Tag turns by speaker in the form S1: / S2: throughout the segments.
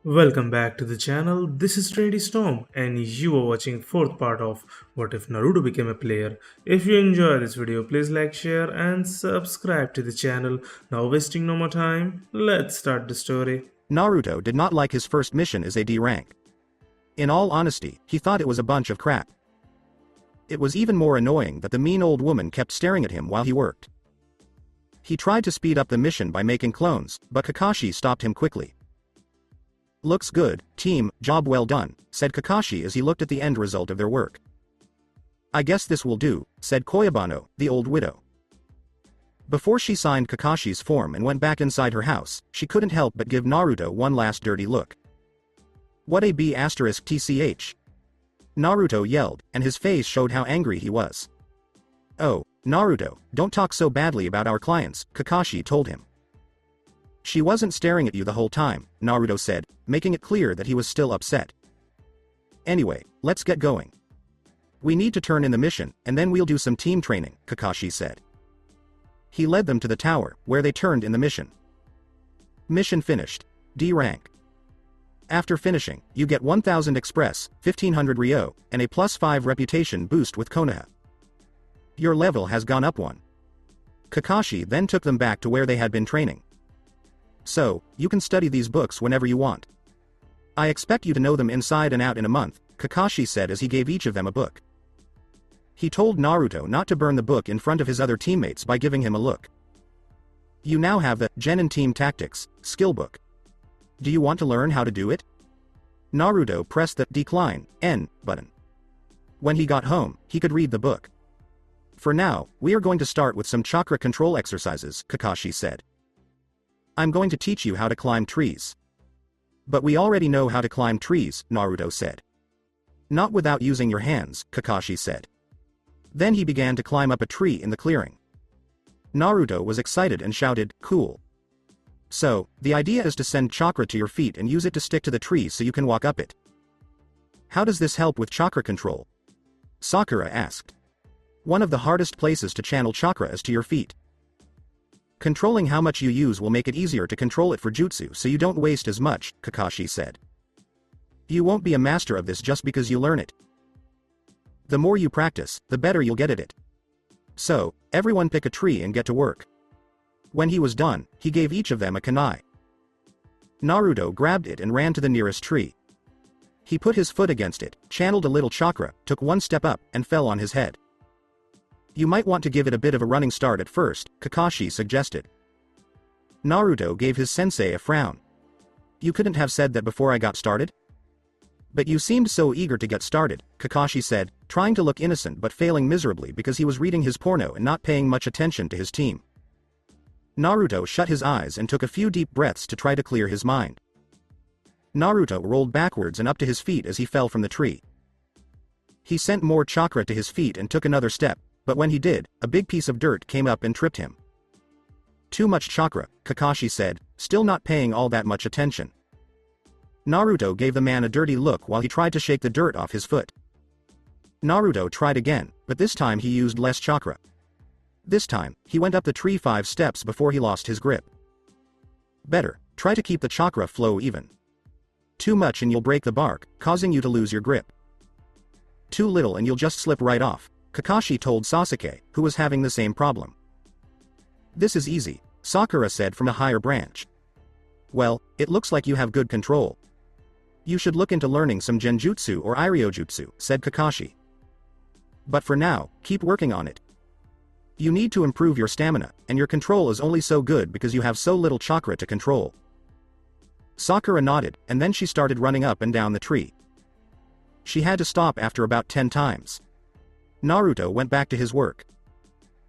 S1: Welcome back to the channel. This is Trinity Storm, and you are watching fourth part of What If Naruto Became a Player. If you enjoy this video, please like, share, and subscribe to the channel. Now, wasting no more time, let's start the story.
S2: Naruto did not like his first mission as a D rank. In all honesty, he thought it was a bunch of crap. It was even more annoying that the mean old woman kept staring at him while he worked. He tried to speed up the mission by making clones, but Kakashi stopped him quickly. "Looks good, team, job well done," said Kakashi as he looked at the end result of their work. "I guess this will do," said Koyabano, the old widow. Before she signed Kakashi's form and went back inside her house, she couldn't help but give Naruto one last dirty look. "What a B***tch. Naruto yelled, and his face showed how angry he was. "Oh, Naruto, don't talk so badly about our clients," Kakashi told him. "She wasn't staring at you the whole time," Naruto said, making it clear that he was still upset. "Anyway, let's get going. We need to turn in the mission, and then we'll do some team training," Kakashi said. He led them to the tower, where they turned in the mission. Mission finished. D rank. After finishing, you get 1000 Express, 1500 Ryo, and a +5 reputation boost with Konoha. Your level has gone up 1. Kakashi then took them back to where they had been training. "So, you can study these books whenever you want. I expect you to know them inside and out in a month," Kakashi said as he gave each of them a book. He told Naruto not to burn the book in front of his other teammates by giving him a look. "You now have the Genin Team Tactics skill book. Do you want to learn how to do it?" Naruto pressed the Decline N button. When he got home, he could read the book. "For now, we are going to start with some chakra control exercises," Kakashi said. "I'm going to teach you how to climb trees." "But we already know how to climb trees," Naruto said. "Not without using your hands," Kakashi said. Then he began to climb up a tree in the clearing. Naruto was excited and shouted, "Cool. So, the idea is to send chakra to your feet and use it to stick to the tree so you can walk up it. How does this help with chakra control?" Sakura asked. "One of the hardest places to channel chakra is to your feet. Controlling how much you use will make it easier to control it for jutsu so you don't waste as much," Kakashi said. "You won't be a master of this just because you learn it. The more you practice, the better you'll get at it. So, everyone pick a tree and get to work." When he was done, he gave each of them a kunai. Naruto grabbed it and ran to the nearest tree. He put his foot against it, channeled a little chakra, took one step up, and fell on his head. "You might want to give it a bit of a running start at first," Kakashi suggested. Naruto gave his sensei a frown. "You couldn't have said that before I got started?" "But you seemed so eager to get started," Kakashi said, trying to look innocent but failing miserably because he was reading his porno and not paying much attention to his team. Naruto shut his eyes and took a few deep breaths to try to clear his mind. Naruto rolled backwards and up to his feet as he fell from the tree. He sent more chakra to his feet and took another step, but when he did, a big piece of dirt came up and tripped him. "Too much chakra," Kakashi said, still not paying all that much attention. Naruto gave the man a dirty look while he tried to shake the dirt off his foot. Naruto tried again, but this time he used less chakra. This time, he went up the tree 5 steps before he lost his grip. "Better, try to keep the chakra flow even. Too much and you'll break the bark, causing you to lose your grip. Too little and you'll just slip right off," Kakashi told Sasuke, who was having the same problem. "This is easy," Sakura said from a higher branch. "Well, it looks like you have good control. You should look into learning some genjutsu or iryojutsu," said Kakashi. "But for now, keep working on it. You need to improve your stamina, and your control is only so good because you have so little chakra to control." Sakura nodded, and then she started running up and down the tree. She had to stop after about 10 times. Naruto went back to his work.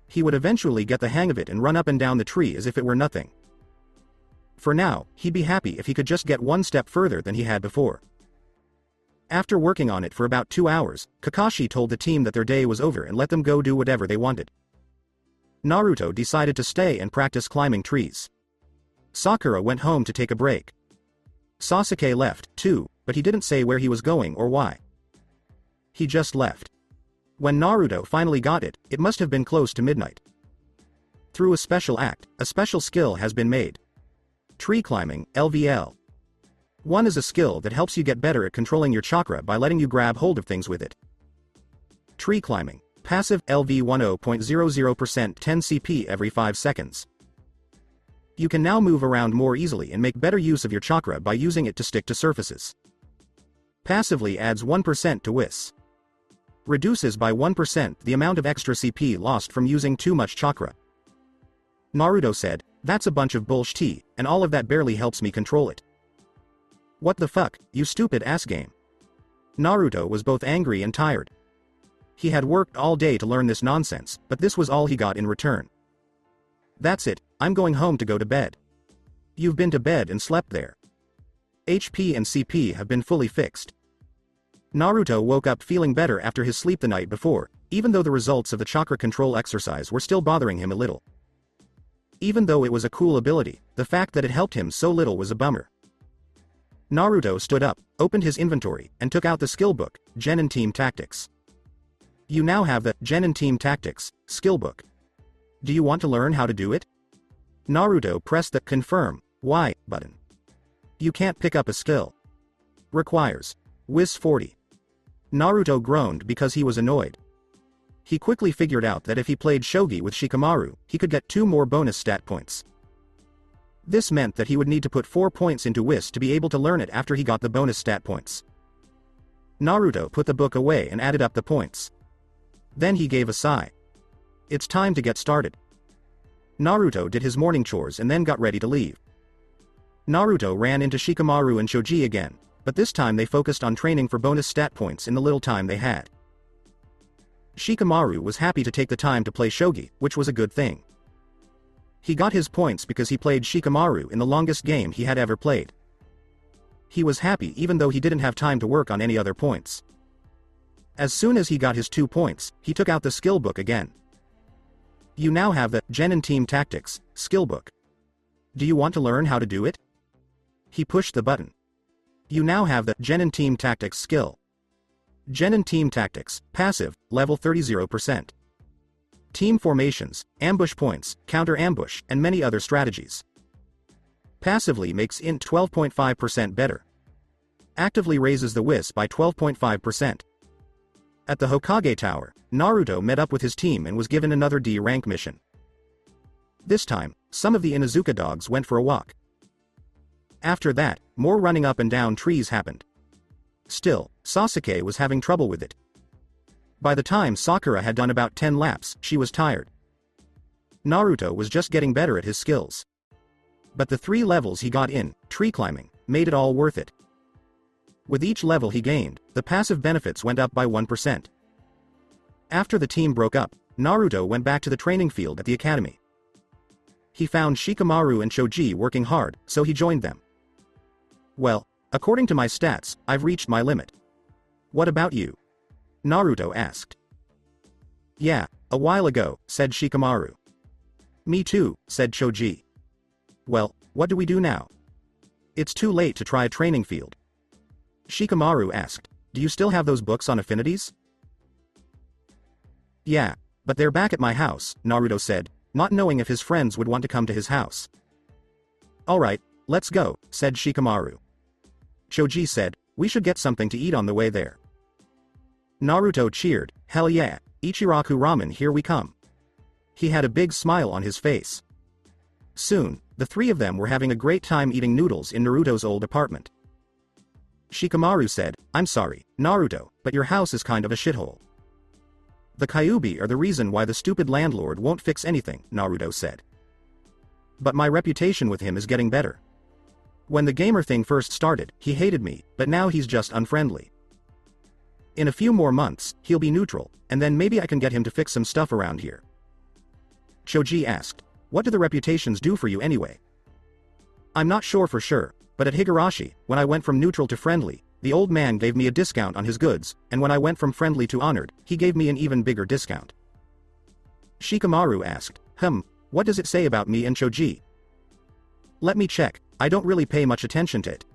S2: He would eventually get the hang of it and run up and down the tree as if it were nothing. For now, he'd be happy if he could just get one step further than he had before. After working on it for about 2 hours, Kakashi told the team that their day was over and let them go do whatever they wanted. Naruto decided to stay and practice climbing trees. Sakura went home to take a break. Sasuke left, too, but he didn't say where he was going or why. He just left. When Naruto finally got it, it must have been close to midnight. Through a special act, a special skill has been made. Tree climbing, LVL. One is a skill that helps you get better at controlling your chakra by letting you grab hold of things with it. Tree climbing. Passive LV 10.00% 10 CP every 5 seconds. You can now move around more easily and make better use of your chakra by using it to stick to surfaces. Passively adds 1% to WIS. Reduces by 1% the amount of extra CP lost from using too much chakra. Naruto said, "That's a bunch of bullshit, and all of that barely helps me control it." What the fuck, you stupid ass game. Naruto was both angry and tired. He had worked all day to learn this nonsense, but this was all he got in return. That's it, I'm going home to go to bed. You've been to bed and slept there. HP and CP have been fully fixed. Naruto woke up feeling better after his sleep the night before, even though the results of the chakra control exercise were still bothering him a little. Even though it was a cool ability, the fact that it helped him so little was a bummer. Naruto stood up, opened his inventory, and took out the skill book, Genin Team Tactics. You now have the Genin Team Tactics skill book. Do you want to learn how to do it? Naruto pressed the Confirm Why button. You can't pick up a skill. Requires WIS 40. Naruto groaned because he was annoyed. He quickly figured out that if he played shogi with Shikamaru, he could get 2 more bonus stat points. This meant that he would need to put 4 points into WIS to be able to learn it after he got the bonus stat points. Naruto put the book away and added up the points. Then he gave a sigh. It's time to get started. Naruto did his morning chores and then got ready to leave. Naruto ran into Shikamaru and Shoji again, but this time they focused on training for bonus stat points in the little time they had. Shikamaru was happy to take the time to play shogi, which was a good thing. He got his points because he played Shikamaru in the longest game he had ever played. He was happy even though he didn't have time to work on any other points. As soon as he got his 2 points, he took out the skill book again. You now have the Genin Team Tactics skill book. Do you want to learn how to do it? He pushed the button. You now have the Genin Team Tactics skill. Genin Team Tactics, passive, level 30%. Team formations, ambush points, counter ambush, and many other strategies. Passively makes int 12.5% better. Actively raises the WIS by 12.5%. At the Hokage Tower, Naruto met up with his team and was given another D rank mission. This time, some of the Inuzuka dogs went for a walk. After that, more running up and down trees happened. Still, Sasuke was having trouble with it. By the time Sakura had done about 10 laps, she was tired. Naruto was just getting better at his skills. But the 3 levels he got in, tree climbing, made it all worth it. With each level he gained, the passive benefits went up by 1%. After the team broke up, Naruto went back to the training field at the academy. He found Shikamaru and Shoji working hard, so he joined them. Well, according to my stats, I've reached my limit. What about you? Naruto asked. Yeah, a while ago, said Shikamaru. Me too, said Shoji. Well, what do we do now? It's too late to try a training field. Shikamaru asked, do you still have those books on affinities? Yeah, but they're back at my house, Naruto said, not knowing if his friends would want to come to his house. Alright, let's go, said Shikamaru. Shoji said, we should get something to eat on the way there. Naruto cheered, hell yeah, Ichiraku ramen, here we come. He had a big smile on his face. Soon, the 3 of them were having a great time eating noodles in Naruto's old apartment. Shikamaru said, I'm sorry, Naruto, but your house is kind of a shithole. The Kyuubi are the reason why the stupid landlord won't fix anything, Naruto said. But my reputation with him is getting better. When the gamer thing first started, he hated me, but now he's just unfriendly. In a few more months, he'll be neutral, and then maybe I can get him to fix some stuff around here. Shoji asked, what do the reputations do for you anyway? I'm not sure for sure, but at Higurashi, when I went from neutral to friendly, the old man gave me a discount on his goods, and when I went from friendly to honored, he gave me an even bigger discount. Shikamaru asked, what does it say about me and Shoji? Let me check, I don't really pay much attention to it.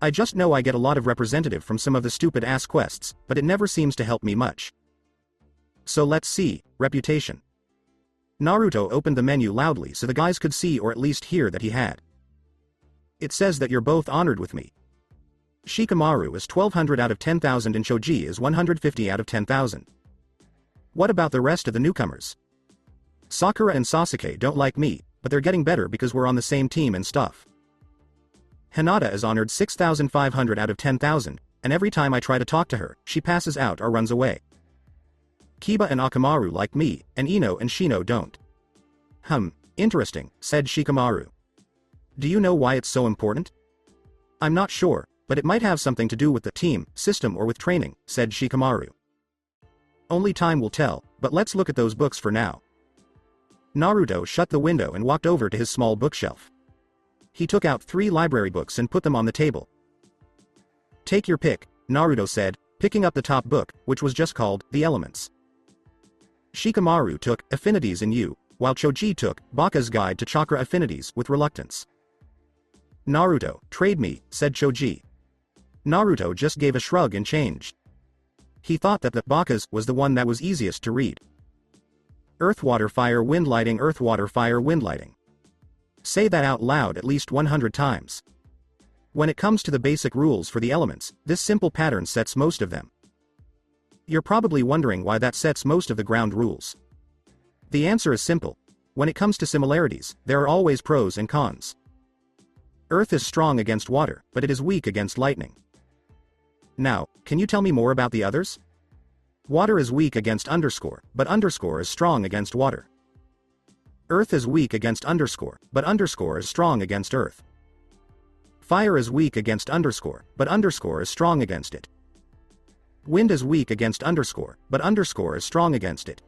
S2: I just know I get a lot of representative from some of the stupid ass quests, but it never seems to help me much. So let's see, reputation. Naruto opened the menu loudly so the guys could see or at least hear that he had. It says that you're both honored with me. Shikamaru is 1200 out of 10,000 and Choji is 150 out of 10,000. What about the rest of the newcomers? Sakura and Sasuke don't like me, but they're getting better because we're on the same team and stuff. Hinata is honored 6,500 out of 10,000, and every time I try to talk to her, she passes out or runs away. Kiba and Akamaru like me, and Ino and Shino don't. Interesting, said Shikamaru. Do you know why it's so important? I'm not sure, but it might have something to do with the team, system or with training, said Shikamaru. Only time will tell, but let's look at those books for now. Naruto shut the window and walked over to his small bookshelf. He took out 3 library books and put them on the table. Take your pick, Naruto said, picking up the top book, which was just called The Elements. Shikamaru took Affinities in You, while Choji took Baka's Guide to Chakra Affinities with reluctance. Naruto, trade me, said Choji. Naruto just gave a shrug and changed. He thought that the Baka's was the one that was easiest to read. Earth, water, fire, wind, lighting. Earth, water, fire, wind, lighting. Say that out loud at least 100 times. When it comes to the basic rules for the elements, this simple pattern sets most of them. You're probably wondering why that sets most of the ground rules. The answer is simple. When it comes to similarities, there are always pros and cons. Earth is strong against water, but it is weak against lightning. Now, can you tell me more about the others? Water is weak against underscore, but underscore is strong against water. Earth is weak against underscore, but underscore is strong against earth. Fire is weak against underscore, but underscore is strong against it. Wind is weak against underscore, but underscore is strong against it.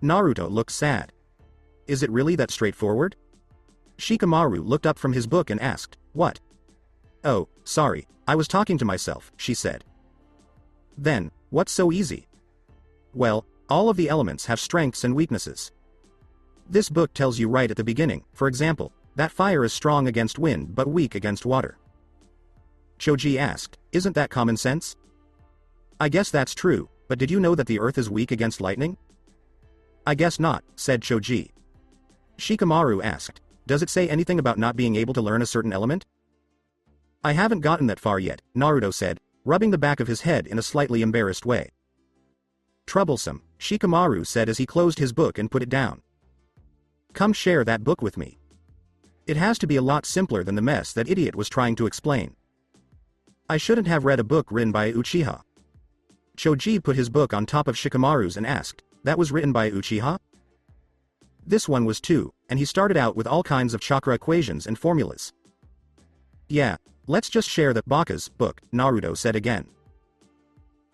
S2: Naruto looked sad. Is it really that straightforward? Shikamaru looked up from his book and asked, what? Oh, sorry, I was talking to myself, she said. Then, what's so easy? Well, all of the elements have strengths and weaknesses. This book tells you right at the beginning, for example, that fire is strong against wind but weak against water. Choji asked, isn't that common sense? I guess that's true, but did you know that the earth is weak against lightning? I guess not, said Choji. Shikamaru asked, does it say anything about not being able to learn a certain element? I haven't gotten that far yet, Naruto said, rubbing the back of his head in a slightly embarrassed way. Troublesome, Shikamaru said as he closed his book and put it down. Come share that book with me. It has to be a lot simpler than the mess that idiot was trying to explain. I shouldn't have read a book written by Uchiha. Choji put his book on top of Shikamaru's and asked, that was written by Uchiha? This one was too, and he started out with all kinds of chakra equations and formulas. Yeah, let's just share the Baka's book, Naruto said again.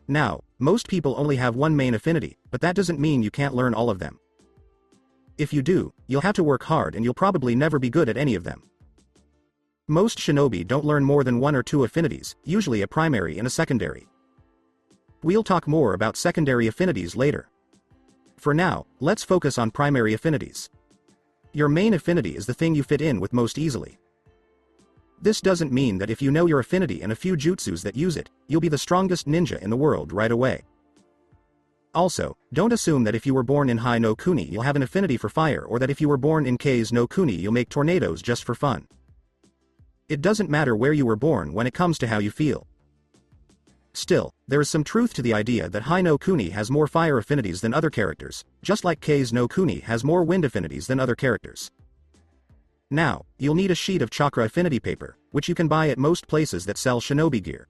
S2: Now, most people only have one main affinity, but that doesn't mean you can't learn all of them. If you do, you'll have to work hard and you'll probably never be good at any of them. Most shinobi don't learn more than 1 or 2 affinities, usually a primary and a secondary. We'll talk more about secondary affinities later. For now, let's focus on primary affinities. Your main affinity is the thing you fit in with most easily. This doesn't mean that if you know your affinity and a few jutsus that use it, you'll be the strongest ninja in the world right away. Also, don't assume that if you were born in Hai no Kuni you'll have an affinity for fire or that if you were born in Kei's no Kuni you'll make tornadoes just for fun. It doesn't matter where you were born when it comes to how you feel. Still, there is some truth to the idea that Hai no Kuni has more fire affinities than other characters, just like Kei's no Kuni has more wind affinities than other characters. Now, you'll need a sheet of chakra affinity paper, which you can buy at most places that sell shinobi gear.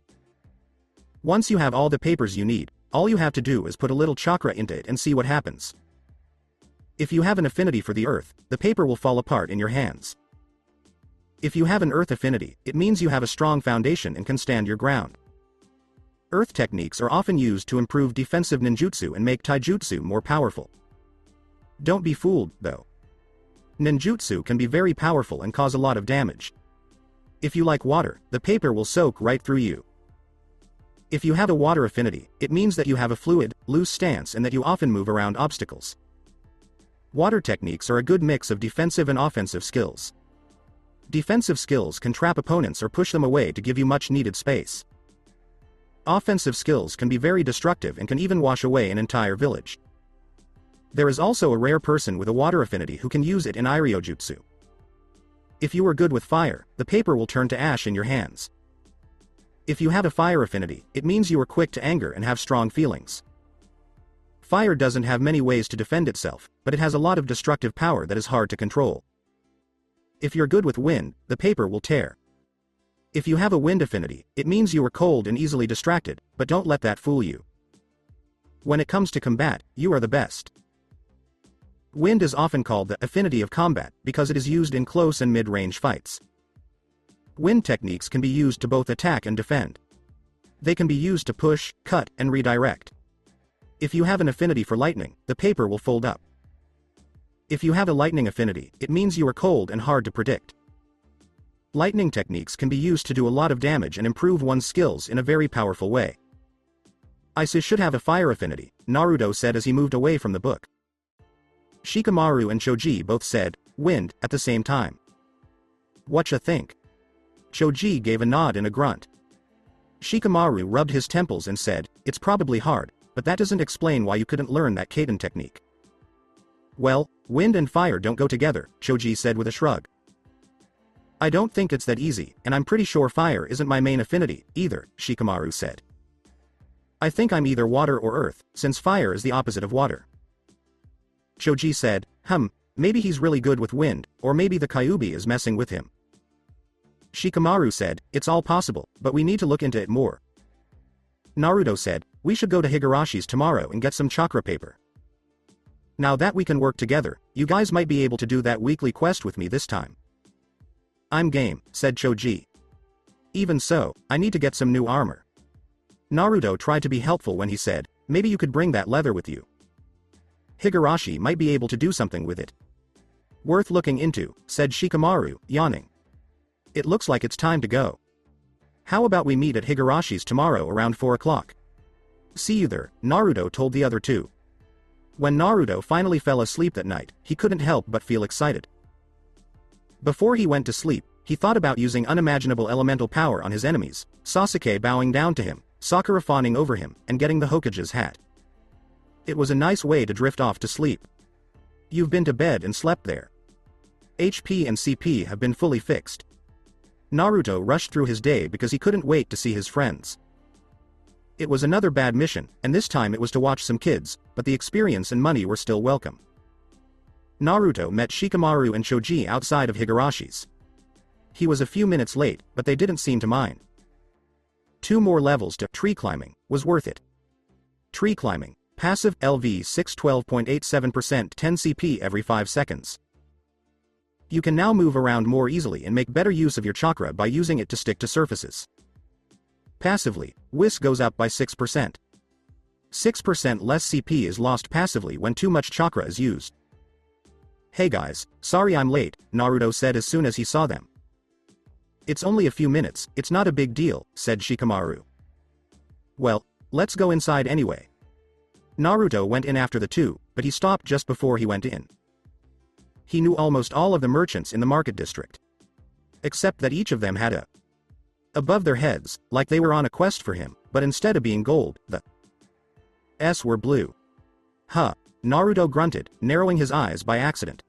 S2: Once you have all the papers you need, all you have to do is put a little chakra into it and see what happens. If you have an affinity for the earth, the paper will fall apart in your hands. If you have an earth affinity, it means you have a strong foundation and can stand your ground. Earth techniques are often used to improve defensive ninjutsu and make taijutsu more powerful. Don't be fooled, though. Ninjutsu can be very powerful and cause a lot of damage. If you like water, the paper will soak right through you. If you have a water affinity, it means that you have a fluid, loose stance and that you often move around obstacles. Water techniques are a good mix of defensive and offensive skills. Defensive skills can trap opponents or push them away to give you much needed space. Offensive skills can be very destructive and can even wash away an entire village. There is also a rare person with a water affinity who can use it in Iryojutsu. If you are good with fire, the paper will turn to ash in your hands. If you have a fire affinity, it means you are quick to anger and have strong feelings. Fire doesn't have many ways to defend itself, but it has a lot of destructive power that is hard to control. If you're good with wind, the paper will tear. If you have a wind affinity, it means you are cold and easily distracted, but don't let that fool you. When it comes to combat, you are the best. Wind is often called the affinity of combat because it is used in close and mid-range fights. Wind techniques can be used to both attack and defend. They can be used to push, cut, and redirect. If you have an affinity for lightning, the paper will fold up. If you have a lightning affinity, it means you are cold and hard to predict. Lightning techniques can be used to do a lot of damage and improve one's skills in a very powerful way. Ice should have a fire affinity, Naruto said as he moved away from the book. Shikamaru and Choji both said, wind, at the same time. Whatcha think? Choji gave a nod and a grunt. Shikamaru rubbed his temples and said, it's probably hard, but that doesn't explain why you couldn't learn that Kaden technique. Well, wind and fire don't go together, Choji said with a shrug. I don't think it's that easy, and I'm pretty sure fire isn't my main affinity, either, Shikamaru said. I think I'm either water or earth, since fire is the opposite of water. Choji said, maybe he's really good with wind, or maybe the Kyuubi is messing with him. Shikamaru said, it's all possible, but we need to look into it more. Naruto said, we should go to Higarashi's tomorrow and get some chakra paper. Now that we can work together, you guys might be able to do that weekly quest with me this time. I'm game, said Choji. Even so, I need to get some new armor. Naruto tried to be helpful when he said, maybe you could bring that leather with you. Higurashi might be able to do something with it. Worth looking into, said Shikamaru, yawning. It looks like it's time to go. How about we meet at Higurashi's tomorrow around 4 o'clock? See you there, Naruto told the other two. When Naruto finally fell asleep that night, he couldn't help but feel excited. Before he went to sleep, he thought about using unimaginable elemental power on his enemies, Sasuke bowing down to him, Sakura fawning over him, and getting the Hokage's hat. It was a nice way to drift off to sleep. You've been to bed and slept there. HP and CP have been fully fixed. Naruto rushed through his day because he couldn't wait to see his friends. It was another bad mission, and this time it was to watch some kids, but the experience and money were still welcome. Naruto met Shikamaru and Choji outside of Higurashi's. He was a few minutes late, but they didn't seem to mind. 2 more levels to tree climbing was worth it. Tree climbing. Passive LV 612.87% 10 CP every 5 seconds. You can now move around more easily and make better use of your chakra by using it to stick to surfaces. Passively, Whisk goes up by 6%. 6% less CP is lost passively when too much chakra is used. Hey guys, sorry I'm late, Naruto said as soon as he saw them. It's only a few minutes, it's not a big deal, said Shikamaru. Well, let's go inside anyway. Naruto went in after the two, but he stopped just before he went in. He knew almost all of the merchants in the market district. Except that each of them had a above their heads, like they were on a quest for him, but instead of being gold, the S were blue. Huh, Naruto grunted, narrowing his eyes by accident.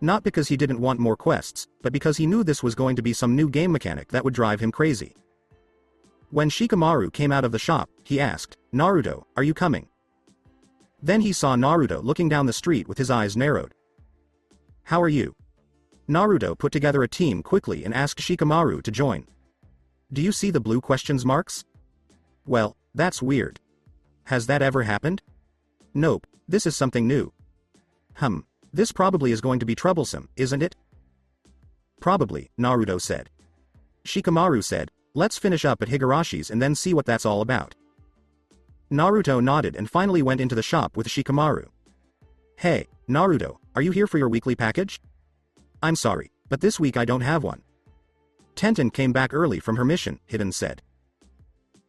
S2: Not because he didn't want more quests, but because he knew this was going to be some new game mechanic that would drive him crazy. When Shikamaru came out of the shop, he asked, Naruto, are you coming? Then he saw Naruto looking down the street with his eyes narrowed. How are you? Naruto put together a team quickly and asked Shikamaru to join. Do you see the blue questions marks? Well, that's weird. Has that ever happened? Nope, this is something new. This probably is going to be troublesome, isn't it? Probably, Naruto said. Shikamaru said, let's finish up at Higurashi's and then see what that's all about. Naruto nodded and finally went into the shop with Shikamaru. Hey, Naruto, are you here for your weekly package? I'm sorry, but this week I don't have one. Tenten came back early from her mission, Hiden said.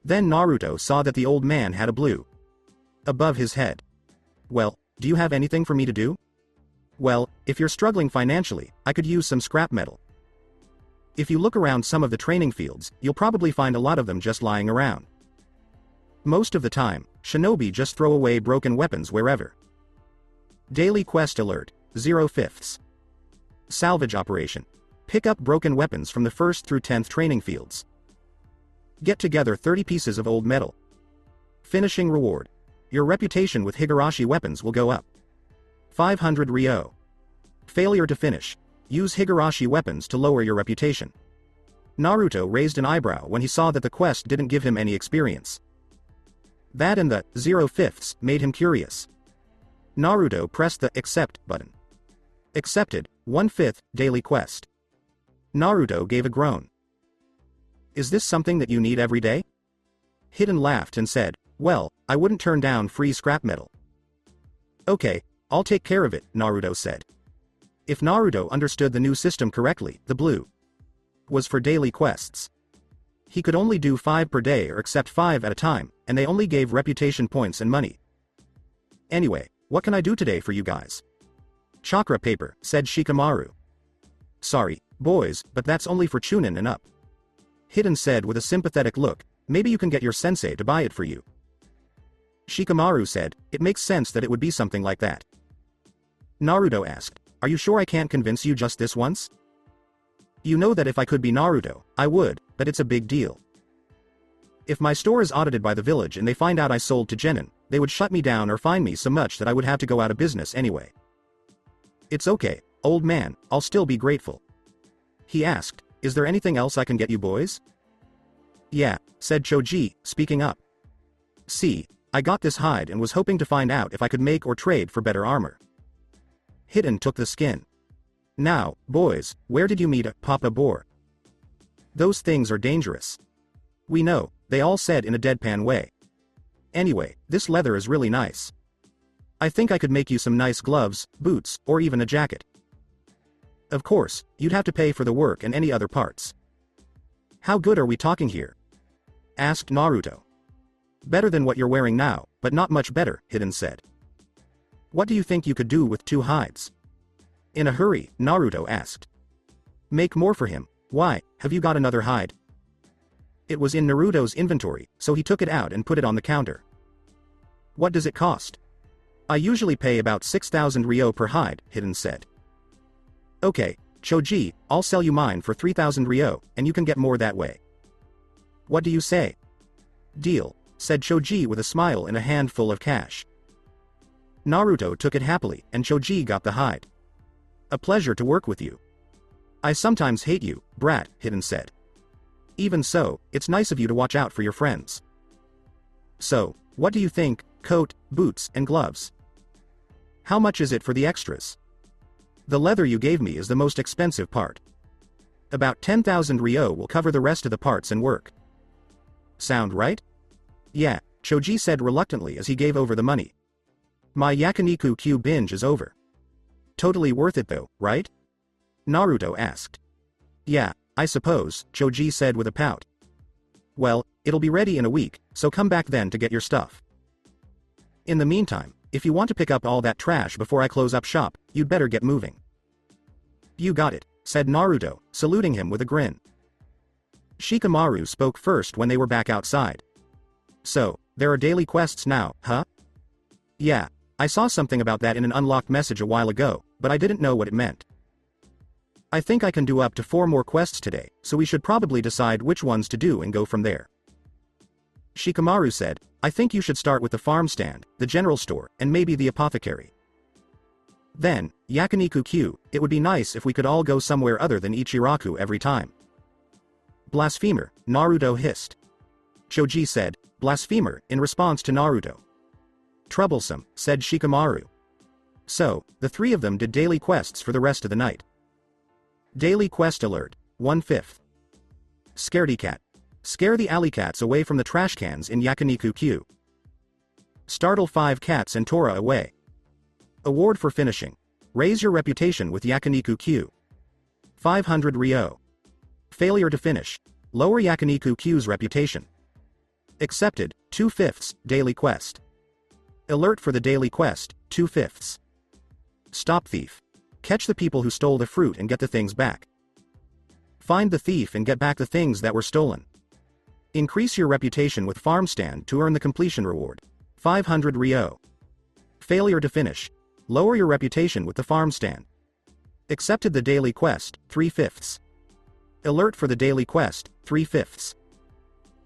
S2: Then Naruto saw that the old man had a blue above his head. Well, do you have anything for me to do? Well, if you're struggling financially, I could use some scrap metal. If you look around some of the training fields, you'll probably find a lot of them just lying around. Most of the time, shinobi just throw away broken weapons wherever. Daily quest alert, 0/5. Salvage operation. Pick up broken weapons from the 1st through 10th training fields. Get together 30 pieces of old metal. Finishing reward. Your reputation with Higurashi weapons will go up. 500 Ryo. Failure to finish. Use Higurashi weapons to lower your reputation. Naruto raised an eyebrow when he saw that the quest didn't give him any experience. That and the 0/5 made him curious. Naruto pressed the accept button. Accepted, 1/5 daily quest. Naruto gave a groan. Is this something that you need every day? Hidden laughed and said, well, I wouldn't turn down free scrap metal. Okay, I'll take care of it, Naruto said. If Naruto understood the new system correctly, the blue was for daily quests. He could only do 5 per day or accept 5 at a time, and they only gave reputation points and money. Anyway, what can I do today for you guys? Chakra paper, said Shikamaru. Sorry, boys, but that's only for Chunin and up. Hidden said with a sympathetic look, maybe you can get your sensei to buy it for you. Shikamaru said, it makes sense that it would be something like that. Naruto asked, are you sure I can't convince you just this once? You know that if I could be Naruto, I would, but it's a big deal. If my store is audited by the village and they find out I sold to Genin, they would shut me down or fine me so much that I would have to go out of business anyway. It's okay, old man, I'll still be grateful. He asked, is there anything else I can get you boys? Yeah, said Choji, speaking up. See, I got this hide and was hoping to find out if I could make or trade for better armor. Hidden took the skin. Now, boys, where did you meet Papa Boar? Those things are dangerous. We know, they all said in a deadpan way. Anyway, this leather is really nice. I think I could make you some nice gloves, boots, or even a jacket. Of course, you'd have to pay for the work and any other parts. How good are we talking here? Asked Naruto. Better than what you're wearing now, but not much better, Hidden said. What do you think you could do with 2 hides? In a hurry, Naruto asked. Make more for him. Why, have you got another hide? It was in Naruto's inventory, so he took it out and put it on the counter. What does it cost? I usually pay about 6,000 Ryo per hide, Hidden said. Okay, Choji, I'll sell you mine for 3,000 Ryo, and you can get more that way. What do you say? Deal, said Choji with a smile and a handful of cash. Naruto took it happily, and Choji got the hide. A pleasure to work with you. I sometimes hate you, brat, Hidden said. Even so, it's nice of you to watch out for your friends. So, what do you think, coat, boots, and gloves? How much is it for the extras? The leather you gave me is the most expensive part. About 10,000 Ryo will cover the rest of the parts and work. Sound right? Yeah, Choji said reluctantly as he gave over the money. My Yakiniku Q binge is over. Totally worth it though, right? Naruto asked. Yeah, I suppose, Choji said with a pout. Well, it'll be ready in a week, so come back then to get your stuff. In the meantime, if you want to pick up all that trash before I close up shop, you'd better get moving. You got it, said Naruto, saluting him with a grin. Shikamaru spoke first when they were back outside. So, there are daily quests now, huh? Yeah, I saw something about that in an unlocked message a while ago, but I didn't know what it meant. I think I can do up to 4 more quests today, so we should probably decide which ones to do and go from there. Shikamaru said, I think you should start with the farm stand, the general store, and maybe the apothecary. Then, Yakiniku Q, it would be nice if we could all go somewhere other than Ichiraku every time. Blasphemer, Naruto hissed. Choji said, blasphemer, in response to Naruto. Troublesome, said Shikamaru. So, the 3 of them did daily quests for the rest of the night. Daily quest alert, 1/5. Scaredy cat. Scare the alley cats away from the trash cans in Yakiniku Q. Startle 5 cats and Tora away. Award for finishing. Raise your reputation with Yakiniku Q. 500 Ryo. Failure to finish. Lower Yakiniku Q's reputation. Accepted, 2/5 daily quest. Alert for the daily quest, 2/5. Stop thief. Catch the people who stole the fruit and get the things back. Find the thief and get back the things that were stolen. Increase your reputation with farm stand to earn the completion reward. 500 Ryo. Failure to finish. Lower your reputation with the farm stand. Accepted the daily quest, 3/5. Alert for the daily quest, 3/5.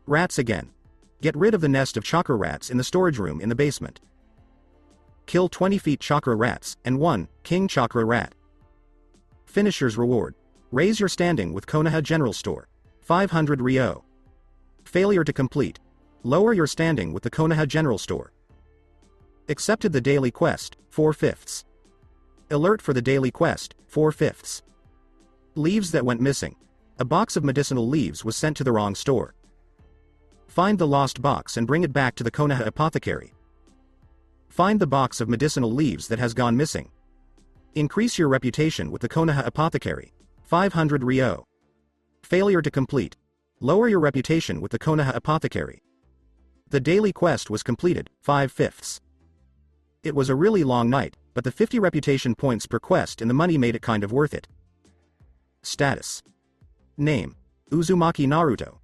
S2: Rats again. Get rid of the nest of chakra rats in the storage room in the basement. Kill 20 feet chakra rats, and 1 king chakra rat. Finisher's reward. Raise your standing with Konoha General Store. 500 Ryo. Failure to complete. Lower your standing with the Konoha General Store. Accepted the daily quest, 4/5. Alert for the daily quest, 4/5. Leaves that went missing. A box of medicinal leaves was sent to the wrong store. Find the lost box and bring it back to the Konoha Apothecary. Find the box of medicinal leaves that has gone missing. Increase your reputation with the Konoha Apothecary. 500 Ryo. Failure to complete. Lower your reputation with the Konoha Apothecary. The daily quest was completed, 5/5. It was a really long night, but the 50 reputation points per quest and the money made it kind of worth it. Status. Name. Uzumaki Naruto.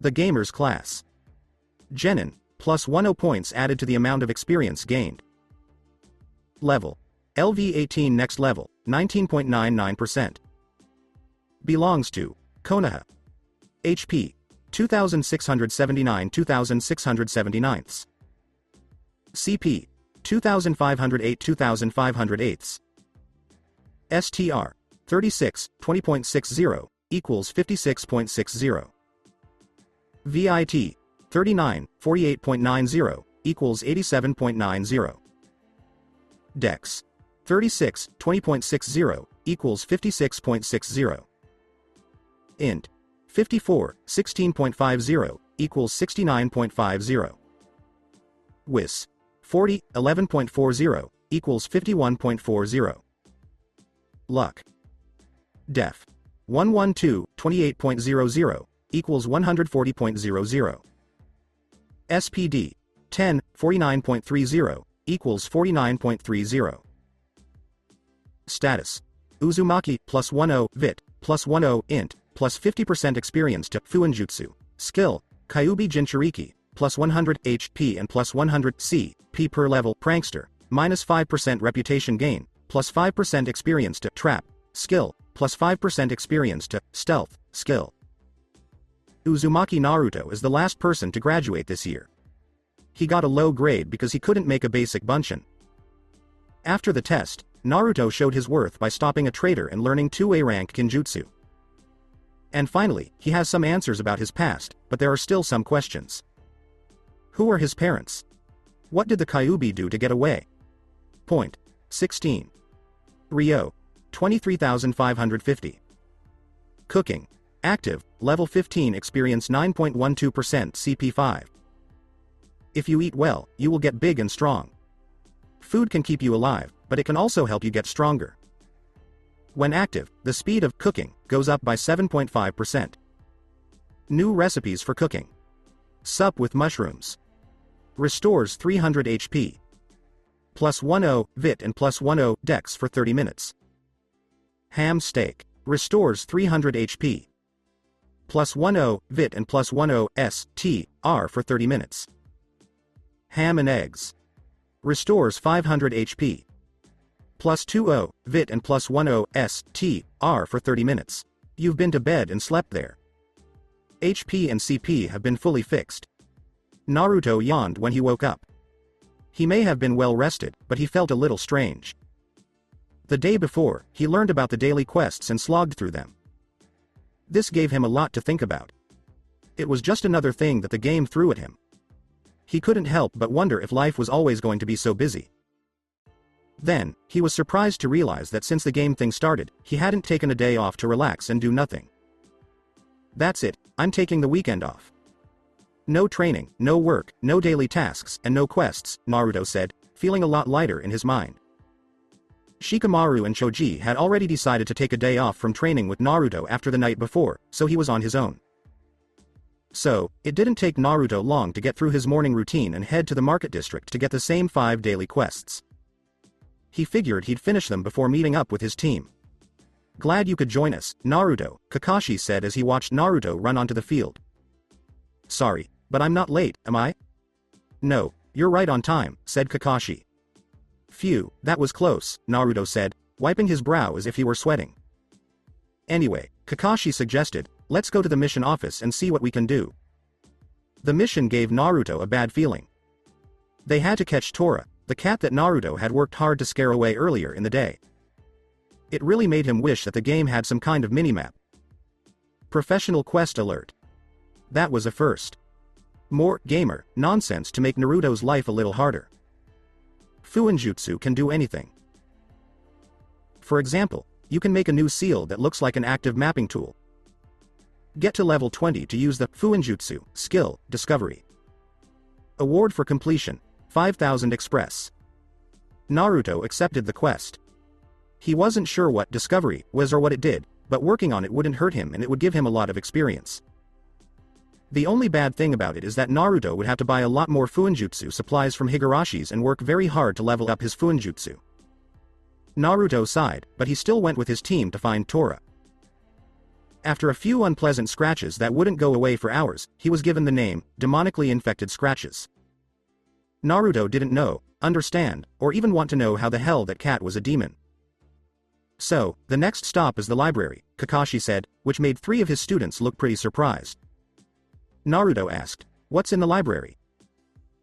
S2: The Gamer's Class. Genin, plus 10 points added to the amount of experience gained. Level. LV18 next level, 19.99%. Belongs to Konoha. HP. 2679 2679. CP. 2508 2508. STR. 36, 20.60, equals 56.60. VIT. 39, 48.90, equals 87.90. Dex. 36, 20.60, equals 56.60. Int. 54, 16.50, equals 69.50. WIS. 40, 11.40, equals 51.40. Luck. Def. 112, 28.00, equals 140.00. SPD. 10, 49.30, equals 49.30. Status. Uzumaki, plus 10, Vit, plus 10, Int, plus 50% experience to Fuinjutsu. Skill. Kyuubi Jinchuriki, plus 100 HP and plus 100 CP per level. Prankster. Minus 5% reputation gain, plus 5% experience to Trap. Skill. Plus 5% experience to Stealth. Skill. Uzumaki Naruto is the last person to graduate this year. He got a low grade because he couldn't make a basic bunshin. After the test, Naruto showed his worth by stopping a traitor and learning 2A rank Kinjutsu. And finally, he has some answers about his past, but there are still some questions. Who are his parents? What did the Kyuubi do to get away? Point. 16. Ryo. 23,550. Cooking. Active, level 15 experience 9.12% CP5. If you eat well, you will get big and strong. Food can keep you alive, but it can also help you get stronger. When active, the speed of cooking goes up by 7.5%. New recipes for cooking. Sup with mushrooms. Restores 300 HP. Plus 10 Vit and plus 10 Dex for 30 minutes. Ham steak. Restores 300 HP. Plus 10 Vit and plus 10 STR for 30 minutes. Ham and eggs. Restores 500 HP. Plus 20 Vit and plus 10 STR for 30 minutes. You've been to bed and slept there. HP and CP have been fully fixed. Naruto yawned when he woke up. He may have been well rested, but he felt a little strange. The day before, he learned about the daily quests and slogged through them. This gave him a lot to think about. It was just another thing that the game threw at him. He couldn't help but wonder if life was always going to be so busy. Then, he was surprised to realize that since the game thing started, he hadn't taken a day off to relax and do nothing. That's it, I'm taking the weekend off. No training, no work, no daily tasks, and no quests, Naruto said, feeling a lot lighter in his mind. Shikamaru and Choji had already decided to take a day off from training with Naruto after the night before, so he was on his own. So, it didn't take Naruto long to get through his morning routine and head to the market district to get the same 5 daily quests. He figured he'd finish them before meeting up with his team. Glad you could join us, Naruto, Kakashi said as he watched Naruto run onto the field. Sorry, but I'm not late, am I? No, you're right on time, said Kakashi. Phew, that was close, Naruto said, wiping his brow as if he were sweating. Anyway, Kakashi suggested, let's go to the mission office and see what we can do. The mission gave Naruto a bad feeling. They had to catch Tora, the cat that Naruto had worked hard to scare away earlier in the day. It really made him wish that the game had some kind of minimap. Professional quest alert. That was a first. More gamer nonsense to make Naruto's life a little harder. Fuinjutsu can do anything. For example, you can make a new seal that looks like an active mapping tool. Get to level 20 to use the Fuinjutsu skill, Discovery. Award for completion, 5,000 Express. Naruto accepted the quest. He wasn't sure what Discovery was or what it did, but working on it wouldn't hurt him and it would give him a lot of experience. The only bad thing about it is that Naruto would have to buy a lot more Fuinjutsu supplies from Higarashi's and work very hard to level up his Fuinjutsu. Naruto sighed, but he still went with his team to find Tora. After a few unpleasant scratches that wouldn't go away for hours, he was given the name, demonically infected scratches. Naruto didn't know, understand, or even want to know how the hell that cat was a demon. So, the next stop is the library, Kakashi said, which made 3 of his students look pretty surprised. Naruto asked, what's in the library?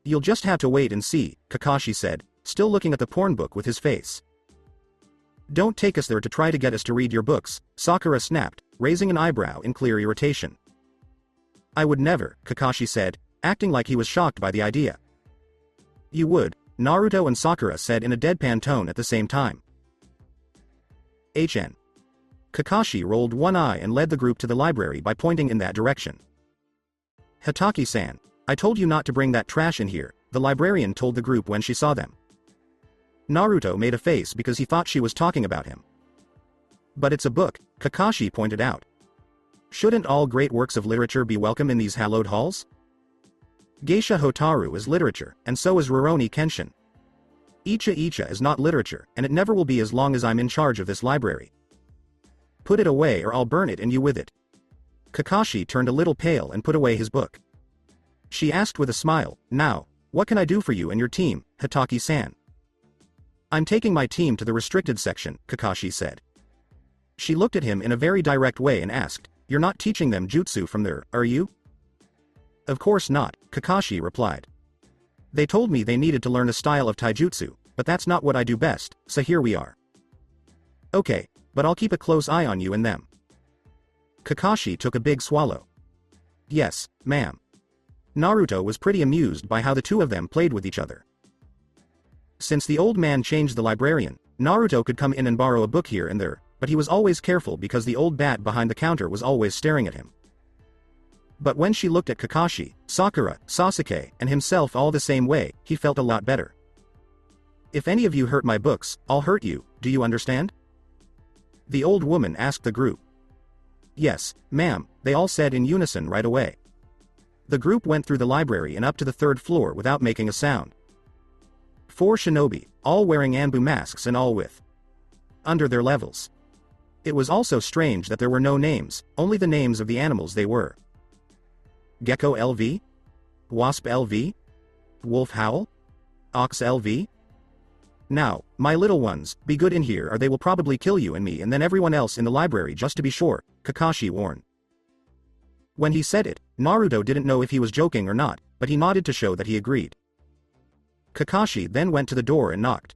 S2: You'll just have to wait and see, Kakashi said, still looking at the porn book with his face. Don't take us there to try to get us to read your books, Sakura snapped, raising an eyebrow in clear irritation. I would never, Kakashi said, acting like he was shocked by the idea. You would, Naruto and Sakura said in a deadpan tone at the same time. HN. Kakashi rolled one eye and led the group to the library by pointing in that direction. Hitaki-san, I told you not to bring that trash in here, the librarian told the group when she saw them. Naruto made a face because he thought she was talking about him. But it's a book, Kakashi pointed out. Shouldn't all great works of literature be welcome in these hallowed halls? Geisha Hotaru is literature, and so is Rurouni Kenshin. Icha Icha is not literature, and it never will be as long as I'm in charge of this library. Put it away or I'll burn it and you with it. Kakashi turned a little pale and put away his book. She asked with a smile, now, what can I do for you and your team, Hitaki-san? I'm taking my team to the restricted section, Kakashi said. She looked at him in a very direct way and asked, you're not teaching them jutsu from there, are you? Of course not, Kakashi replied. They told me they needed to learn a style of taijutsu, but that's not what I do best, so here we are. Okay, but I'll keep a close eye on you and them. Kakashi took a big swallow. Yes, ma'am. Naruto was pretty amused by how the two of them played with each other. Since the old man changed the librarian, Naruto could come in and borrow a book here and there, but he was always careful because the old bat behind the counter was always staring at him. But when she looked at Kakashi, Sakura, Sasuke, and himself all the same way, he felt a lot better. If any of you hurt my books, I'll hurt you, do you understand? The old woman asked the group. Yes, ma'am, they all said in unison right away. The group went through the library and up to the 3rd floor without making a sound. 4 shinobi, all wearing Anbu masks and all with under their levels. It was also strange that there were no names, only the names of the animals they were. Gecko LV? Wasp LV? Wolf Howl? Ox LV? Now, my little ones, be good in here or they will probably kill you and me and then everyone else in the library just to be sure, Kakashi warned. When he said it, Naruto didn't know if he was joking or not, but he nodded to show that he agreed. Kakashi then went to the door and knocked.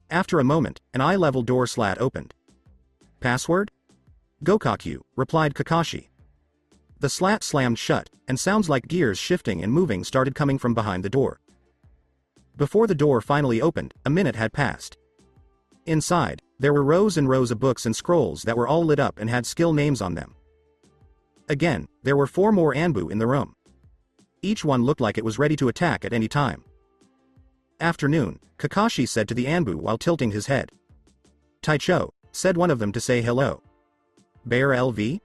S2: After a moment, an eye-level door slat opened. Password? Gokakyu, replied Kakashi. The slat slammed shut, and sounds like gears shifting and moving started coming from behind the door. Before the door finally opened, a minute had passed. Inside, there were rows and rows of books and scrolls that were all lit up and had skill names on them. Again, there were 4 more Anbu in the room. Each one looked like it was ready to attack at any time. Afternoon, Kakashi said to the Anbu while tilting his head. Taicho, said one of them to say hello. Bear LV?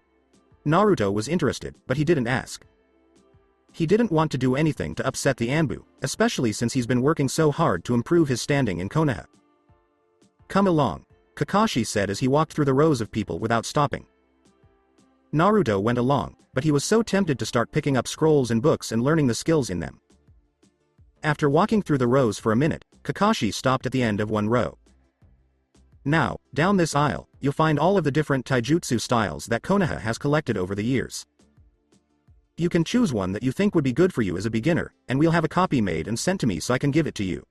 S2: Naruto was interested, but he didn't ask. He didn't want to do anything to upset the Anbu, especially since he's been working so hard to improve his standing in Konoha. Come along, Kakashi said as he walked through the rows of people without stopping. Naruto went along, but he was so tempted to start picking up scrolls and books and learning the skills in them. After walking through the rows for a minute, Kakashi stopped at the end of one row. Now, down this aisle, you'll find all of the different taijutsu styles that Konoha has collected over the years. You can choose one that you think would be good for you as a beginner, and we'll have a copy made and sent to me so I can give it to you.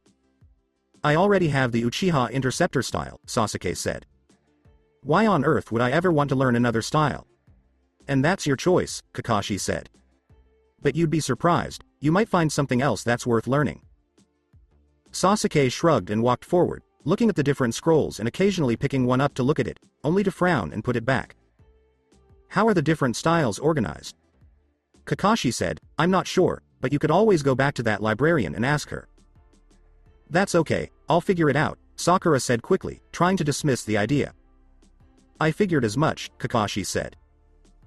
S2: I already have the Uchiha Interceptor style, Sasuke said. Why on earth would I ever want to learn another style? And that's your choice, Kakashi said. But you'd be surprised, you might find something else that's worth learning. Sasuke shrugged and walked forward, looking at the different scrolls and occasionally picking one up to look at it, only to frown and put it back. How are the different styles organized? Kakashi said, I'm not sure, but you could always go back to that librarian and ask her. That's okay, I'll figure it out, Sakura said quickly, trying to dismiss the idea. I figured as much, Kakashi said.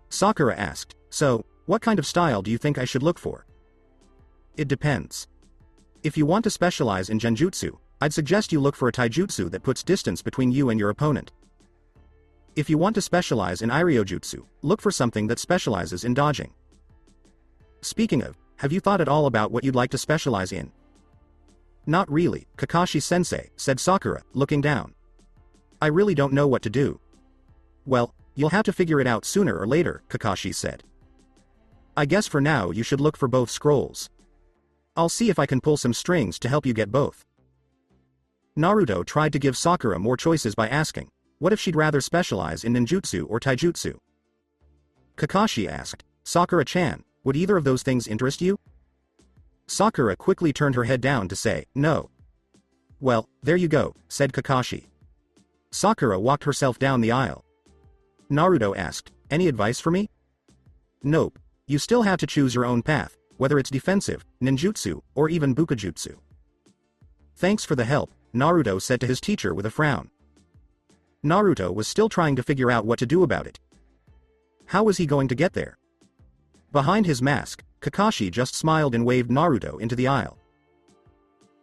S2: Sakura asked, so, what kind of style do you think I should look for? It depends. If you want to specialize in genjutsu, I'd suggest you look for a taijutsu that puts distance between you and your opponent. If you want to specialize in Iryojutsu, look for something that specializes in dodging. Speaking of, have you thought at all about what you'd like to specialize in? Not really, Kakashi-sensei, said Sakura, looking down. I really don't know what to do. Well, you'll have to figure it out sooner or later, Kakashi said. I guess for now you should look for both scrolls. I'll see if I can pull some strings to help you get both. Naruto tried to give Sakura more choices by asking, what if she'd rather specialize in ninjutsu or taijutsu? Kakashi asked, Sakura-chan, would either of those things interest you? Sakura quickly turned her head down to say, no. Well, there you go, said Kakashi. Sakura walked herself down the aisle. Naruto asked, any advice for me? Nope. You still have to choose your own path, whether it's defensive, ninjutsu, or even bukajutsu. Thanks for the help, Naruto said to his teacher with a frown. Naruto was still trying to figure out what to do about it. How was he going to get there? Behind his mask, Kakashi just smiled and waved Naruto into the aisle.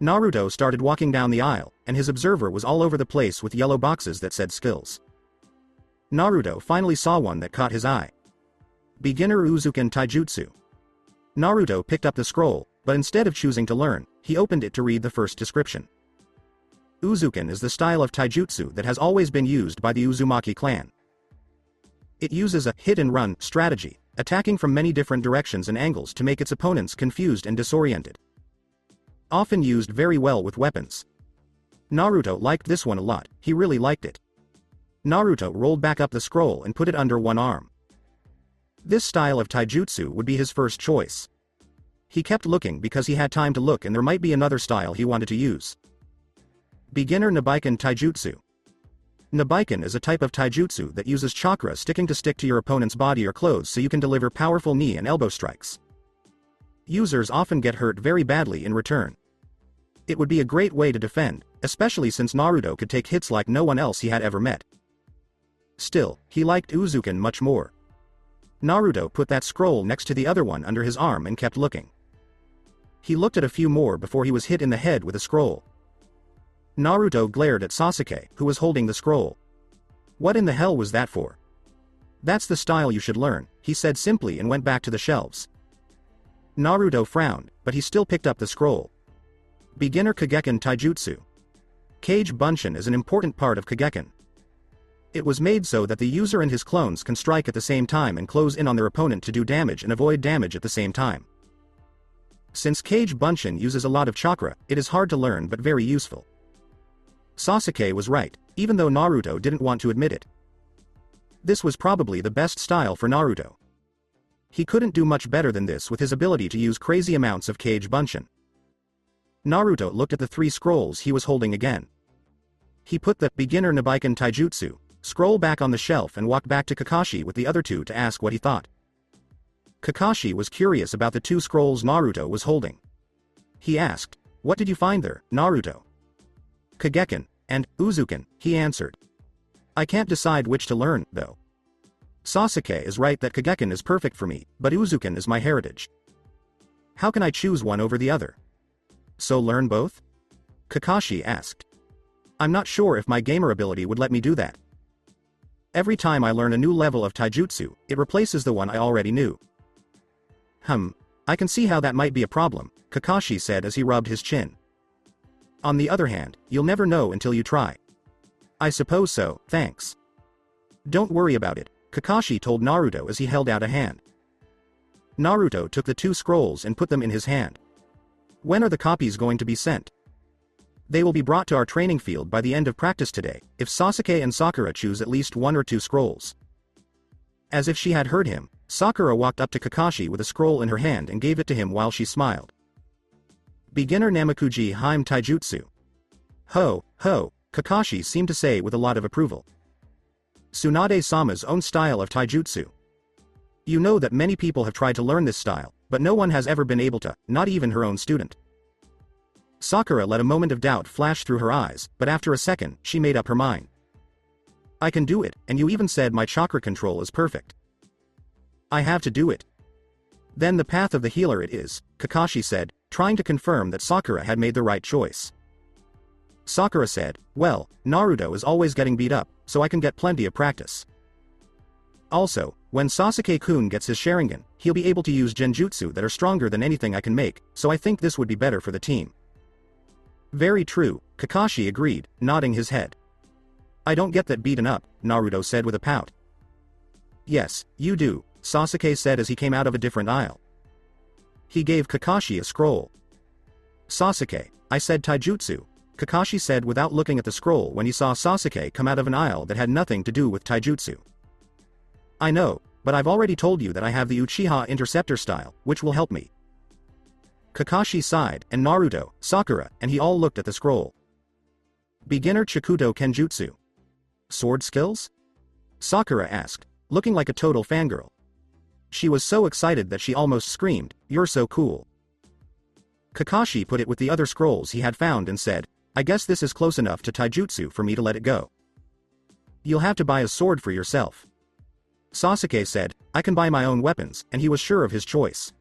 S2: Naruto started walking down the aisle, and his observer was all over the place with yellow boxes that said skills. Naruto finally saw one that caught his eye. Beginner Uzuken Taijutsu. Naruto picked up the scroll, but instead of choosing to learn, he opened it to read the first description. Uzuken is the style of taijutsu that has always been used by the Uzumaki clan. It uses a hit-and-run strategy, attacking from many different directions and angles to make its opponents confused and disoriented. Often used very well with weapons. Naruto liked this one a lot, he really liked it. Naruto rolled back up the scroll and put it under one arm. This style of taijutsu would be his first choice. He kept looking because he had time to look and there might be another style he wanted to use. Beginner Nabiken Taijutsu. Nabiken is a type of taijutsu that uses chakra sticking to stick to your opponent's body or clothes so you can deliver powerful knee and elbow strikes. Users often get hurt very badly in return. It would be a great way to defend, especially since Naruto could take hits like no one else he had ever met. Still, he liked Uzuken much more. Naruto put that scroll next to the other one under his arm and kept looking. He looked at a few more before he was hit in the head with a scroll. Naruto glared at Sasuke, who was holding the scroll. What in the hell was that for? That's the style you should learn, he said simply and went back to the shelves. Naruto frowned, but he still picked up the scroll. Beginner Kageken Taijutsu. Kage Bunshin is an important part of Kageken. It was made so that the user and his clones can strike at the same time and close in on their opponent to do damage and avoid damage at the same time. Since Kage Bunshin uses a lot of chakra, it is hard to learn but very useful. Sasuke was right, even though Naruto didn't want to admit it. This was probably the best style for Naruto. He couldn't do much better than this with his ability to use crazy amounts of Kage Bunshin. Naruto looked at the 3 scrolls he was holding again. He put the Beginner Nabiken Taijutsu scroll back on the shelf and walked back to Kakashi with the other 2 to ask what he thought. Kakashi was curious about the 2 scrolls Naruto was holding. He asked, "What did you find there, Naruto?" "Kageken, and Uzuken," he answered. "I can't decide which to learn, though. Sasuke is right that Kageken is perfect for me, but Uzuken is my heritage. How can I choose one over the other?" "So learn both?" Kakashi asked. "I'm not sure if my gamer ability would let me do that. Every time I learn a new level of taijutsu, it replaces the one I already knew." I can see how that might be a problem," Kakashi said as he rubbed his chin. "On the other hand, you'll never know until you try. I suppose so, thanks. Don't worry about it, Kakashi told Naruto as he held out a hand. Naruto took the 2 scrolls and put them in his hand. When are the copies going to be sent? They will be brought to our training field by the end of practice today, if Sasuke and Sakura choose at least 1 or 2 scrolls. As if she had heard him, Sakura walked up to Kakashi with a scroll in her hand and gave it to him while she smiled. Beginner Namakuji Hime Taijutsu. Ho, ho, Kakashi seemed to say with a lot of approval. Tsunade-sama's own style of taijutsu. You know that many people have tried to learn this style, but no one has ever been able to, not even her own student. Sakura let a moment of doubt flash through her eyes, but after a second, she made up her mind. I can do it, and you even said my chakra control is perfect. I have to do it. Then the path of the healer it is, Kakashi said, trying to confirm that Sakura had made the right choice. Sakura said, well, Naruto is always getting beat up, so I can get plenty of practice. Also, when Sasuke-kun gets his Sharingan, he'll be able to use genjutsu that are stronger than anything I can make, so I think this would be better for the team. Very true, Kakashi agreed, nodding his head. I don't get that beaten up, Naruto said with a pout. Yes, you do, Sasuke said as he came out of a different aisle. He gave Kakashi a scroll. Sasuke, I said taijutsu, Kakashi said without looking at the scroll when he saw Sasuke come out of an aisle that had nothing to do with taijutsu. I know, but I've already told you that I have the Uchiha Interceptor style, which will help me. Kakashi sighed, and Naruto, Sakura, and he all looked at the scroll. Beginner Chikuto Kenjutsu. Sword skills? Sakura asked, looking like a total fangirl. She was so excited that she almost screamed, "You're so cool." Kakashi put it with the other scrolls he had found and said, I guess this is close enough to taijutsu for me to let it go. You'll have to buy a sword for yourself. Sasuke said, I can buy my own weapons, and he was sure of his choice.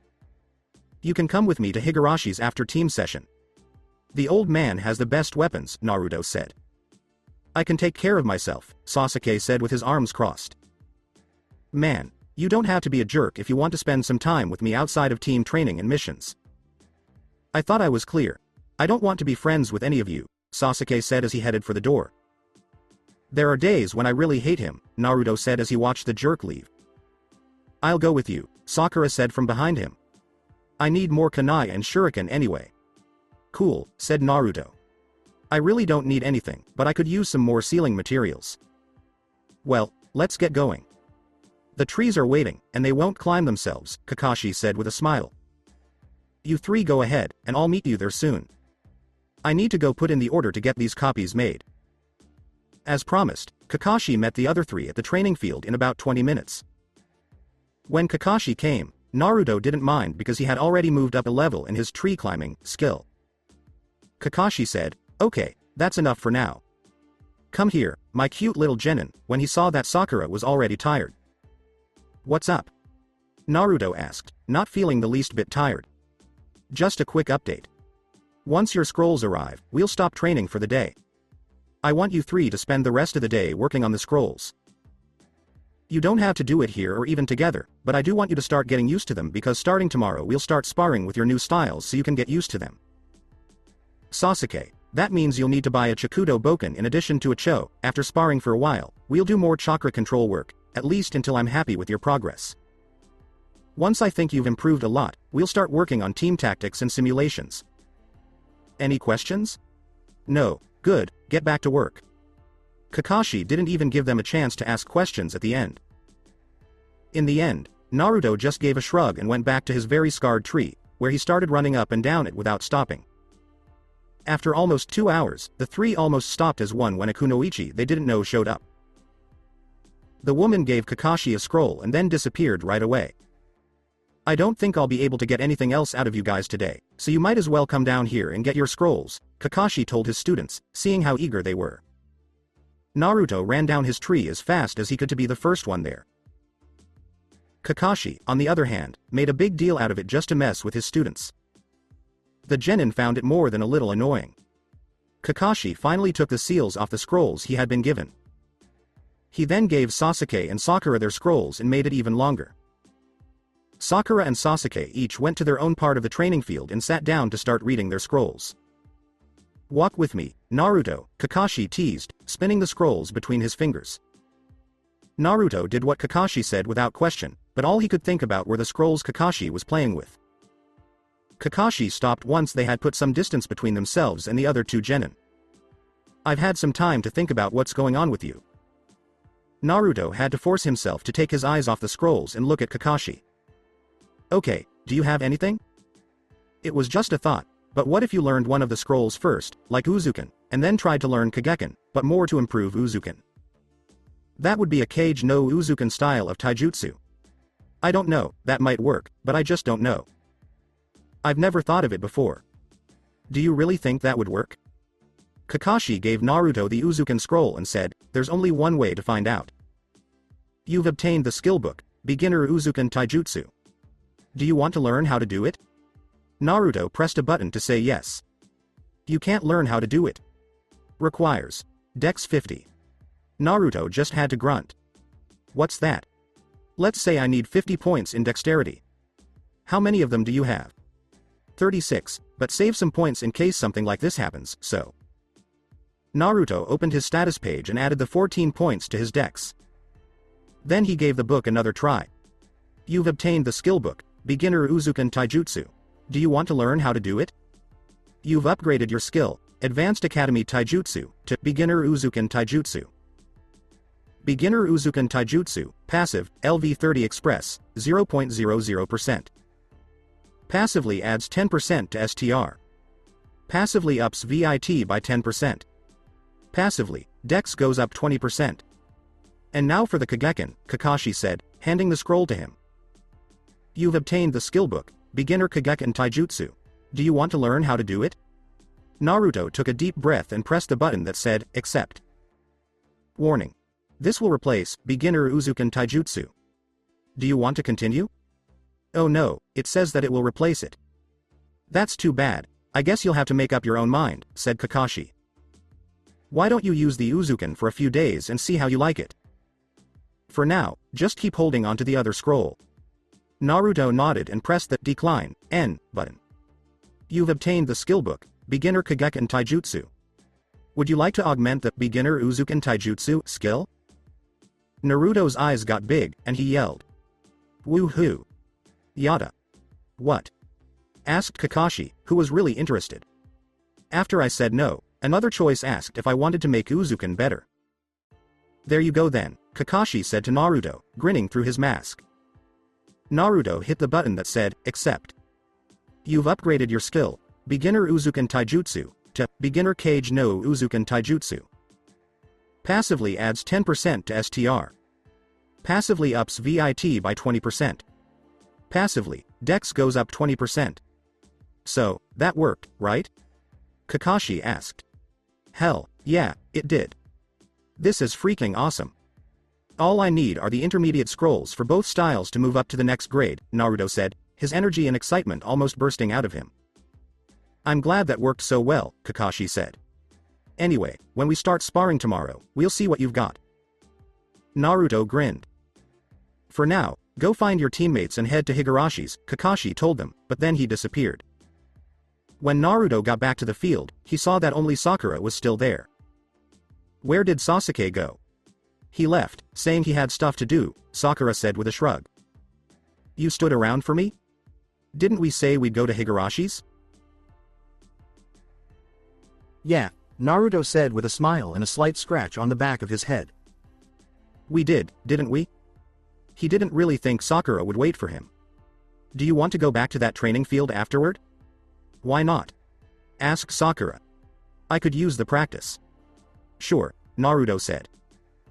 S2: You can come with me to Higarashi's after team session. The old man has the best weapons, Naruto said. I can take care of myself, Sasuke said with his arms crossed. Man, you don't have to be a jerk if you want to spend some time with me outside of team training and missions. I thought I was clear. I don't want to be friends with any of you, Sasuke said as he headed for the door. There are days when I really hate him, Naruto said as he watched the jerk leave. I'll go with you, Sakura said from behind him. I need more kunai and shuriken anyway. Cool, said Naruto. I really don't need anything, but I could use some more ceiling materials. Well, let's get going. The trees are waiting, and they won't climb themselves, Kakashi said with a smile. You 3 go ahead, and I'll meet you there soon. I need to go put in the order to get these copies made. As promised, Kakashi met the other 3 at the training field in about 20 minutes. When Kakashi came, Naruto didn't mind because he had already moved up a level in his tree climbing skill. Kakashi said, okay, that's enough for now. Come here, my cute little genin, when he saw that Sakura was already tired. What's up? Naruto asked, not feeling the least bit tired. Just a quick update. Once your scrolls arrive, we'll stop training for the day. I want you 3 to spend the rest of the day working on the scrolls. You don't have to do it here or even together, but I do want you to start getting used to them because starting tomorrow we'll start sparring with your new styles so you can get used to them. Sasuke, that means you'll need to buy a Chikudo Boken in addition to a Cho. After sparring for a while, we'll do more chakra control work, at least until I'm happy with your progress. Once I think you've improved a lot, we'll start working on team tactics and simulations. Any questions? No, good, get back to work. Kakashi didn't even give them a chance to ask questions at the end. In the end, Naruto just gave a shrug and went back to his very scarred tree, where he started running up and down it without stopping. After almost 2 hours, the 3 almost stopped as one when a kunoichi they didn't know showed up. The woman gave Kakashi a scroll and then disappeared right away. I don't think I'll be able to get anything else out of you guys today, so you might as well come down here and get your scrolls, Kakashi told his students, seeing how eager they were. Naruto ran down his tree as fast as he could to be the first one there. Kakashi, on the other hand, made a big deal out of it just to mess with his students. The genin found it more than a little annoying. Kakashi finally took the seals off the scrolls he had been given. He then gave Sasuke and Sakura their scrolls and made it even longer. Sakura and Sasuke each went to their own part of the training field and sat down to start reading their scrolls. Walk with me, Naruto, Kakashi teased, spinning the scrolls between his fingers. Naruto did what Kakashi said without question, but all he could think about were the scrolls Kakashi was playing with. Kakashi stopped once they had put some distance between themselves and the other two genin. "I've had some time to think about what's going on with you." Naruto had to force himself to take his eyes off the scrolls and look at Kakashi. "Okay, do you have anything?" "It was just a thought, but what if you learned one of the scrolls first, like Uzuken, and then tried to learn Kageken, but more to improve Uzuken? That would be a Kage no Uzuken style of taijutsu." "I don't know, that might work, but I just don't know. I've never thought of it before." "Do you really think that would work?" Kakashi gave Naruto the Uzuken scroll and said, "There's only one way to find out. You've obtained the skill book, Beginner Uzuken Taijutsu. Do you want to learn how to do it?" Naruto pressed a button to say yes. "You can't learn how to do it. Requires Dex 50. Naruto just had to grunt. "What's that?" "Let's say I need 50 points in dexterity." "How many of them do you have?" 36, but save some points in case something like this happens, so. Naruto opened his status page and added the 14 points to his dex. Then he gave the book another try. "You've obtained the skill book, Beginner Uzuken Taijutsu. Do you want to learn how to do it? You've upgraded your skill, Advanced Academy Taijutsu, to Beginner Uzuken Taijutsu. Beginner Uzuken Taijutsu, passive, LV30 Express, 0.00%. Passively adds 10% to STR. Passively ups VIT by 10%. Passively, Dex goes up 20%. And now for the Kageken," Kakashi said, handing the scroll to him. "You've obtained the skill book, Beginner Kageken Taijutsu. Do you want to learn how to do it?" Naruto took a deep breath and pressed the button that said, "Accept." Warning. This will replace Beginner Uzuken Taijutsu. Do you want to continue? Oh no, it says that it will replace it. That's too bad, I guess you'll have to make up your own mind, said Kakashi. Why don't you use the Uzuken for a few days and see how you like it? For now, just keep holding onto the other scroll. Naruto nodded and pressed the Decline N button. You've obtained the skill book, Beginner Kageken Taijutsu. Would you like to augment the Beginner Uzuken Taijutsu skill? Naruto's eyes got big, and he yelled. Woohoo! Yada. What? Asked Kakashi, who was really interested. After I said no, another choice asked if I wanted to make Uzuken better. There you go then, Kakashi said to Naruto, grinning through his mask. Naruto hit the button that said, Accept. You've upgraded your skill, Beginner Uzuken Taijutsu, to Beginner Kage no Uzuken Taijutsu. Passively adds 10% to STR. Passively ups VIT by 20%. Passively, Dex goes up 20%. So, that worked, right? Kakashi asked. Hell, yeah, it did. This is freaking awesome. All I need are the intermediate scrolls for both styles to move up to the next grade, Naruto said, his energy and excitement almost bursting out of him. I'm glad that worked so well, Kakashi said. Anyway, when we start sparring tomorrow, we'll see what you've got. Naruto grinned. For now, go find your teammates and head to Higarashi's, Kakashi told them, but then he disappeared. When Naruto got back to the field, he saw that only Sakura was still there. Where did Sasuke go? He left, saying he had stuff to do, Sakura said with a shrug. You stood around for me? Didn't we say we'd go to Higarashi's?
S3: Yeah, Naruto said with a smile and a slight scratch on the back of his head.
S2: We did, didn't we? He didn't really think Sakura would wait for him. Do you want to go back to that training field afterward? Why not? Asked Sakura. I could use the practice. Sure, Naruto said.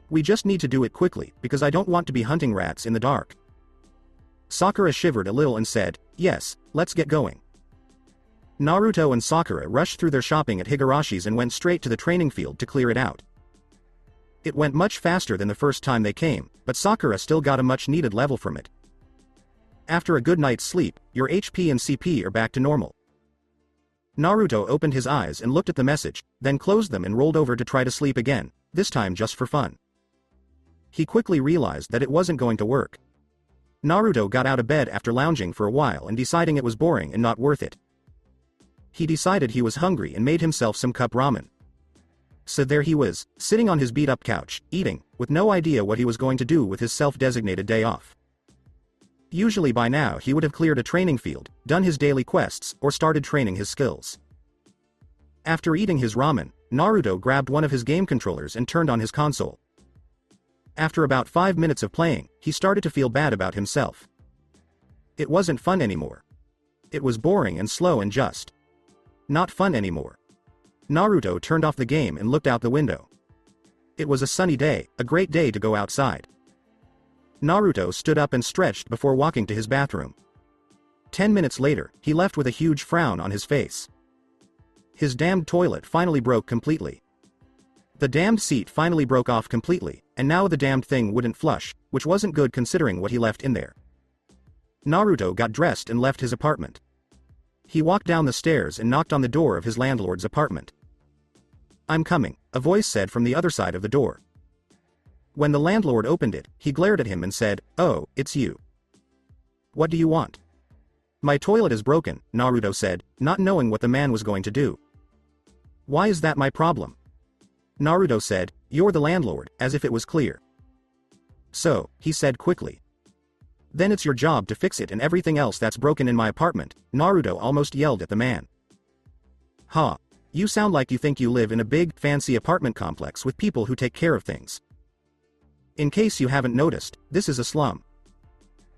S2: We just need to do it quickly, because I don't want to be hunting rats in the dark. Sakura shivered a little and said, yes, let's get going. Naruto and Sakura rushed through their shopping at Higarashi's and went straight to the training field to clear it out. It went much faster than the first time they came, but Sakura still got a much-needed level from it. After a good night's sleep, your HP and CP are back to normal. Naruto opened his eyes and looked at the message, then closed them and rolled over to try to sleep again, this time just for fun. He quickly realized that it wasn't going to work. Naruto got out of bed after lounging for a while and deciding it was boring and not worth it. He decided he was hungry and made himself some cup ramen. So there he was, sitting on his beat-up couch, eating, with no idea what he was going to do with his self-designated day off. Usually by now he would have cleared a training field, done his daily quests, or started training his skills. After eating his ramen, Naruto grabbed one of his game controllers and turned on his console. After about 5 minutes of playing, he started to feel bad about himself. It wasn't fun anymore. It was boring and slow and just not fun anymore. Naruto turned off the game and looked out the window. It was a sunny day, a great day to go outside. Naruto stood up and stretched before walking to his bathroom. 10 minutes later, he left with a huge frown on his face. His damned toilet finally broke completely. The damned seat finally broke off completely, and now the damned thing wouldn't flush, which wasn't good considering what he left in there. Naruto got dressed and left his apartment. He walked down the stairs and knocked on the door of his landlord's apartment. "I'm coming," a voice said from the other side of the door. When the landlord opened it, he glared at him and said, "Oh, it's you. What do you want?" "My toilet is broken," Naruto said, not knowing what the man was going to do. "Why is that my problem?" Naruto said, "You're the landlord," as if it was clear. "So," he said quickly. "Then it's your job to fix it and everything else that's broken in my apartment," Naruto almost yelled at the man. "Ha! You sound like you think you live in a big, fancy apartment complex with people who take care of things. In case you haven't noticed, this is a slum.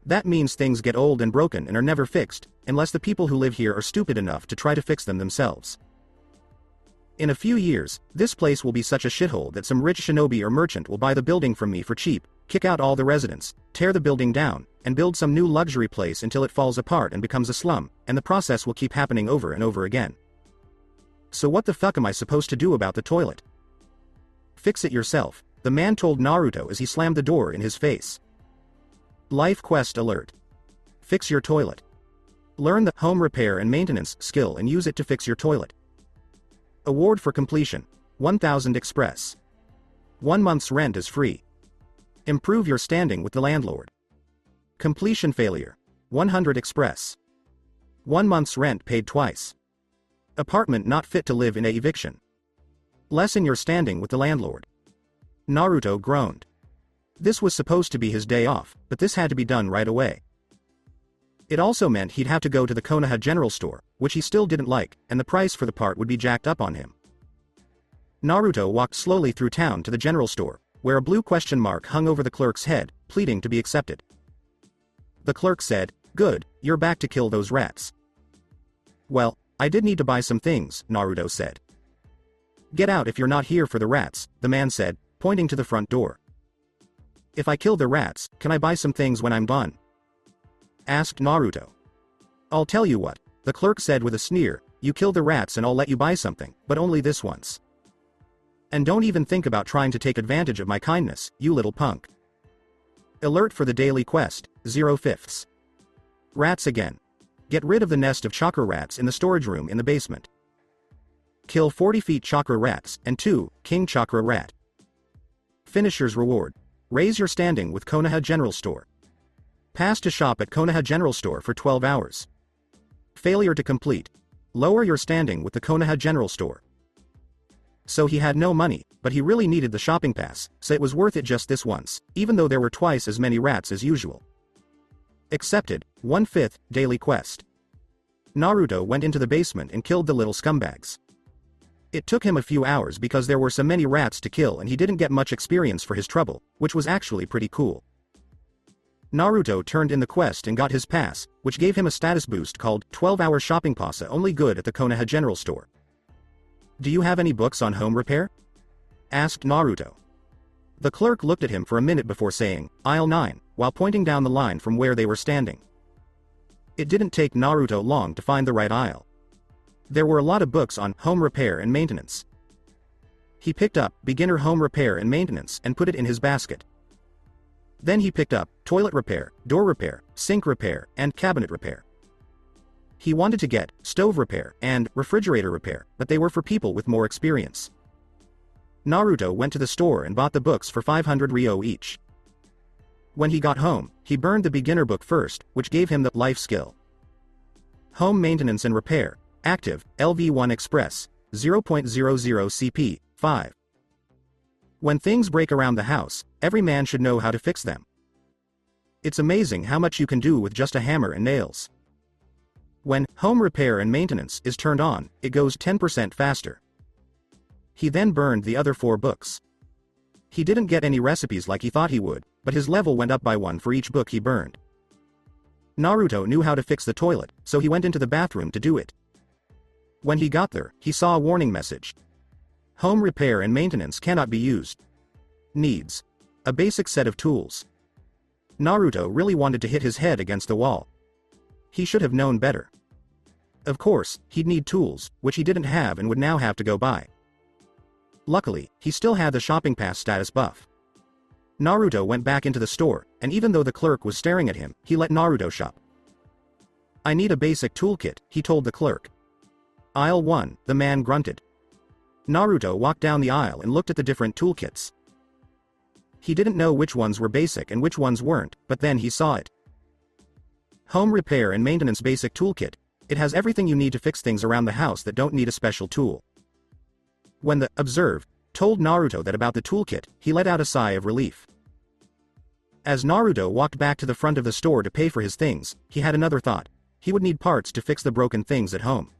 S2: That means things get old and broken and are never fixed, unless the people who live here are stupid enough to try to fix them themselves. In a few years, this place will be such a shithole that some rich shinobi or merchant will buy the building from me for cheap, kick out all the residents, tear the building down, and build some new luxury place until it falls apart and becomes a slum, and the process will keep happening over and over again. So what the fuck am I supposed to do about the toilet?" "Fix it yourself," the man told Naruto as he slammed the door in his face. Life quest alert. Fix your toilet. Learn the home repair and maintenance skill and use it to fix your toilet. Award for completion, 1000 express. 1 month's rent is free. Improve your standing with the landlord. Completion failure, 100 express. 1 month's rent paid twice. Apartment not fit to live in a eviction. Lessen your standing with the landlord. Naruto groaned. This was supposed to be his day off, but this had to be done right away. It also meant he'd have to go to the Konoha General Store, which he still didn't like, and the price for the part would be jacked up on him. Naruto walked slowly through town to the general store, where a blue question mark hung over the clerk's head, pleading to be accepted. The clerk said, "Good, you're back to kill those rats." "Well, I did need to buy some things," Naruto said. "Get out if you're not here for the rats," the man said, pointing to the front door. "If I kill the rats, can I buy some things when I'm done?" asked Naruto. "I'll tell you what," the clerk said with a sneer, "you kill the rats and I'll let you buy something, but only this once. And don't even think about trying to take advantage of my kindness, you little punk." Alert for the daily quest, 0/5. Rats again. Get rid of the nest of chakra rats in the storage room in the basement. Kill 40 feet chakra rats, and 2, king chakra rat. Finisher's reward. Raise your standing with Konoha General Store. Pass to shop at Konoha General Store for 12 hours. Failure to complete. Lower your standing with the Konoha General Store. So he had no money, but he really needed the shopping pass, so it was worth it just this once, even though there were twice as many rats as usual. Accepted, 1/5, daily quest. Naruto went into the basement and killed the little scumbags. It took him a few hours because there were so many rats to kill and he didn't get much experience for his trouble, which was actually pretty cool. Naruto turned in the quest and got his pass, which gave him a status boost called 12-hour shopping pass, only good at the Konoha General Store. "Do you have any books on home repair?" asked Naruto. The clerk looked at him for a minute before saying, "Aisle 9, while pointing down the line from where they were standing. It didn't take Naruto long to find the right aisle. There were a lot of books on home repair and maintenance. He picked up Beginner Home Repair and Maintenance and put it in his basket. Then he picked up Toilet Repair, Door Repair, Sink Repair, and Cabinet Repair. He wanted to get Stove Repair and Refrigerator Repair, but they were for people with more experience. Naruto went to the store and bought the books for 500 ryo each. When he got home, he burned the beginner book first, which gave him the life skill. Home Maintenance and Repair, Active, LV1 Express, 0.00 CP, 5. When things break around the house, every man should know how to fix them. It's amazing how much you can do with just a hammer and nails. When home repair and maintenance is turned on, it goes 10% faster. He then burned the other 4 books. He didn't get any recipes like he thought he would, but his level went up by 1 for each book he burned. Naruto knew how to fix the toilet, so he went into the bathroom to do it. When he got there, he saw a warning message. Home repair and maintenance cannot be used. Needs a basic set of tools. Naruto really wanted to hit his head against the wall. He should have known better. Of course, he'd need tools, which he didn't have and would now have to go buy. Luckily, he still had the shopping pass status buff. Naruto went back into the store, and even though the clerk was staring at him, he let Naruto shop. "I need a basic toolkit," he told the clerk. "Aisle 1, the man grunted. Naruto walked down the aisle and looked at the different toolkits. He didn't know which ones were basic and which ones weren't, but then he saw it. Home repair and maintenance basic toolkit. It has everything you need to fix things around the house that don't need a special tool. When the observe told Naruto that about the toolkit, he let out a sigh of relief. As Naruto walked back to the front of the store to pay for his things, he had another thought. He would need parts to fix the broken things at home.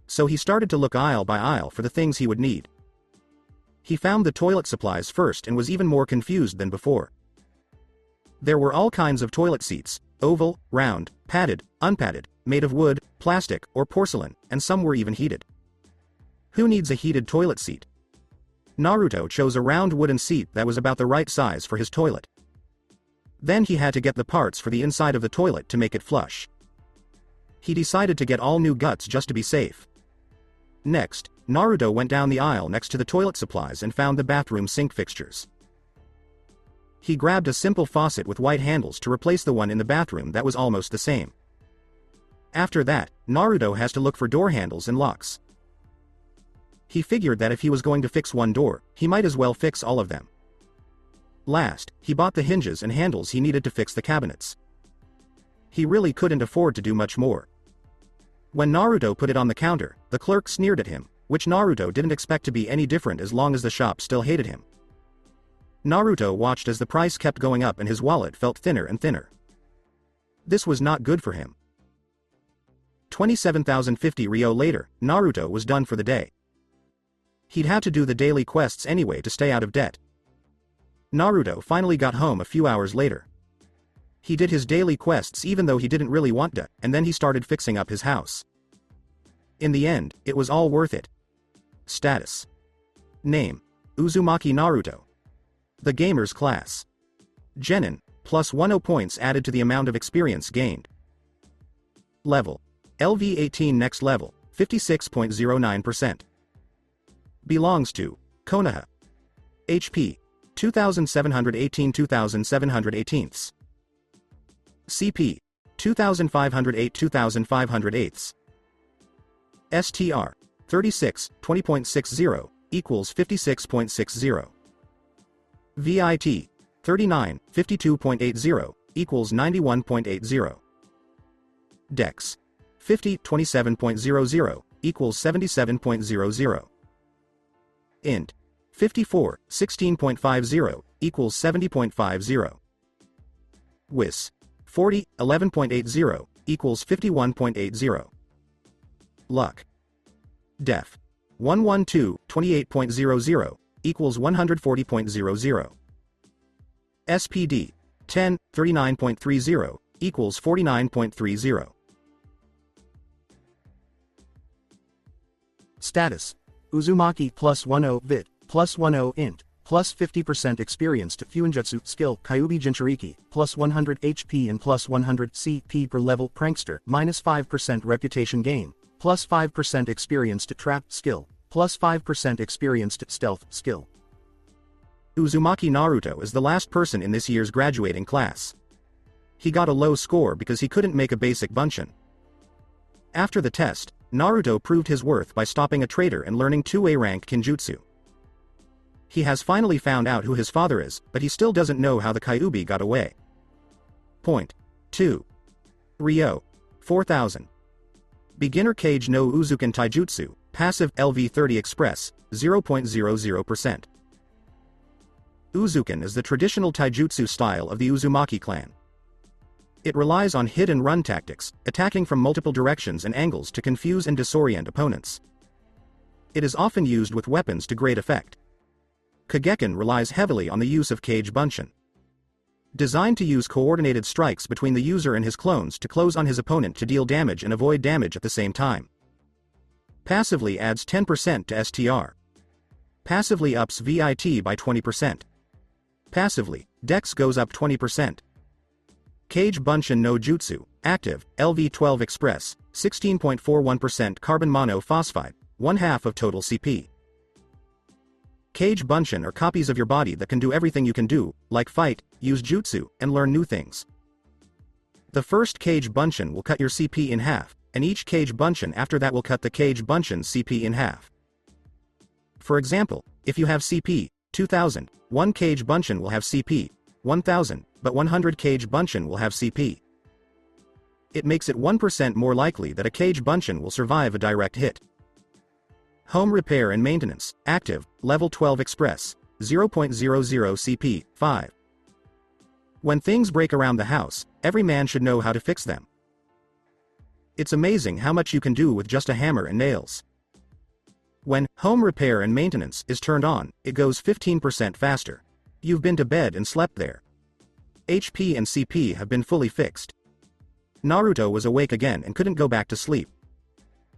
S2: So he started to look aisle by aisle for the things he would need. He found the toilet supplies first and was even more confused than before. There were all kinds of toilet seats, oval, round, padded, unpadded, made of wood, plastic, or porcelain, and some were even heated. Who needs a heated toilet seat? Naruto chose a round wooden seat that was about the right size for his toilet. Then he had to get the parts for the inside of the toilet to make it flush. He decided to get all new guts just to be safe. Next, Naruto went down the aisle next to the toilet supplies and found the bathroom sink fixtures. He grabbed a simple faucet with white handles to replace the one in the bathroom that was almost the same. After that, Naruto has to look for door handles and locks. He figured that if he was going to fix one door, he might as well fix all of them. Last, he bought the hinges and handles he needed to fix the cabinets. He really couldn't afford to do much more. When Naruto put it on the counter, the clerk sneered at him, which Naruto didn't expect to be any different as long as the shop still hated him. Naruto watched as the price kept going up and his wallet felt thinner and thinner. This was not good for him. 27,050 Ryo later, Naruto was done for the day. He'd have to do the daily quests anyway to stay out of debt. Naruto finally got home a few hours later. He did his daily quests even though he didn't really want to, and then he started fixing up his house. In the end, it was all worth it. Status. Name: Uzumaki Naruto. The Gamer's Class. Genin, plus 10 points added to the amount of experience gained. Level: LV18 next level, 56.09%. Belongs to Konoha. HP: 2718 CP: 2508 STR: 36, 20.60, equals 56.60. VIT: 39, 52.80, equals 91.80. Dex: 50, 27.00, equals 77.00. Int: 54, 16.50, equals 70.50. Wis: 40, 11.80, equals 51.80. Luck: Def: 112, 28.00, equals 140.00. SPD: 10, 39.30, equals 49.30.
S3: Status: Uzumaki plus 10 Vit, plus 10 Int, plus 50% experience to Fuinjutsu skill Kyuubi Jinchuriki, plus 100 HP and plus 100 CP per level Prankster, minus 5% reputation gain, plus 5% experience to Trap skill, plus 5% experience to Stealth skill.
S2: Uzumaki Naruto is the last person in this year's graduating class. He got a low score because he couldn't make a basic bunshin. After the test, Naruto proved his worth by stopping a traitor and learning 2A rank Kinjutsu. He has finally found out who his father is, but he still doesn't know how the Kyuubi got away. Point 2. Ryo: 4000. Beginner Kage no Uzuken Taijutsu, passive LV30 Express, 0.00%. Uzuken is the traditional taijutsu style of the Uzumaki clan. It relies on hit-and-run tactics, attacking from multiple directions and angles to confuse and disorient opponents. It is often used with weapons to great effect. Kageken relies heavily on the use of Kage Bunshin. Designed to use coordinated strikes between the user and his clones to close on his opponent to deal damage and avoid damage at the same time. Passively adds 10% to STR. Passively ups VIT by 20%. Passively, Dex goes up 20%. Kage Bunshin no Jutsu, active, LV12 Express, 16.41% carbon monophosphide, 1/2 of total CP. Kage Bunshin are copies of your body that can do everything you can do, like fight, use jutsu, and learn new things. The first Kage Bunshin will cut your CP in half, and each Kage Bunshin after that will cut the Kage Bunshin's CP in half. For example, if you have CP 2000, one Kage Bunshin will have CP 1000, but 100 Kage Bunshin will have CP. It makes it 1% more likely that a Kage Bunshin will survive a direct hit. Home Repair and Maintenance, active, level 12 Express, 0.00 CP, 5. When things break around the house, every man should know how to fix them. It's amazing how much you can do with just a hammer and nails. When Home Repair and Maintenance is turned on, it goes 15% faster. You've been to bed and slept there. HP and CP have been fully fixed. Naruto was awake again and couldn't go back to sleep.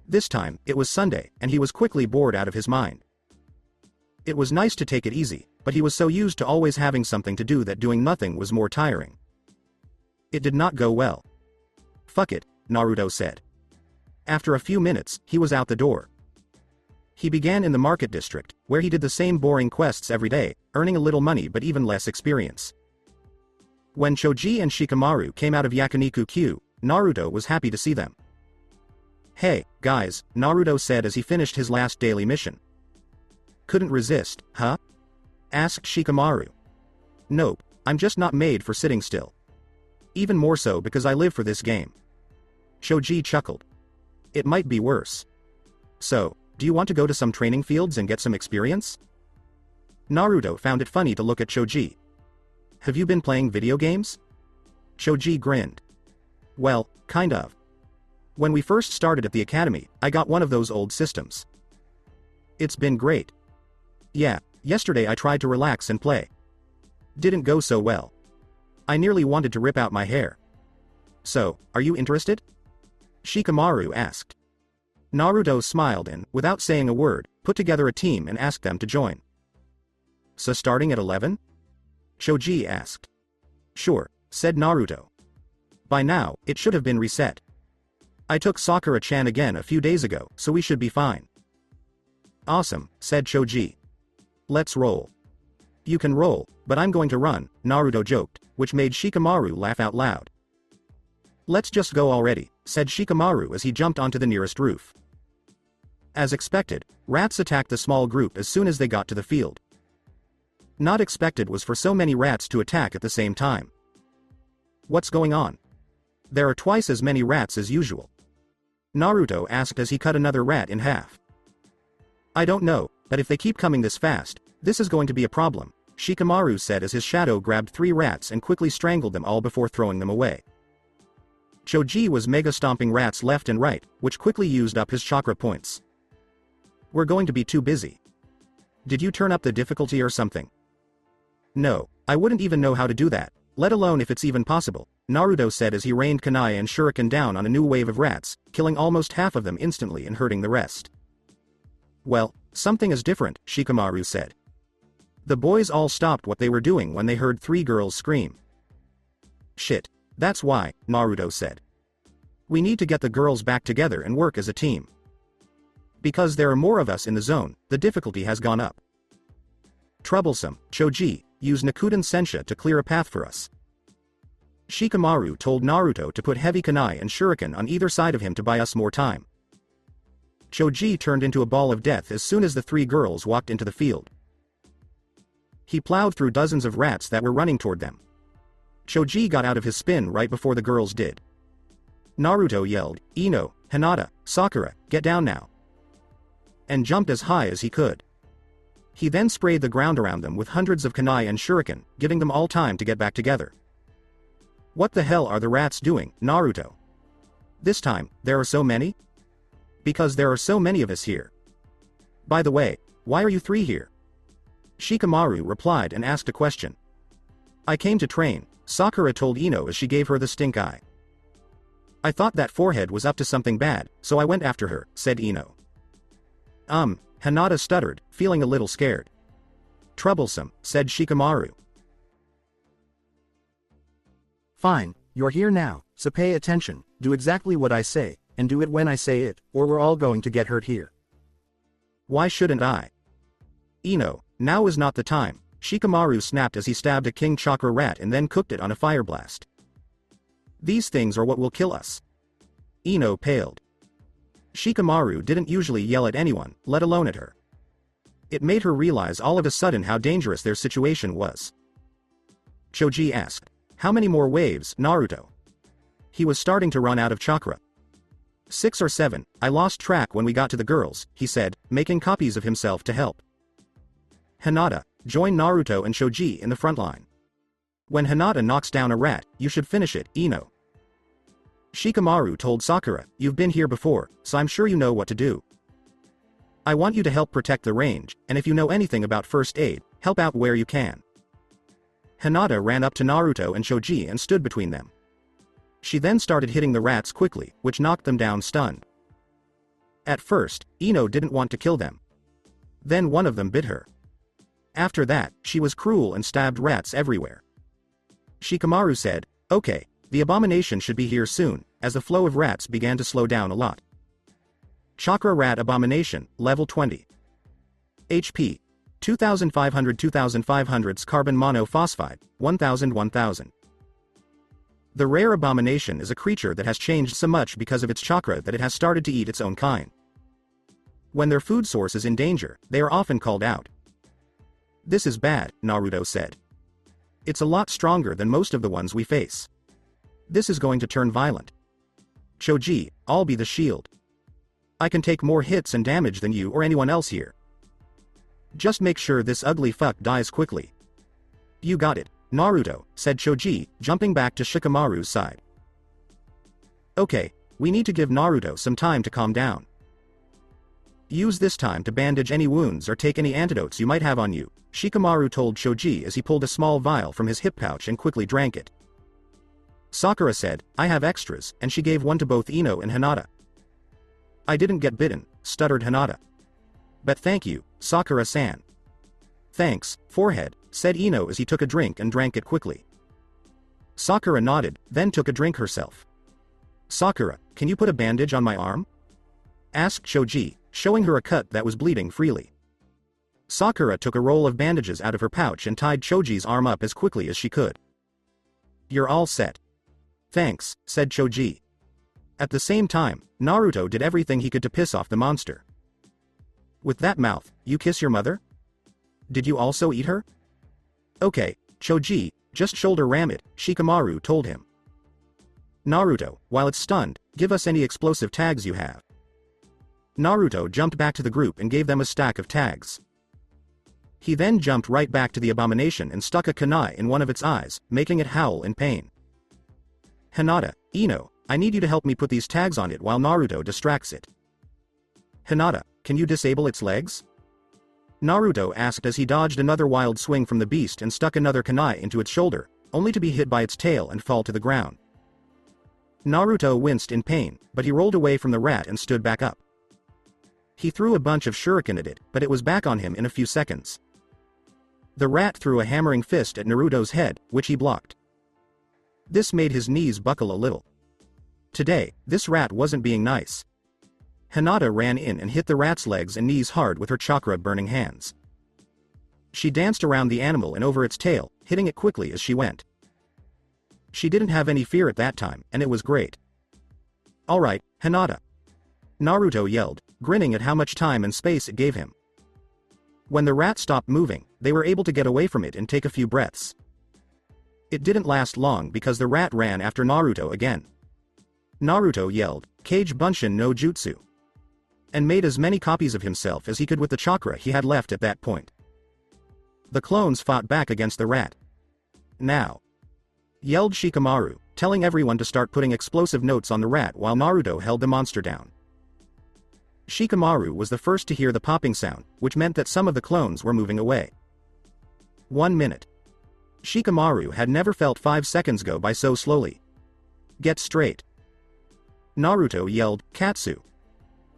S2: This time, it was Sunday, and he was quickly bored out of his mind. It was nice to take it easy, but he was so used to always having something to do that doing nothing was more tiring. It did not go well. "Fuck it," Naruto said. After a few minutes, he was out the door. He began in the market district, where he did the same boring quests every day, earning a little money but even less experience. When Choji and Shikamaru came out of Yakiniku Q, Naruto was happy to see them. "Hey, guys," Naruto said as he finished his last daily mission. "Couldn't resist, huh?" asked Shikamaru. "Nope, I'm just not made for sitting still. Even more so because I live for this game." Choji chuckled. "It might be worse. So, do you want to go to some training fields and get some experience?" Naruto found it funny to look at Choji. "Have you been playing video games?" Choji grinned. "Well, kind of. When we first started at the academy, I got one of those old systems. It's been great. Yeah, yesterday I tried to relax and play. Didn't go so well. I nearly wanted to rip out my hair. So, are you interested?" Shikamaru asked. Naruto smiled and, without saying a word, put together a team and asked them to join. "So starting at 11? Choji asked. "Sure," said Naruto. "By now, it should have been reset. I took Sakura-chan again a few days ago, so we should be fine." "Awesome," said Choji. "Let's roll." "You can roll, but I'm going to run," Naruto joked, which made Shikamaru laugh out loud. "Let's just go already," said Shikamaru as he jumped onto the nearest roof. As expected, rats attacked the small group as soon as they got to the field. Not expected was for so many rats to attack at the same time. "What's going on? There are twice as many rats as usual," Naruto asked as he cut another rat in half. "I don't know, but if they keep coming this fast, this is going to be a problem," Shikamaru said as his shadow grabbed 3 rats and quickly strangled them all before throwing them away. Choji was mega stomping rats left and right, which quickly used up his chakra points. "We're going to be too busy. Did you turn up the difficulty or something?" "No, I wouldn't even know how to do that, let alone if it's even possible," Naruto said as he rained kunai and shuriken down on a new wave of rats, killing almost half of them instantly and hurting the rest. "Well, something is different," Shikamaru said. The boys all stopped what they were doing when they heard 3 girls scream. "Shit, that's why," Naruto said. "We need to get the girls back together and work as a team. Because there are more of us in the zone, the difficulty has gone up. Troublesome, Choji, use Nakuden Sensha to clear a path for us." Shikamaru told Naruto to put heavy kunai and shuriken on either side of him to buy us more time. Choji turned into a ball of death as soon as the 3 girls walked into the field. He plowed through dozens of rats that were running toward them. Choji got out of his spin right before the girls did. Naruto yelled, "Ino, Hinata, Sakura, get down now," and jumped as high as he could. He then sprayed the ground around them with hundreds of kunai and shuriken, giving them all time to get back together. What the hell are the rats doing, Naruto? This time, there are so many? Because there are so many of us here. By the way, why are you three here? Shikamaru replied and asked a question. I came to train, Sakura told Ino as she gave her the stink eye. I thought that forehead was up to something bad, so I went after her, said Ino. Hinata stuttered, feeling a little scared. Troublesome, said Shikamaru.
S3: Fine, you're here now, so pay attention, do exactly what I say, and do it when I say it, or we're all going to get hurt here.
S2: Why shouldn't I? Ino, now is not the time, Shikamaru snapped as he stabbed a king chakra rat and then cooked it on a fire blast. These things are what will kill us. Ino paled. Shikamaru didn't usually yell at anyone, let alone at her. It made her realize all of a sudden how dangerous their situation was. Choji asked, how many more waves, Naruto? He was starting to run out of chakra. 6 or 7, I lost track when we got to the girls, he said, making copies of himself to help. Hinata, join Naruto and Choji in the front line. When Hinata knocks down a rat, you should finish it, Ino. Shikamaru told Sakura, you've been here before, so I'm sure you know what to do. I want you to help protect the range, and if you know anything about first aid, help out where you can. Hinata ran up to Naruto and Choji and stood between them. She then started hitting the rats quickly, which knocked them down stunned. At first, Ino didn't want to kill them. Then one of them bit her. After that, she was cruel and stabbed rats everywhere. Shikamaru said, okay, the abomination should be here soon, as the flow of rats began to slow down a lot. Chakra Rat Abomination, Level 20. HP. 2500 carbon monophosphide, 1000. The rare abomination is a creature that has changed so much because of its chakra that it has started to eat its own kind. When their food source is in danger, they are often called out. This is bad, Naruto said. It's a lot stronger than most of the ones we face. This is going to turn violent. Choji, I'll be the shield. I can take more hits and damage than you or anyone else here. Just make sure this ugly fuck dies quickly. You got it, Naruto, said Choji, jumping back to Shikamaru's side. Okay, we need to give Naruto some time to calm down. Use this time to bandage any wounds or take any antidotes you might have on you, Shikamaru told Choji as he pulled a small vial from his hip pouch and quickly drank it. Sakura said, I have extras, and she gave one to both Ino and Hinata. I didn't get bitten, stuttered Hinata. But thank you, Sakura-san. Thanks, forehead, said Ino as he took a drink and drank it quickly. Sakura nodded, then took a drink herself. Sakura, can you put a bandage on my arm? Asked Choji, showing her a cut that was bleeding freely. Sakura took a roll of bandages out of her pouch and tied Choji's arm up as quickly as she could. You're all set. Thanks, said Choji. At the same time, Naruto did everything he could to piss off the monster. With that mouth, you kiss your mother? Did you also eat her? Okay, Choji, just shoulder ram it, Shikamaru told him. Naruto, while it's stunned, give us any explosive tags you have. Naruto jumped back to the group and gave them a stack of tags. He then jumped right back to the abomination and stuck a kunai in one of its eyes, making it howl in pain. Hinata, Ino, I need you to help me put these tags on it while Naruto distracts it. Hinata, can you disable its legs? Naruto asked as he dodged another wild swing from the beast and stuck another kunai into its shoulder, only to be hit by its tail and fall to the ground. Naruto winced in pain, but he rolled away from the rat and stood back up. He threw a bunch of shuriken at it, but it was back on him in a few seconds. The rat threw a hammering fist at Naruto's head, which he blocked. This made his knees buckle a little. Today, this rat wasn't being nice. Hinata ran in and hit the rat's legs and knees hard with her chakra-burning hands. She danced around the animal and over its tail, hitting it quickly as she went. She didn't have any fear at that time, and it was great. Alright, Hinata. Naruto yelled, grinning at how much time and space it gave him. When the rat stopped moving, they were able to get away from it and take a few breaths. It didn't last long because the rat ran after Naruto again. Naruto yelled, Kage Bunshin no Jutsu, and made as many copies of himself as he could with the chakra he had left at that point. The clones fought back against the rat. "Now!" yelled Shikamaru, telling everyone to start putting explosive notes on the rat while Naruto held the monster down. Shikamaru was the first to hear the popping sound, which meant that some of the clones were moving away. 1 minute. Shikamaru had never felt 5 seconds go by so slowly. "Get straight!" Naruto yelled, "Katsu!"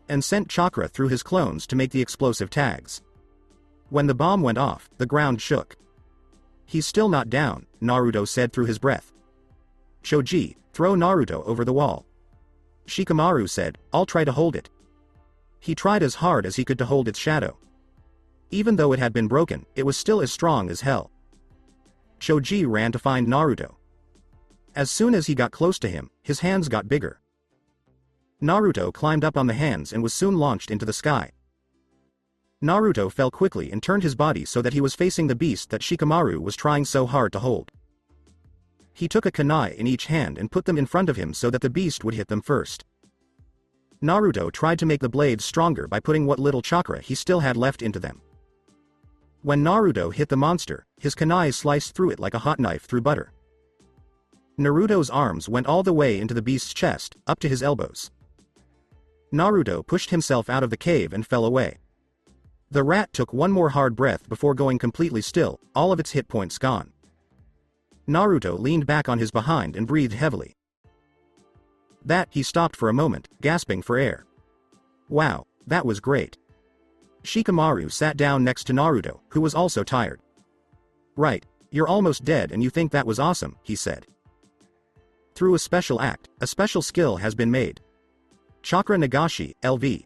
S2: and sent chakra through his clones to make the explosive tags. When the bomb went off, the ground shook. "He's still not down," Naruto said through his breath. "Choji, throw Naruto over the wall." Shikamaru said, "I'll try to hold it." He tried as hard as he could to hold its shadow. Even though it had been broken, it was still as strong as hell. Choji ran to find Naruto. As soon as he got close to him, his hands got bigger. Naruto climbed up on the hands and was soon launched into the sky. Naruto fell quickly and turned his body so that he was facing the beast that Shikamaru was trying so hard to hold. He took a kunai in each hand and put them in front of him so that the beast would hit them first. Naruto tried to make the blades stronger by putting what little chakra he still had left into them. When Naruto hit the monster, his kunai sliced through it like a hot knife through butter. Naruto's arms went all the way into the beast's chest, up to his elbows. Naruto pushed himself out of the cave and fell away. The rat took one more hard breath before going completely still, all of its hit points gone. Naruto leaned back on his behind and breathed heavily. He stopped for a moment, gasping for air. Wow, that was great. Shikamaru sat down next to Naruto, who was also tired. "Right, you're almost dead and you think that was awesome," he said. "Through a special act, a special skill has been made. Chakra Nagashi, LV.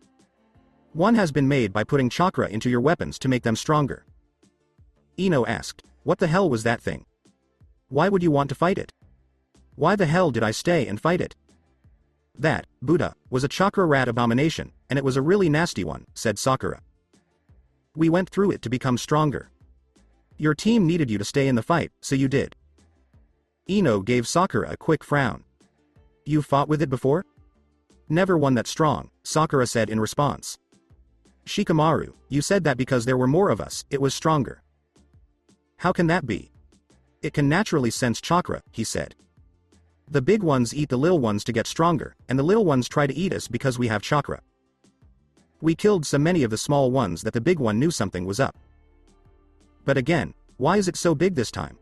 S2: One has been made by putting chakra into your weapons to make them stronger." Ino asked, "What the hell was that thing? Why would you want to fight it? Why the hell did I stay and fight it?" "That, Buddha, was a chakra rat abomination, and it was a really nasty one," said Sakura. "We went through it to become stronger. Your team needed you to stay in the fight, so you did." Ino gave Sakura a quick frown. "You fought with it before?" "Never one that strong," Sakura said in response. "Shikamaru, you said that because there were more of us, it was stronger." "How can that be?" "It can naturally sense chakra," he said. "The big ones eat the little ones to get stronger, and the little ones try to eat us because we have chakra. We killed so many of the small ones that the big one knew something was up. But again, why is it so big this time?"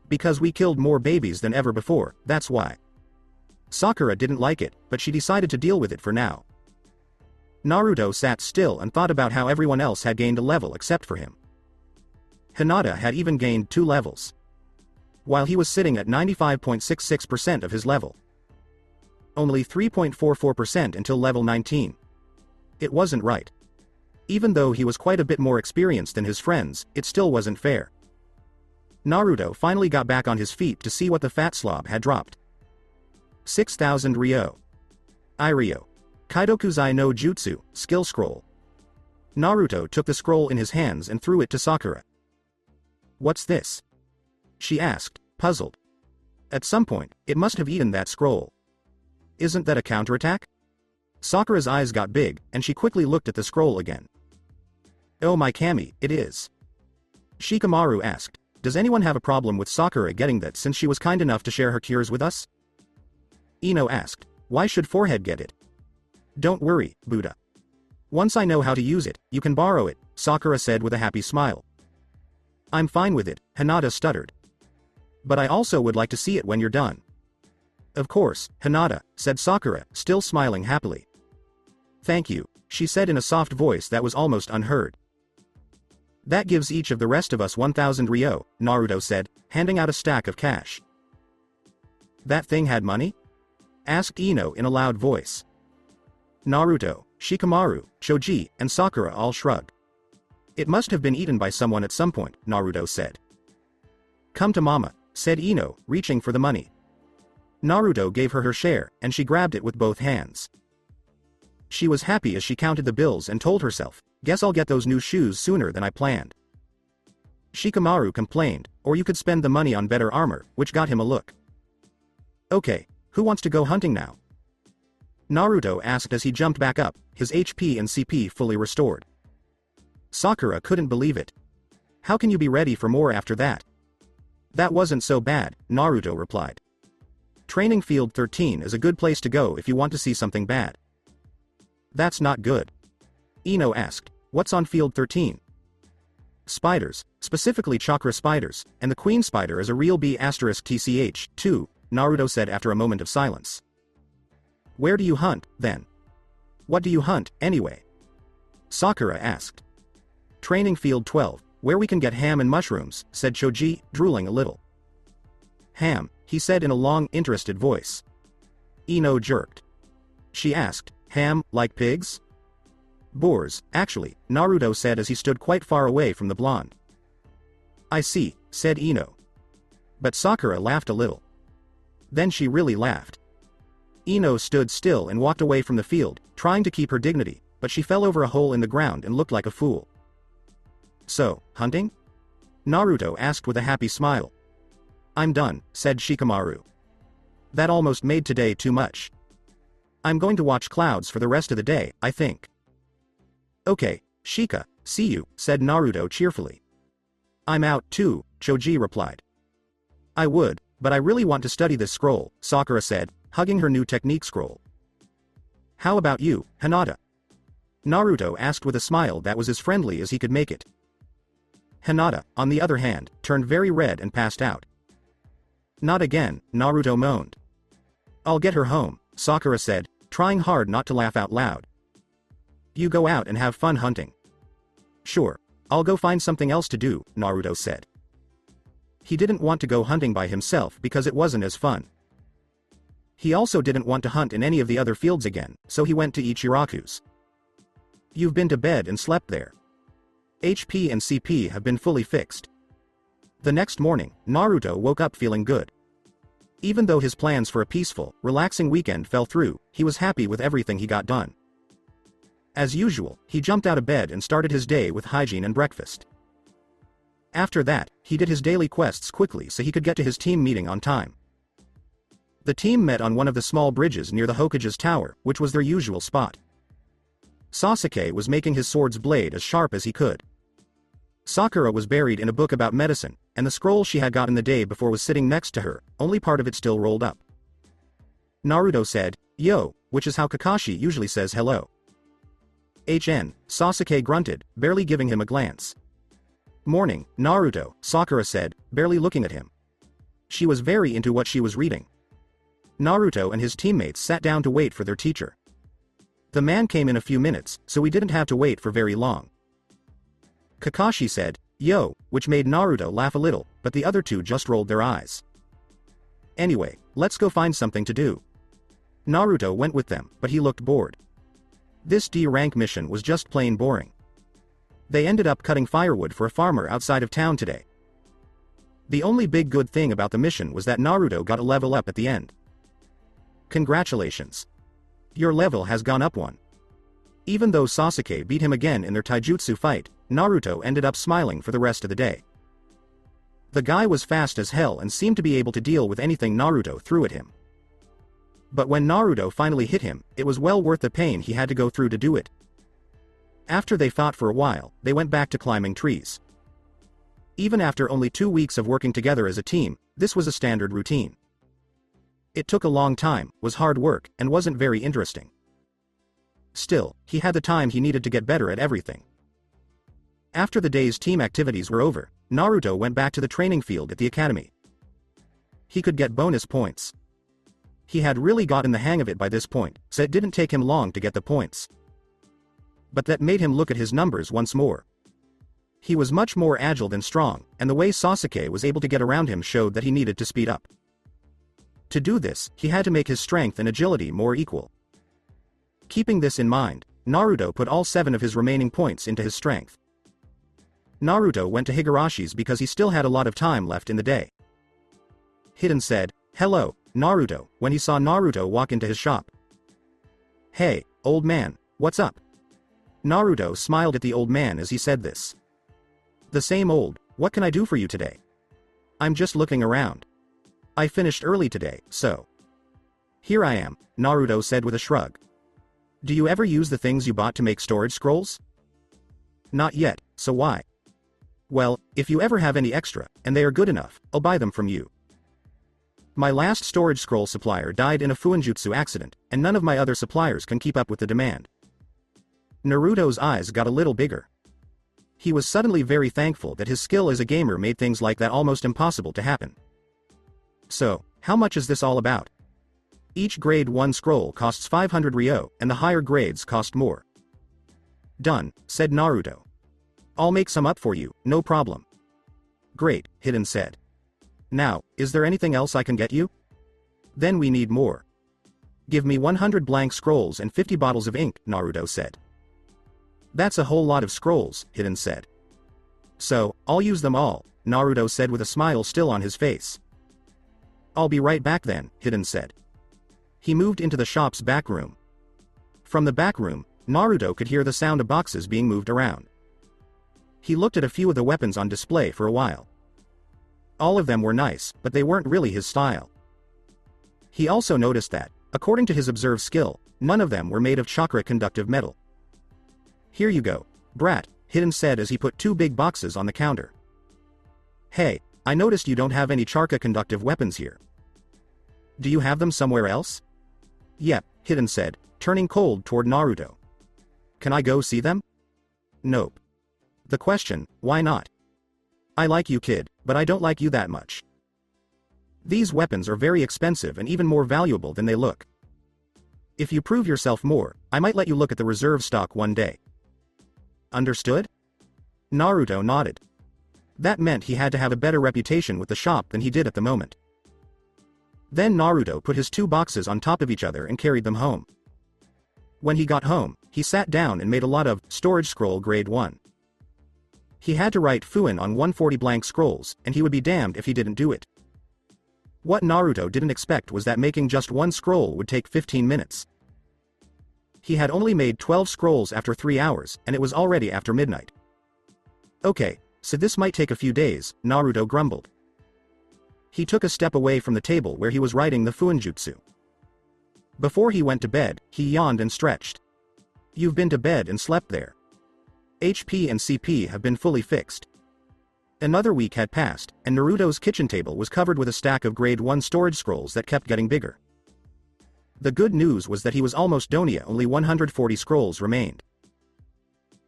S2: "Because we killed more babies than ever before, that's why." Sakura didn't like it, but she decided to deal with it for now. Naruto sat still and thought about how everyone else had gained a level except for him. Hinata had even gained 2 levels. While he was sitting at 95.66% of his level. Only 3.44% until level 19. It wasn't right. Even though he was quite a bit more experienced than his friends, it still wasn't fair. Naruto finally got back on his feet to see what the fat slob had dropped. 6,000 Ryo. Iryo. Kaidokuzai no Jutsu, skill scroll. Naruto took the scroll in his hands and threw it to Sakura. "What's this?" she asked, puzzled. At some point, it must have eaten that scroll. "Isn't that a counterattack?" Sakura's eyes got big, and she quickly looked at the scroll again. "Oh my Kami, it is." Shikamaru asked, "Does anyone have a problem with Sakura getting that since she was kind enough to share her cures with us?" Ino asked, "Why should Forehead get it?" "Don't worry, Buddha. Once I know how to use it, you can borrow it," Sakura said with a happy smile. "I'm fine with it," Hinata stuttered. "But I also would like to see it when you're done." "Of course, Hinata," said Sakura, still smiling happily. "Thank you," she said in a soft voice that was almost unheard. "That gives each of the rest of us 1,000 Ryo, Naruto said, handing out a stack of cash. "That thing had money?" asked Ino in a loud voice. Naruto, Shikamaru, Choji, and Sakura all shrugged. "It must have been eaten by someone at some point," Naruto said. "Come to mama," said Ino, reaching for the money. Naruto gave her her share, and she grabbed it with both hands. She was happy as she counted the bills and told herself, "Guess I'll get those new shoes sooner than I planned." Shikamaru complained, "Or you could spend the money on better armor," which got him a look. "Okay, who wants to go hunting now?" Naruto asked as he jumped back up, his HP and CP fully restored. Sakura couldn't believe it. How can you be ready for more after that? That wasn't so bad, Naruto replied. Training Field 13 is a good place to go if you want to see something bad. That's not good. Ino asked, what's on Field 13? Spiders, specifically chakra spiders, and the queen spider is a real B*TCH, too, Naruto said after a moment of silence. Where do you hunt, then? What do you hunt, anyway? Sakura asked. Training Field 12, where we can get ham and mushrooms, said Choji, drooling a little. Ham, he said in a long, interested voice. Ino jerked. She asked, ham, like pigs? Boars, actually, Naruto said as he stood quite far away from the blonde. I see, said Ino. But Sakura laughed a little. Then she really laughed. Ino stood still and walked away from the field, trying to keep her dignity, but she fell over a hole in the ground and looked like a fool. So, hunting? Naruto asked with a happy smile. I'm done, said Shikamaru. That almost made today too much. I'm going to watch clouds for the rest of the day, I think. Okay, Shika, see you, said Naruto cheerfully. I'm out too, Choji replied. I would, but I really want to study this scroll, Sakura said, hugging her new technique scroll. How about you, Hinata? Naruto asked with a smile that was as friendly as he could make it. Hinata, on the other hand, turned very red and passed out. Not again, Naruto moaned. I'll get her home, Sakura said, trying hard not to laugh out loud. You go out and have fun hunting. Sure, I'll go find something else to do, Naruto said. He didn't want to go hunting by himself because it wasn't as fun. He also didn't want to hunt in any of the other fields again, so he went to Ichiraku's. You've been to bed and slept there. HP and CP have been fully fixed. The next morning, Naruto woke up feeling good. Even though his plans for a peaceful, relaxing weekend fell through, he was happy with everything he got done. As usual, he jumped out of bed and started his day with hygiene and breakfast. After that, he did his daily quests quickly so he could get to his team meeting on time. The team met on one of the small bridges near the Hokage's tower, which was their usual spot. Sasuke was making his sword's blade as sharp as he could. Sakura was buried in a book about medicine, and the scroll she had gotten the day before was sitting next to her, only part of it still rolled up. Naruto said, "Yo," which is how Kakashi usually says hello. Sasuke grunted, barely giving him a glance. Morning, Naruto, Sakura said, barely looking at him. She was very into what she was reading. Naruto and his teammates sat down to wait for their teacher. The man came in a few minutes, so we didn't have to wait for very long. Kakashi said, "Yo," which made Naruto laugh a little, but the other two just rolled their eyes. Anyway, let's go find something to do. Naruto went with them, but he looked bored. This D-rank mission was just plain boring. They ended up cutting firewood for a farmer outside of town today. The only big good thing about the mission was that Naruto got a level up at the end. Congratulations. Your level has gone up one. Even though Sasuke beat him again in their taijutsu fight, Naruto ended up smiling for the rest of the day. The guy was fast as hell and seemed to be able to deal with anything Naruto threw at him. But when Naruto finally hit him, it was well worth the pain he had to go through to do it. After they fought for a while, they went back to climbing trees. Even after only 2 weeks of working together as a team, this was a standard routine. It took a long time, was hard work, and wasn't very interesting. Still, he had the time he needed to get better at everything. After the day's team activities were over, Naruto went back to the training field at the academy. He could get bonus points. He had really gotten the hang of it by this point, so it didn't take him long to get the points. But that made him look at his numbers once more. He was much more agile than strong, and the way Sasuke was able to get around him showed that he needed to speed up. To do this, he had to make his strength and agility more equal. Keeping this in mind, Naruto put all 7 of his remaining points into his strength. Naruto went to Higarashi's because he still had a lot of time left in the day. Hiden said, "Hello, Naruto," when he saw Naruto walk into his shop. "Hey, old man, what's up?" Naruto smiled at the old man as he said this. "The same old, what can I do for you today?" "I'm just looking around. I finished early today, so." "Here I am," Naruto said with a shrug. "Do you ever use the things you bought to make storage scrolls?" "Not yet, so why?" Well, if you ever have any extra, and they are good enough, I'll buy them from you. My last storage scroll supplier died in a Fuinjutsu accident, and none of my other suppliers can keep up with the demand. Naruto's eyes got a little bigger. He was suddenly very thankful that his skill as a gamer made things like that almost impossible to happen. So, how much is this all about? Each grade 1 scroll costs 500 ryo, and the higher grades cost more. Done, said Naruto. I'll make some up for you, no problem. Great, Hidden said. Now, is there anything else I can get you? Then we need more. Give me 100 blank scrolls and 50 bottles of ink, Naruto said. That's a whole lot of scrolls, Hidden said. So, I'll use them all, Naruto said with a smile still on his face. I'll be right back then, Hidden said. He moved into the shop's back room. From the back room, Naruto could hear the sound of boxes being moved around. He looked at a few of the weapons on display for a while. All of them were nice, but they weren't really his style. He also noticed that, according to his observed skill, none of them were made of chakra-conductive metal. Here you go, brat, Hidden said as he put 2 big boxes on the counter. Hey, I noticed you don't have any chakra-conductive weapons here. Do you have them somewhere else? Yep, Hidden said, turning cold toward Naruto. Can I go see them? Nope. The question, why not? I like you, kid, but I don't like you that much. These weapons are very expensive and even more valuable than they look. If you prove yourself more, I might let you look at the reserve stock one day. Understood? Naruto nodded. That meant he had to have a better reputation with the shop than he did at the moment. Then Naruto put his 2 boxes on top of each other and carried them home. When he got home, he sat down and made a lot of storage scroll grade 1. He had to write Fuin on 140 blank scrolls, and he would be damned if he didn't do it. What Naruto didn't expect was that making just 1 scroll would take 15 minutes. He had only made 12 scrolls after 3 hours, and it was already after midnight. Okay, so this might take a few days, Naruto grumbled. He took a step away from the table where he was writing the Fuinjutsu. Before he went to bed, he yawned and stretched. You've been to bed and slept there. HP and CP have been fully fixed. Another week had passed, and Naruto's kitchen table was covered with a stack of grade 1 storage scrolls that kept getting bigger. The good news was that he was almost done, only 140 scrolls remained.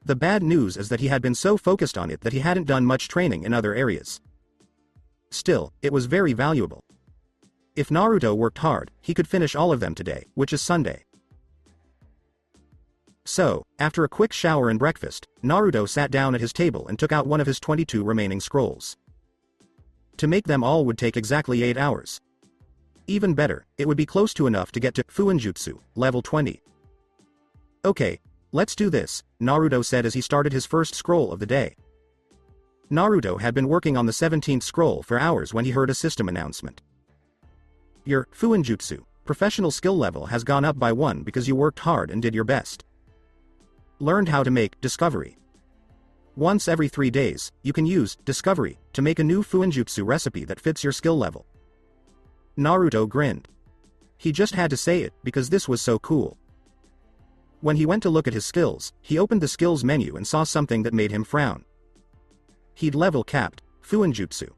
S2: The bad news is that he had been so focused on it that he hadn't done much training in other areas. Still, it was very valuable. If Naruto worked hard, he could finish all of them today, which is Sunday. So, after a quick shower and breakfast, Naruto sat down at his table and took out one of his 22 remaining scrolls. To make them all would take exactly 8 hours. Even better, it would be close to enough to get to Fuinjutsu, level 20. Okay, let's do this, Naruto said as he started his first scroll of the day. Naruto had been working on the 17th scroll for hours when he heard a system announcement. Your Fuinjutsu professional skill level has gone up by 1 because you worked hard and did your best. Learned how to make Discovery. Once every 3 days, you can use Discovery to make a new Fuinjutsu recipe that fits your skill level. Naruto grinned. He just had to say it because this was so cool. When he went to look at his skills, he opened the skills menu and saw something that made him frown. He'd level capped Fuinjutsu.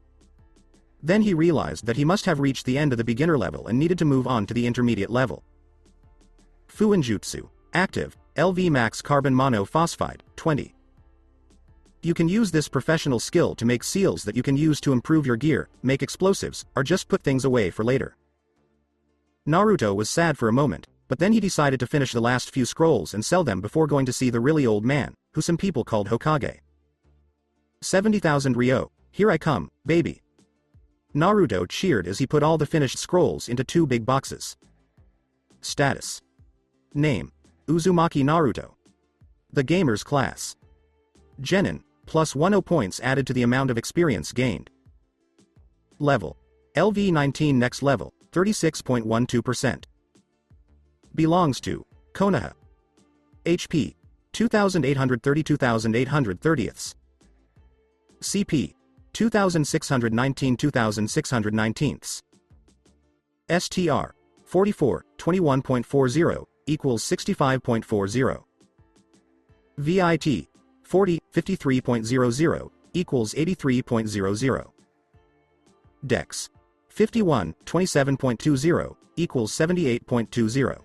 S2: Then he realized that he must have reached the end of the beginner level and needed to move on to the intermediate level. Fuinjutsu. Active, LV Max Carbon Monophosphide, 20. You can use this professional skill to make seals that you can use to improve your gear, make explosives, or just put things away for later. Naruto was sad for a moment, but then he decided to finish the last few scrolls and sell them before going to see the really old man, who some people called Hokage. 70,000 ryo, here I come, baby. Naruto cheered as he put all the finished scrolls into 2 big boxes. Status. Name. Uzumaki Naruto. The Gamer's Class. Genin, plus 10 points added to the amount of experience gained. Level. LV19 next level, 36.12%. Belongs to Konoha. HP. 2832,830ths. CP. 2619 STR. 44, 21.40, equals 65.40. VIT. 40, 53.00, equals 83.00. Dex. 51, 27.20, equals 78.20.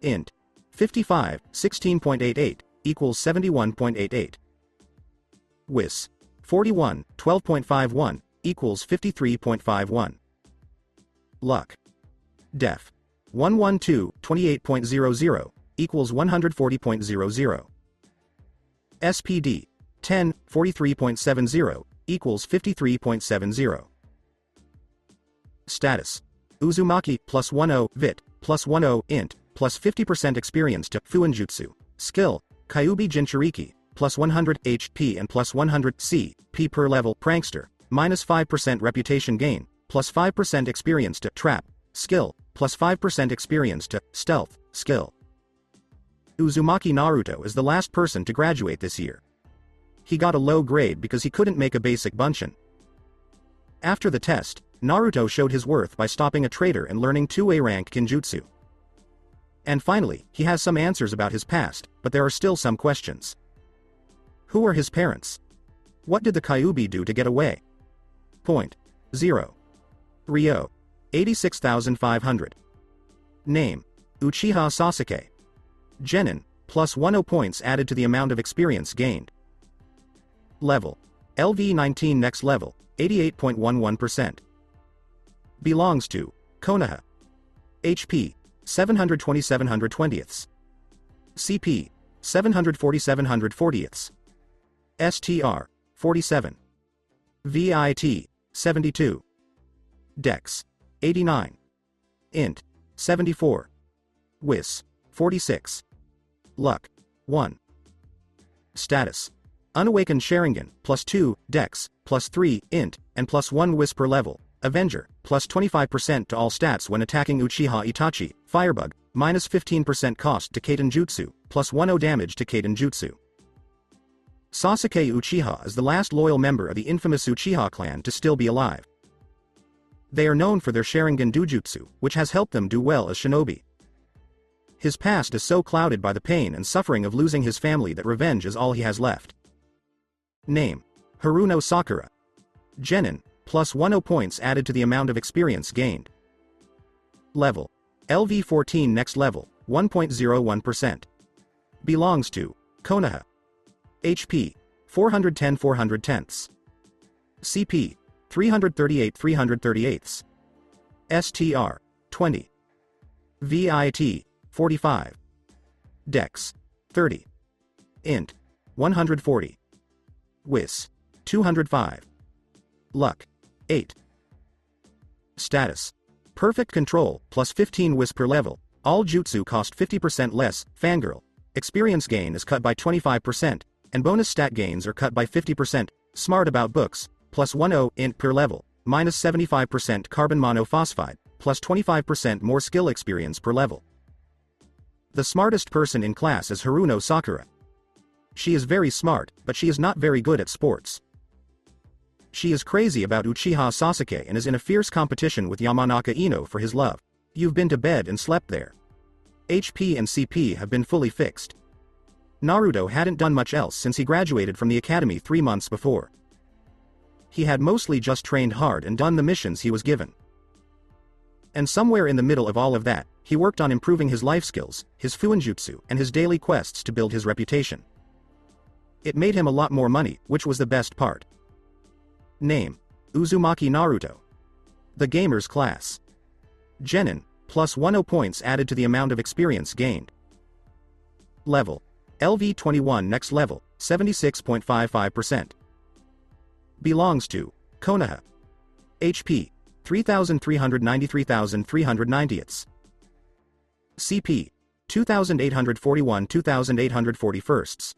S2: Int. 55, 16.88, equals 71.88. Wis. 41, 12.51, equals 53.51. Luck. Def. 112, 28.00, equals 140.00. SPD. 10, 43.70, equals 53.70. Status. Uzumaki, plus 10, Vit, plus 10, Int, plus 50% experience to Fuinjutsu. Skill, Kyuubi Jinchuriki, plus 100 HP and plus 100 CP per level Prankster, minus 5% reputation gain, plus 5% experience to Trap. Skill, plus 5% experience to Stealth. Skill. Uzumaki Naruto is the last person to graduate this year. He got a low grade because he couldn't make a basic bunshin. After the test, Naruto showed his worth by stopping a traitor and learning 2A rank Kinjutsu. And finally, he has some answers about his past, but there are still some questions. Who are his parents? What did the Kyuubi do to get away? Point. 0. Ryo. 86,500. Name. Uchiha Sasuke. Genin, plus 10 points added to the amount of experience gained. Level. LV19 next level, 88.11%. Belongs to Konoha. HP, 720/720ths. CP, 740/740ths. STR, 47. VIT, 72. Dex, 89. Int, 74. Wis, 46. Luck, 1. Status. Unawakened Sharingan, plus 2, Dex, plus 3, Int, and plus 1 Wis per level. Avenger, plus 25% to all stats when attacking Uchiha Itachi. Firebug, minus 15% cost to Kaiten Jutsu, plus 10 damage to Kaiten Jutsu. Sasuke Uchiha is the last loyal member of the infamous Uchiha clan to still be alive. They are known for their Sharingan Dujutsu, which has helped them do well as shinobi. His past is so clouded by the pain and suffering of losing his family that revenge is all he has left. Name. Haruno Sakura. Genin, plus 10 points added to the amount of experience gained. Level. LV14 next level, 1.01%. Belongs to Konoha. HP, 410/410ths. CP, 338/338ths. STR, 20. VIT, 45. Dex, 30. Int, 140. Wis, 205. Luck, 8. Status. Perfect Control, plus 15 Wis per level. All jutsu cost 50% less. Fangirl. Experience gain is cut by 25%, and bonus stat gains are cut by 50%. Smart About Books, plus 10 Int per level, minus 75% carbon monophosphide, plus 25% more skill experience per level. The smartest person in class is Haruno Sakura. She is very smart, but she is not very good at sports. She is crazy about Uchiha Sasuke and is in a fierce competition with Yamanaka Ino for his love. You've been to bed and slept there. HP and CP have been fully fixed. Naruto hadn't done much else since he graduated from the academy 3 months before. He had mostly just trained hard and done the missions he was given. And somewhere in the middle of all of that, he worked on improving his life skills, his fuinjutsu, and his daily quests to build his reputation. It made him a lot more money, which was the best part. Name. Uzumaki Naruto. The Gamer's Class. Genin, plus 10 points added to the amount of experience gained. Level. LV21 next level, 76.55%. Belongs to Konoha. HP, 3,393,390ths. CP, 2,841/2,841ths.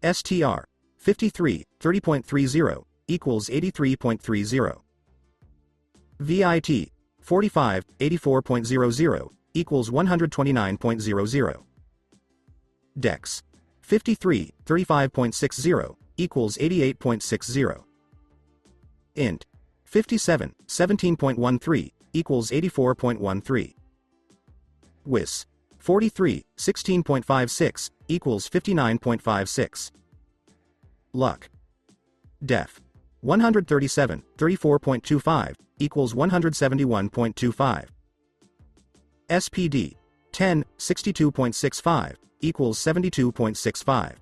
S2: STR, 53, 30.30, equals 83.30. VIT, 45, 84.00, equals 129.00. Dex, 53, 35.60, equals 88.60. Int, 57, 17.13, equals 84.13. Wis, 43, 16.56, equals 59.56. Luck. Def. 137, 34.25, equals 171.25. SPD. 10, 62.65, equals 72.65.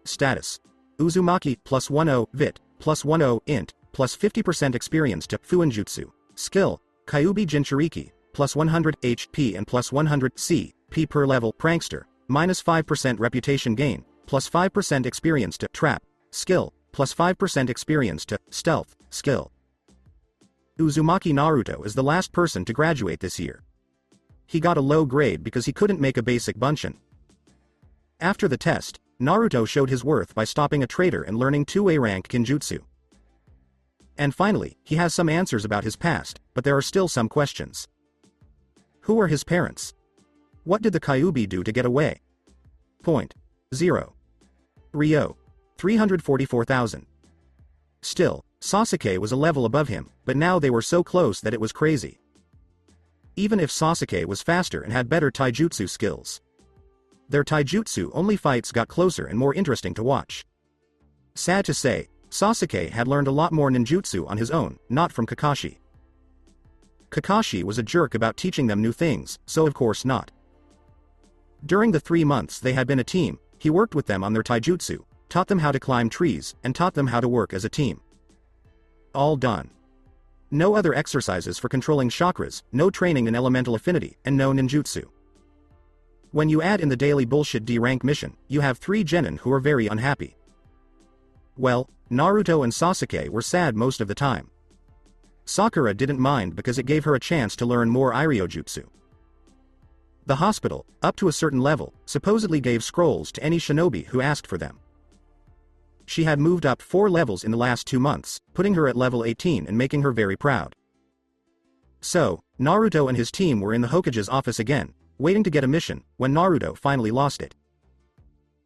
S2: Status. Uzumaki, plus 10, Vit, plus 10, Int, plus 50% experience to Fuinjutsu. Skill, Kyuubi Jinchuriki, plus 100 HP and plus 100 CP per level Prankster, minus 5% reputation gain, plus 5% experience to Trap. Skill, plus 5% experience to Stealth. Skill. Uzumaki Naruto is the last person to graduate this year. He got a low grade because he couldn't make a basic bunshin. After the test, Naruto showed his worth by stopping a traitor and learning 2A rank Kinjutsu. And finally, he has some answers about his past, but there are still some questions. Who are his parents? What did the Kyuubi do to get away? Point. 0. Ryo. 344,000. Still, Sasuke was a level above him, but now they were so close that it was crazy. Even if Sasuke was faster and had better taijutsu skills. Their taijutsu only fights got closer and more interesting to watch. Sad to say, Sasuke had learned a lot more ninjutsu on his own, not from Kakashi. Kakashi was a jerk about teaching them new things, so of course not. During the 3 months they had been a team, he worked with them on their taijutsu, taught them how to climb trees, and taught them how to work as a team. All done. No other exercises for controlling chakras, no training in elemental affinity, and no ninjutsu. When you add in the daily bullshit D-rank mission, you have 3 genin who are very unhappy. Well, Naruto and Sasuke were sad most of the time. Sakura didn't mind because it gave her a chance to learn more Iryojutsu. The hospital, up to a certain level, supposedly gave scrolls to any shinobi who asked for them. She had moved up 4 levels in the last 2 months, putting her at level 18 and making her very proud. So, Naruto and his team were in the Hokage's office again, waiting to get a mission, when Naruto finally lost it.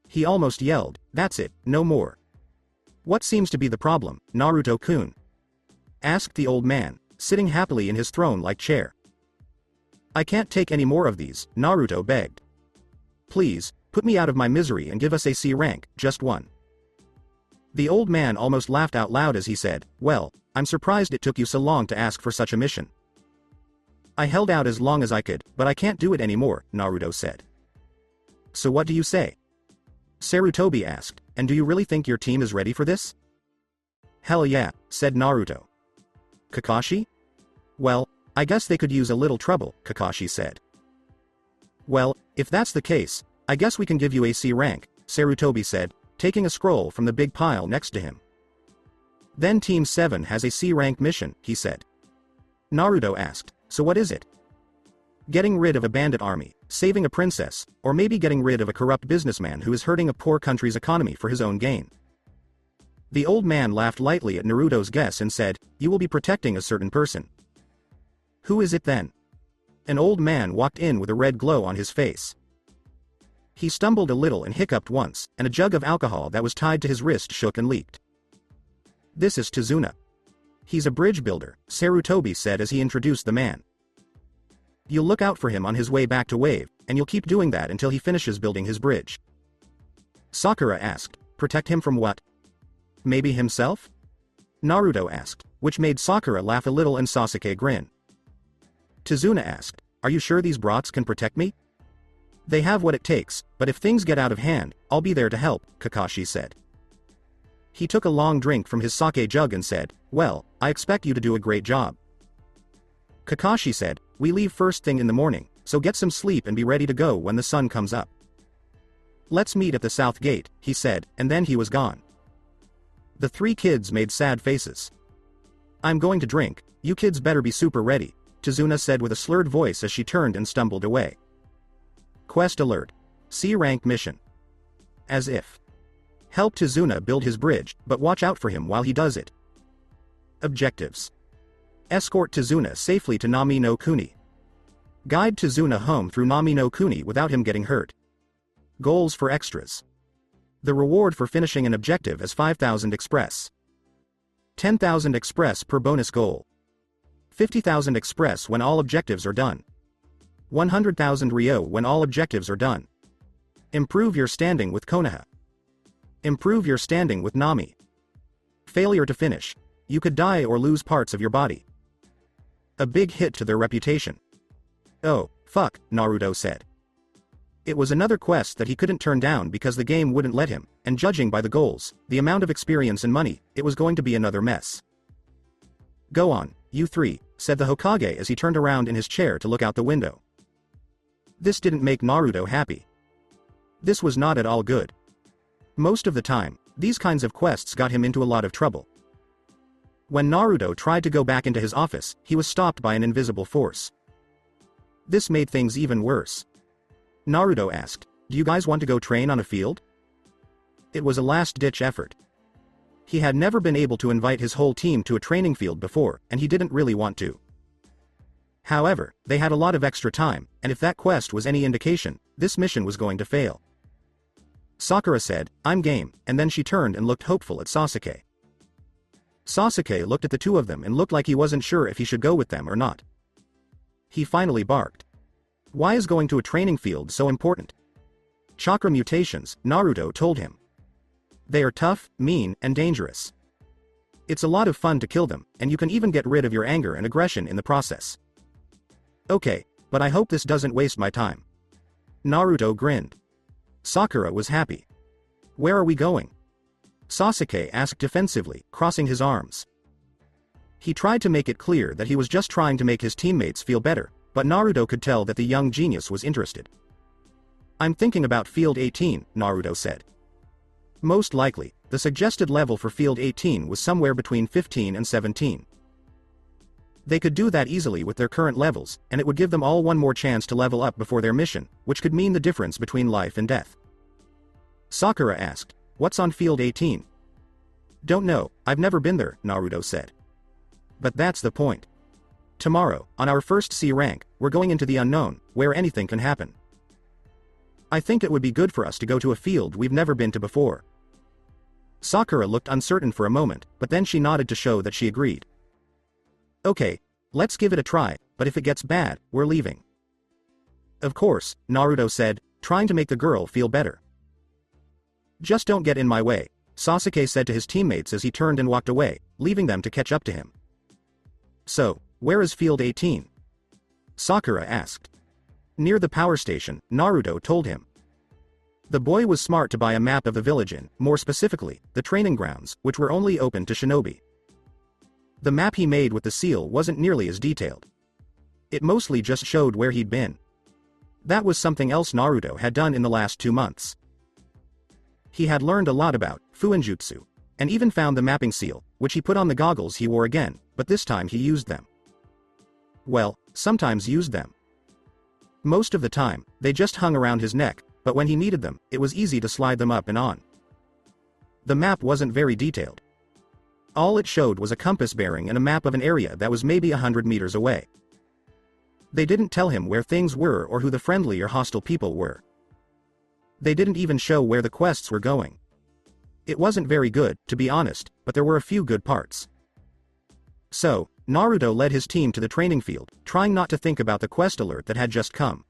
S2: He almost yelled, "That's it, no more." "What seems to be the problem, Naruto-kun?" asked the old man, sitting happily in his throne-like chair. "I can't take any more of these," Naruto begged. "Please, put me out of my misery and give us a C rank, just one." The old man almost laughed out loud as he said, "Well, I'm surprised it took you so long to ask for such a mission." "I held out as long as I could, but I can't do it anymore," Naruto said. "So what do you say?" Sarutobi asked, "And do you really think your team is ready for this?" "Hell yeah," said Naruto. "Kakashi?" "Well, I guess they could use a little trouble," Kakashi said. "Well, if that's the case, I guess we can give you a C rank," Sarutobi said, taking a scroll from the big pile next to him. "Then Team 7 has a C rank mission," he said. Naruto asked, "So what is it?" "Getting rid of a bandit army, saving a princess, or maybe getting rid of a corrupt businessman who is hurting a poor country's economy for his own gain." The old man laughed lightly at Naruto's guess and said, "You will be protecting a certain person." "Who is it then?" An old man walked in with a red glow on his face. He stumbled a little and hiccuped once, and a jug of alcohol that was tied to his wrist shook and leaked. "This is Tazuna. He's a bridge builder," Sarutobi said as he introduced the man. "You'll look out for him on his way back to Wave, and you'll keep doing that until he finishes building his bridge." Sakura asked, "Protect him from what?" "Maybe himself?" Naruto asked, which made Sakura laugh a little and Sasuke grin. Tazuna asked, "Are you sure these brats can protect me?" "They have what it takes, but if things get out of hand, I'll be there to help," Kakashi said. He took a long drink from his sake jug and said, "Well, I expect you to do a great job." Kakashi said, "We leave first thing in the morning, so get some sleep and be ready to go when the sun comes up." "Let's meet at the south gate," he said, and then he was gone. The 3 kids made sad faces. "I'm going to drink, you kids better be super ready," Tazuna said with a slurred voice as she turned and stumbled away. Quest alert. C rank mission. As if. Help Tazuna build his bridge, but watch out for him while he does it. Objectives. Escort Tazuna safely to Nami no Kuni. Guide Tazuna home through Nami no Kuni without him getting hurt. Goals for extras. The reward for finishing an objective is 5,000 express. 10,000 express per bonus goal. 50,000 express when all objectives are done. 100,000 Ryo when all objectives are done. Improve your standing with Konoha. Improve your standing with Nami. Failure to finish. You could die or lose parts of your body. A big hit to their reputation. Oh, fuck, Naruto said. It was another quest that he couldn't turn down because the game wouldn't let him, and judging by the goals, the amount of experience and money, it was going to be another mess. Go on, you three, said the Hokage as he turned around in his chair to look out the window. This didn't make Naruto happy. This was not at all good. Most of the time, these kinds of quests got him into a lot of trouble. When Naruto tried to go back into his office, he was stopped by an invisible force. This made things even worse. Naruto asked, "Do you guys want to go train on a field?" It was a last-ditch effort. He had never been able to invite his whole team to a training field before, and he didn't really want to. However, they had a lot of extra time, and if that quest was any indication, this mission was going to fail. Sakura said, "I'm game," and then she turned and looked hopeful at Sasuke. Sasuke looked at the two of them and looked like he wasn't sure if he should go with them or not. He finally barked. Why is going to a training field so important? Chakra mutations, Naruto told him. They are tough, mean, and dangerous. It's a lot of fun to kill them, and you can even get rid of your anger and aggression in the process. Okay, but I hope this doesn't waste my time. Naruto grinned. Sakura was happy. Where are we going? Sasuke asked defensively, crossing his arms. He tried to make it clear that he was just trying to make his teammates feel better, but Naruto could tell that the young genius was interested. I'm thinking about Field 18, Naruto said. Most likely, the suggested level for Field 18 was somewhere between 15 and 17. They could do that easily with their current levels, and it would give them all one more chance to level up before their mission, which could mean the difference between life and death. Sakura asked, "What's on Field 18? Don't know, I've never been there, Naruto said. But that's the point. Tomorrow, on our first C rank, we're going into the unknown, where anything can happen. I think it would be good for us to go to a field we've never been to before." Sakura looked uncertain for a moment, but then she nodded to show that she agreed. Okay, let's give it a try, but if it gets bad, we're leaving. Of course, Naruto said, trying to make the girl feel better. Just don't get in my way, Sasuke said to his teammates as he turned and walked away, leaving them to catch up to him. So, where is Field 18? Sakura asked. Near the power station, Naruto told him. The boy was smart to buy a map of the village in, more specifically, the training grounds, which were only open to shinobi. The map he made with the seal wasn't nearly as detailed. It mostly just showed where he'd been. That was something else Naruto had done in the last 2 months. He had learned a lot about Fuinjutsu, and even found the mapping seal, which he put on the goggles he wore again, but this time he used them. Well, sometimes used them. Most of the time, they just hung around his neck, but when he needed them, it was easy to slide them up and on. The map wasn't very detailed. All it showed was a compass bearing and a map of an area that was maybe 100 meters away. They didn't tell him where things were or who the friendly or hostile people were. They didn't even show where the quests were going. It wasn't very good, to be honest, but there were a few good parts. So, Naruto led his team to the training field, trying not to think about the quest alert that had just come.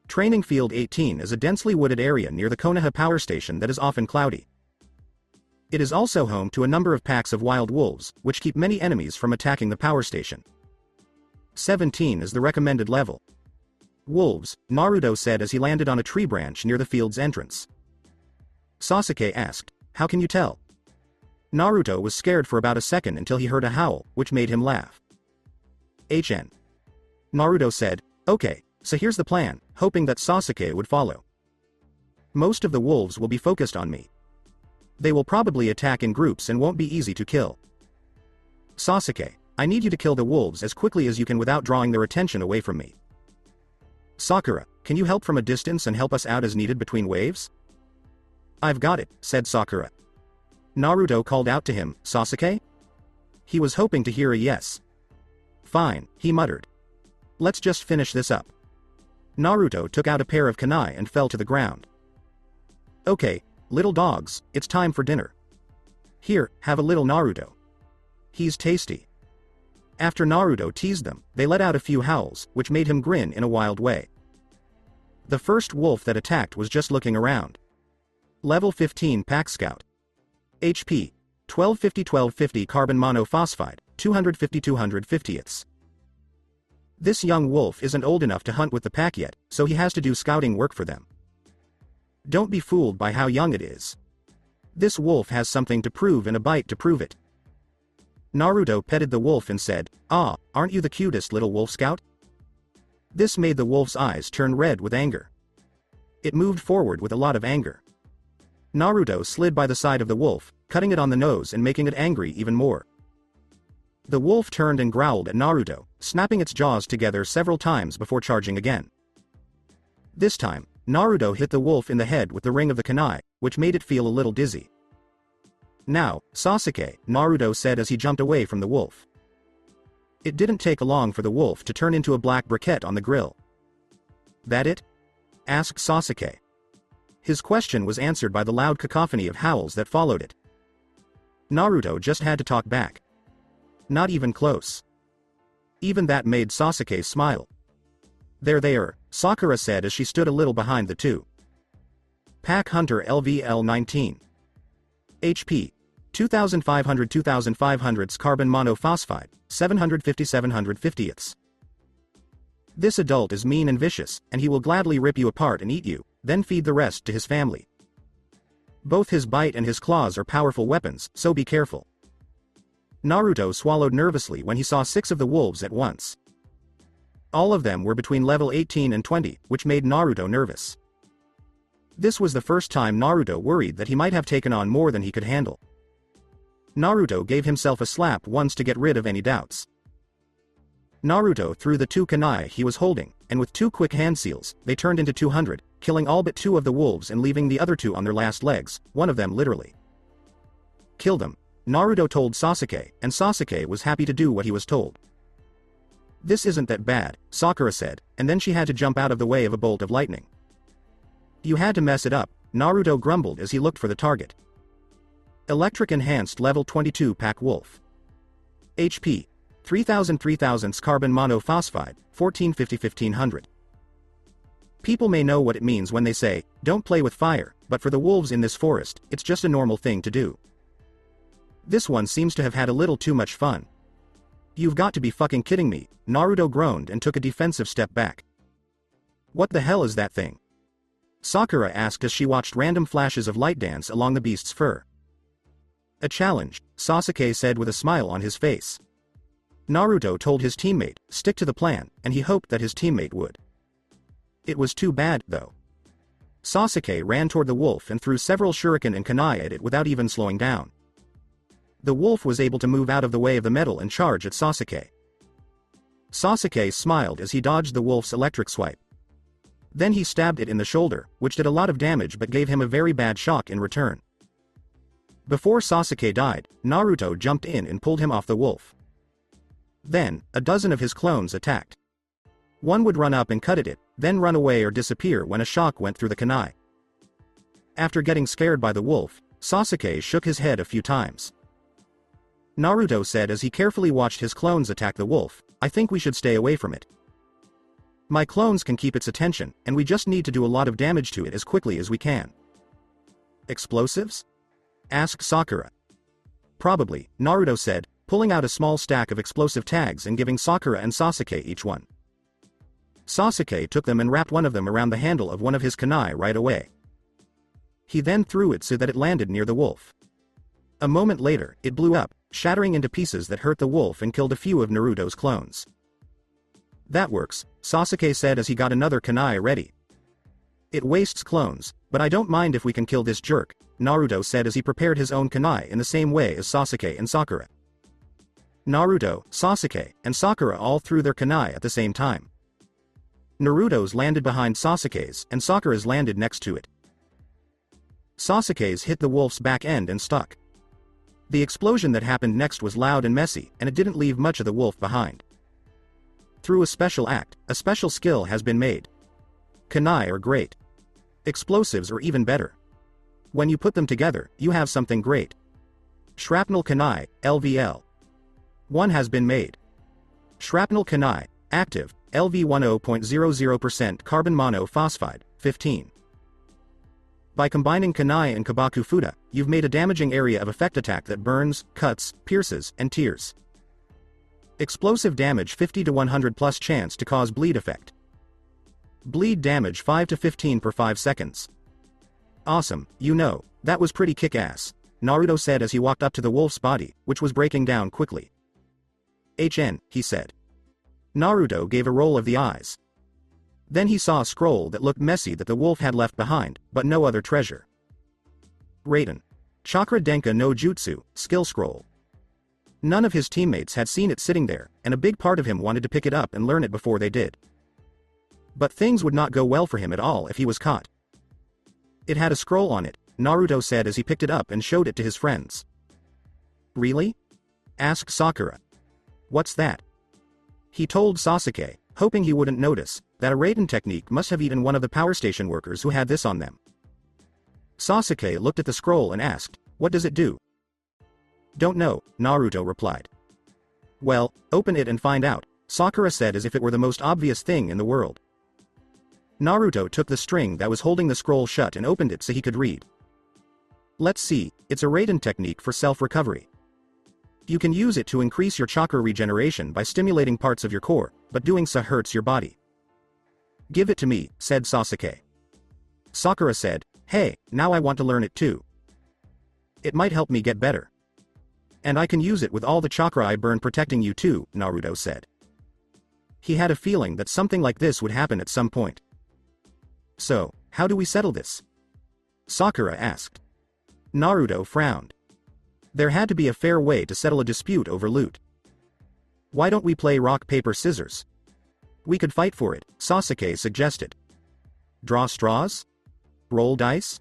S2: Training Field 18 is a densely wooded area near the Konoha power station that is often cloudy. It is also home to a number of packs of wild wolves, which keep many enemies from attacking the power station. 17 is the recommended level. Wolves, Naruto said as he landed on a tree branch near the field's entrance. Sasuke asked, "How can you tell?" Naruto was scared for about a second until he heard a howl, which made him laugh. HN. Naruto said, "Okay, so here's the plan," hoping that Sasuke would follow. Most of the wolves will be focused on me. They will probably attack in groups and won't be easy to kill. Sasuke, I need you to kill the wolves as quickly as you can without drawing their attention away from me. Sakura, can you help from a distance and help us out as needed between waves? I've got it, said Sakura. Naruto called out to him, Sasuke? He was hoping to hear a yes. Fine, he muttered. Let's just finish this up. Naruto took out a pair of kunai and fell to the ground. Okay, little dogs, it's time for dinner. Here, have a little Naruto. He's tasty. After Naruto teased them, they let out a few howls, which made him grin in a wild way. The first wolf that attacked was just looking around. Level 15 Pack Scout. HP. 1250 carbon monophosphide, 250/250ths. This young wolf isn't old enough to hunt with the pack yet, so he has to do scouting work for them. Don't be fooled by how young it is. This wolf has something to prove and a bite to prove it. Naruto petted the wolf and said, "Ah, aren't you the cutest little wolf scout?" This made the wolf's eyes turn red with anger. It moved forward with a lot of anger. Naruto slid by the side of the wolf, cutting it on the nose and making it angry even more. The wolf turned and growled at Naruto, snapping its jaws together several times before charging again. This time, Naruto hit the wolf in the head with the ring of the kunai, which made it feel a little dizzy. "Now, Sasuke," Naruto said as he jumped away from the wolf. It didn't take long for the wolf to turn into a black briquette on the grill. "That it?" asked Sasuke. His question was answered by the loud cacophony of howls that followed it. Naruto just had to talk back. "Not even close." Even that made Sasuke smile. "There they are," Sakura said as she stood a little behind the two. Pack Hunter LVL-19. HP. 2500/2500s carbon monophosphide, 750/750ths. This adult is mean and vicious, and he will gladly rip you apart and eat you, then feed the rest to his family. Both his bite and his claws are powerful weapons, so be careful. Naruto swallowed nervously when he saw 6 of the wolves at once. All of them were between level 18 and 20, which made Naruto nervous. This was the first time Naruto worried that he might have taken on more than he could handle. Naruto gave himself a slap once to get rid of any doubts. Naruto threw the 2 kunai he was holding, and with 2 quick hand seals, they turned into 200, killing all but 2 of the wolves and leaving the other 2 on their last legs, one of them literally. "Kill them," Naruto told Sasuke, and Sasuke was happy to do what he was told. "This isn't that bad," Sakura said, and then she had to jump out of the way of a bolt of lightning. "You had to mess it up," Naruto grumbled as he looked for the target. Electric Enhanced Level 22 Pack Wolf. HP. 3000/3000s carbon monophosphide, 1450/1500. People may know what it means when they say, "Don't play with fire," but for the wolves in this forest, it's just a normal thing to do. This one seems to have had a little too much fun. "You've got to be fucking kidding me," Naruto groaned and took a defensive step back. "What the hell is that thing?" Sakura asked as she watched random flashes of light dance along the beast's fur. "A challenge," Sasuke said with a smile on his face. Naruto told his teammate, stick to the plan, and he hoped that his teammate would. It was too bad, though. Sasuke ran toward the wolf and threw several shuriken and kunai at it without even slowing down. The wolf was able to move out of the way of the metal and charge at Sasuke. Sasuke smiled as he dodged the wolf's electric swipe. Then he stabbed it in the shoulder, which did a lot of damage but gave him a very bad shock in return. Before Sasuke died, Naruto jumped in and pulled him off the wolf. Then, a dozen of his clones attacked. One would run up and cut at it, then run away or disappear when a shock went through the kunai. After getting scared by the wolf, Sasuke shook his head a few times. Naruto said as he carefully watched his clones attack the wolf, "I think we should stay away from it. My clones can keep its attention, and we just need to do a lot of damage to it as quickly as we can." "Explosives?" asked Sakura. "Probably," Naruto said, pulling out a small stack of explosive tags and giving Sakura and Sasuke each one. Sasuke took them and wrapped one of them around the handle of one of his kunai right away. He then threw it so that it landed near the wolf. A moment later, it blew up, shattering into pieces that hurt the wolf and killed a few of Naruto's clones. "That works," Sasuke said as he got another kunai ready. "It wastes clones, but I don't mind if we can kill this jerk," Naruto said as he prepared his own kunai in the same way as Sasuke and Sakura. Naruto, Sasuke, and Sakura all threw their kunai at the same time. Naruto's landed behind Sasuke's and Sakura's landed next to it. Sasuke's hit the wolf's back end and stuck. The explosion that happened next was loud and messy, and it didn't leave much of the wolf behind. Through a special act, a special skill has been made. Kunai are great. Explosives are even better. When you put them together, you have something great. Shrapnel Kunai, LVL. One has been made. Shrapnel Kunai, active, LV10.00% carbon monophosphide, 15. By combining Kunai and Kabaku Fuda, you've made a damaging area of effect attack that burns, cuts, pierces, and tears. Explosive damage 50 to 100 plus chance to cause bleed effect. Bleed damage 5 to 15 per 5 seconds. Awesome, that was pretty kick-ass, Naruto said as he walked up to the wolf's body, which was breaking down quickly. HN, he said. Naruto gave a roll of the eyes. Then he saw a scroll that looked messy that the wolf had left behind, but no other treasure. Raiden. Chakra Denka no Jutsu, skill scroll. None of his teammates had seen it sitting there, and a big part of him wanted to pick it up and learn it before they did. But things would not go well for him at all if he was caught. It had a scroll on it, Naruto said as he picked it up and showed it to his friends. Really? Asked Sakura. What's that? He told Sasuke, hoping he wouldn't notice, that a Raiden technique must have eaten one of the power station workers who had this on them. Sasuke looked at the scroll and asked, what does it do? Don't know, Naruto replied. Well, open it and find out, Sakura said as if it were the most obvious thing in the world. Naruto took the string that was holding the scroll shut and opened it so he could read. Let's see, it's a Raiden technique for self-recovery. You can use it to increase your chakra regeneration by stimulating parts of your core, but doing so hurts your body. Give it to me, said Sasuke. Sakura said, hey, now I want to learn it too. It might help me get better. And I can use it with all the chakra I burn protecting you too, Naruto said. He had a feeling that something like this would happen at some point. So, how do we settle this? Sakura asked. Naruto frowned. There had to be a fair way to settle a dispute over loot. Why don't we play rock paper scissors? We could fight for it, Sasuke suggested. Draw straws? Roll dice?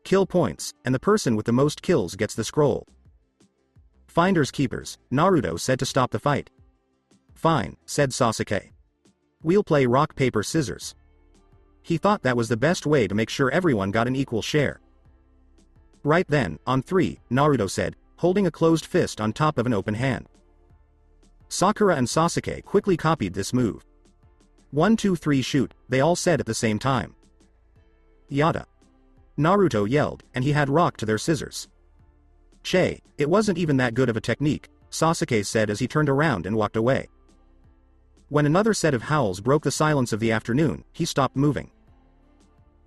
S2: Kill points, and the person with the most kills gets the scroll. Finders keepers, Naruto said to stop the fight. Fine, said Sasuke. We'll play rock paper scissors. He thought that was the best way to make sure everyone got an equal share. Right then, on 3, Naruto said, holding a closed fist on top of an open hand. Sakura and Sasuke quickly copied this move. 1 2 3 shoot, they all said at the same time. Yada. Naruto yelled, and he had rock to their scissors. Che, it wasn't even that good of a technique, Sasuke said as he turned around and walked away. When another set of howls broke the silence of the afternoon, he stopped moving.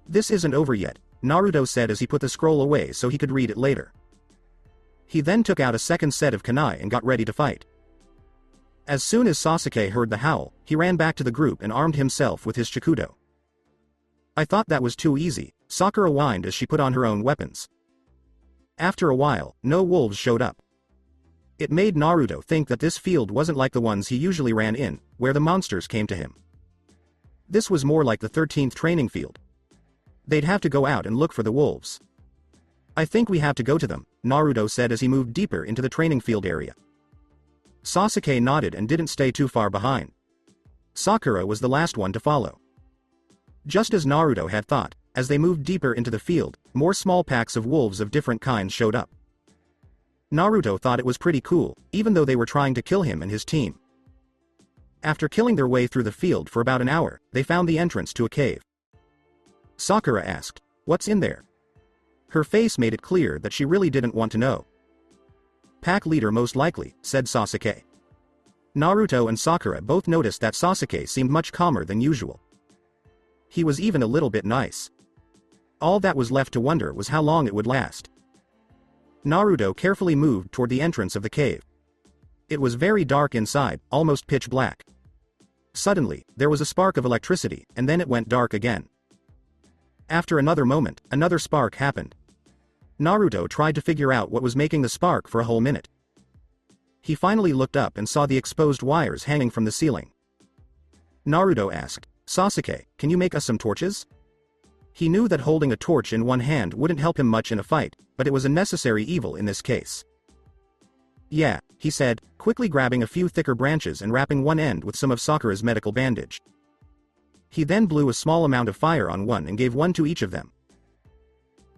S2: This isn't over yet, Naruto said as he put the scroll away so he could read it later. He then took out a second set of kunai and got ready to fight. As soon as Sasuke heard the howl, he ran back to the group and armed himself with his Chikudo. I thought that was too easy, Sakura whined as she put on her own weapons. After a while, no wolves showed up. It made Naruto think that this field wasn't like the ones he usually ran in, where the monsters came to him. This was more like the 13th training field. They'd have to go out and look for the wolves. I think we have to go to them, Naruto said as he moved deeper into the training field area. Sasuke nodded and didn't stay too far behind. Sakura was the last one to follow. Just as Naruto had thought, as they moved deeper into the field, more small packs of wolves of different kinds showed up. Naruto thought it was pretty cool, even though they were trying to kill him and his team. After killing their way through the field for about an hour, they found the entrance to a cave. Sakura asked, "What's in there?" Her face made it clear that she really didn't want to know. "Pack leader most likely," said Sasuke. Naruto and Sakura both noticed that Sasuke seemed much calmer than usual. He was even a little bit nice. All that was left to wonder was how long it would last. Naruto carefully moved toward the entrance of the cave. It was very dark inside, almost pitch black. Suddenly, there was a spark of electricity, and then it went dark again. After another moment, another spark happened. Naruto tried to figure out what was making the spark for a whole minute. He finally looked up and saw the exposed wires hanging from the ceiling. Naruto asked, "Sasuke, can you make us some torches?" He knew that holding a torch in one hand wouldn't help him much in a fight, but it was a necessary evil in this case. "Yeah," he said, quickly grabbing a few thicker branches and wrapping one end with some of Sakura's medical bandage. He then blew a small amount of fire on one and gave one to each of them.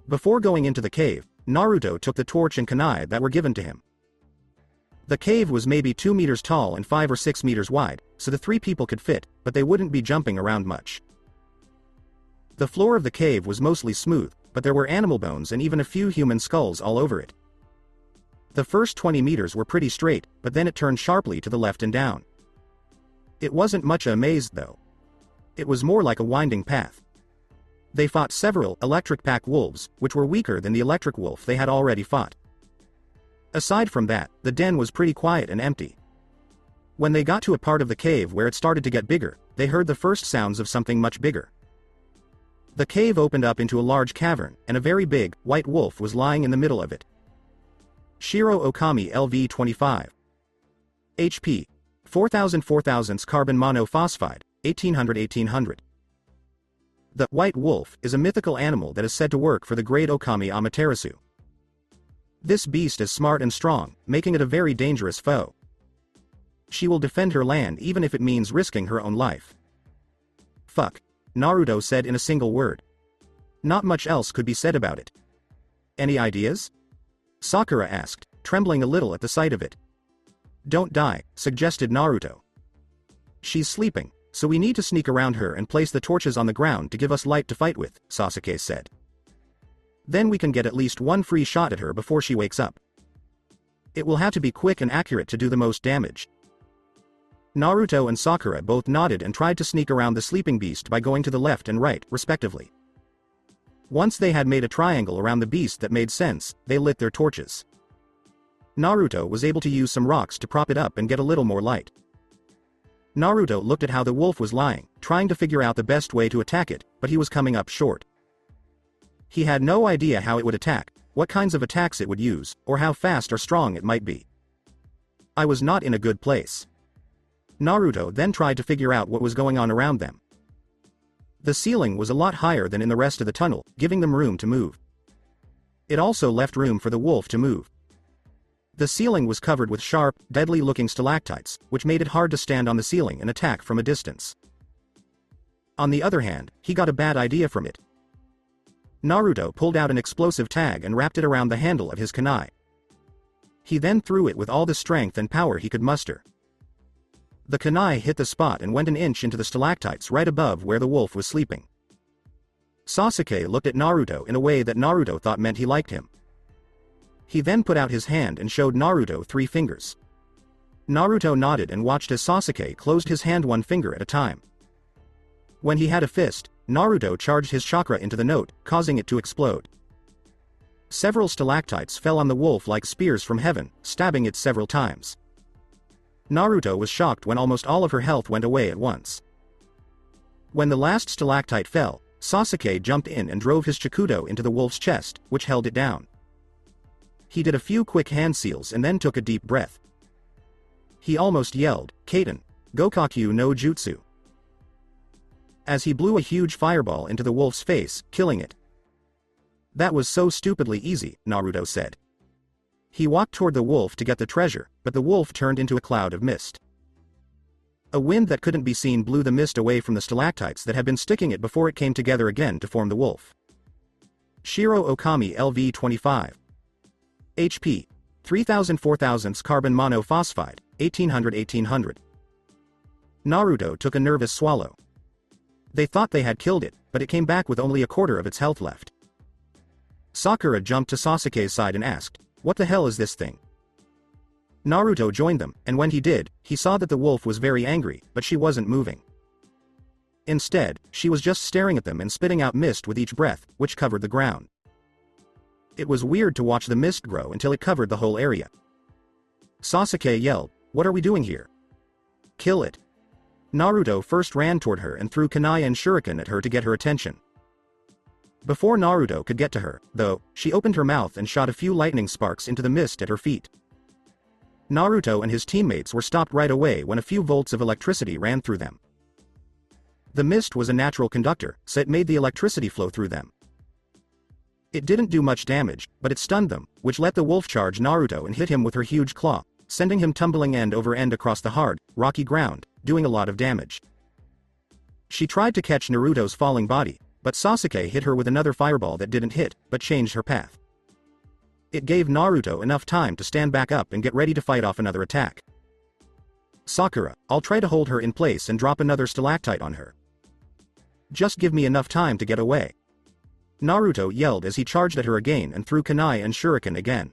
S2: Before going into the cave, Naruto took the torch and kunai that were given to him. The cave was maybe 2 meters tall and 5 or 6 meters wide, so the 3 people could fit, but they wouldn't be jumping around much. The floor of the cave was mostly smooth, but there were animal bones and even a few human skulls all over it. The first 20 meters were pretty straight, but then it turned sharply to the left and down. It wasn't much a maze though. It was more like a winding path. They fought several electric pack wolves, which were weaker than the electric wolf they had already fought. Aside from that, the den was pretty quiet and empty. When they got to a part of the cave where it started to get bigger, they heard the first sounds of something much bigger. The cave opened up into a large cavern, and a very big, white wolf was lying in the middle of it. Shiro Okami LV-25. HP. 4000 carbon monophosphide, 1800. The white wolf is a mythical animal that is said to work for the great Okami Amaterasu. This beast is smart and strong, making it a very dangerous foe. She will defend her land even if it means risking her own life. Fuck, Naruto said in a single word. Not much else could be said about it. Any ideas? Sakura asked, trembling a little at the sight of it. Don't die, suggested Naruto. She's sleeping, so we need to sneak around her and place the torches on the ground to give us light to fight with, Sasuke said. Then we can get at least one free shot at her before she wakes up. It will have to be quick and accurate to do the most damage. Naruto and Sakura both nodded and tried to sneak around the sleeping beast by going to the left and right, respectively. Once they had made a triangle around the beast that made sense, they lit their torches. Naruto was able to use some rocks to prop it up and get a little more light. Naruto looked at how the wolf was lying, trying to figure out the best way to attack it, but he was coming up short. He had no idea how it would attack, what kinds of attacks it would use, or how fast or strong it might be. I was not in a good place. Naruto then tried to figure out what was going on around them. The ceiling was a lot higher than in the rest of the tunnel, giving them room to move. It also left room for the wolf to move. The ceiling was covered with sharp, deadly-looking stalactites, which made it hard to stand on the ceiling and attack from a distance. On the other hand, he got a bad idea from it. Naruto pulled out an explosive tag and wrapped it around the handle of his kunai. He then threw it with all the strength and power he could muster. The kunai hit the spot and went an inch into the stalactites right above where the wolf was sleeping. Sasuke looked at Naruto in a way that Naruto thought meant he liked him. He then put out his hand and showed Naruto 3 fingers. Naruto nodded and watched as Sasuke closed his hand 1 finger at a time. When he had a fist, Naruto charged his chakra into the note, causing it to explode. Several stalactites fell on the wolf like spears from heaven, stabbing it several times. Naruto was shocked when almost all of her health went away at once. When the last stalactite fell, Sasuke jumped in and drove his Chikudo into the wolf's chest, which held it down. He did a few quick hand seals and then took a deep breath. He almost yelled, "Kaiten, Gokaku no Jutsu," as he blew a huge fireball into the wolf's face, killing it. That was so stupidly easy, Naruto said. He walked toward the wolf to get the treasure, but the wolf turned into a cloud of mist. A wind that couldn't be seen blew the mist away from the stalactites that had been sticking it before it came together again to form the wolf. Shiro Okami LV-25. HP. 3000 carbon monophosphide, 1800. Naruto took a nervous swallow. They thought they had killed it, but it came back with only a quarter of its health left. Sakura jumped to Sasuke's side and asked, "What the hell is this thing?" Naruto joined them, and when he did, he saw that the wolf was very angry, but she wasn't moving. Instead, she was just staring at them and spitting out mist with each breath, which covered the ground. It was weird to watch the mist grow until it covered the whole area. Sasuke yelled, "What are we doing here? Kill it." Naruto first ran toward her and threw kunai and shuriken at her to get her attention. Before Naruto could get to her, though, she opened her mouth and shot a few lightning sparks into the mist at her feet. Naruto and his teammates were stopped right away when a few volts of electricity ran through them. The mist was a natural conductor, so it made the electricity flow through them. It didn't do much damage, but it stunned them, which let the wolf charge Naruto and hit him with her huge claw, sending him tumbling end over end across the hard, rocky ground, doing a lot of damage. She tried to catch Naruto's falling body, but Sasuke hit her with another fireball that didn't hit, but changed her path. It gave Naruto enough time to stand back up and get ready to fight off another attack. "Sakura, I'll try to hold her in place and drop another stalactite on her. Just give me enough time to get away." Naruto yelled as he charged at her again and threw kunai and shuriken again.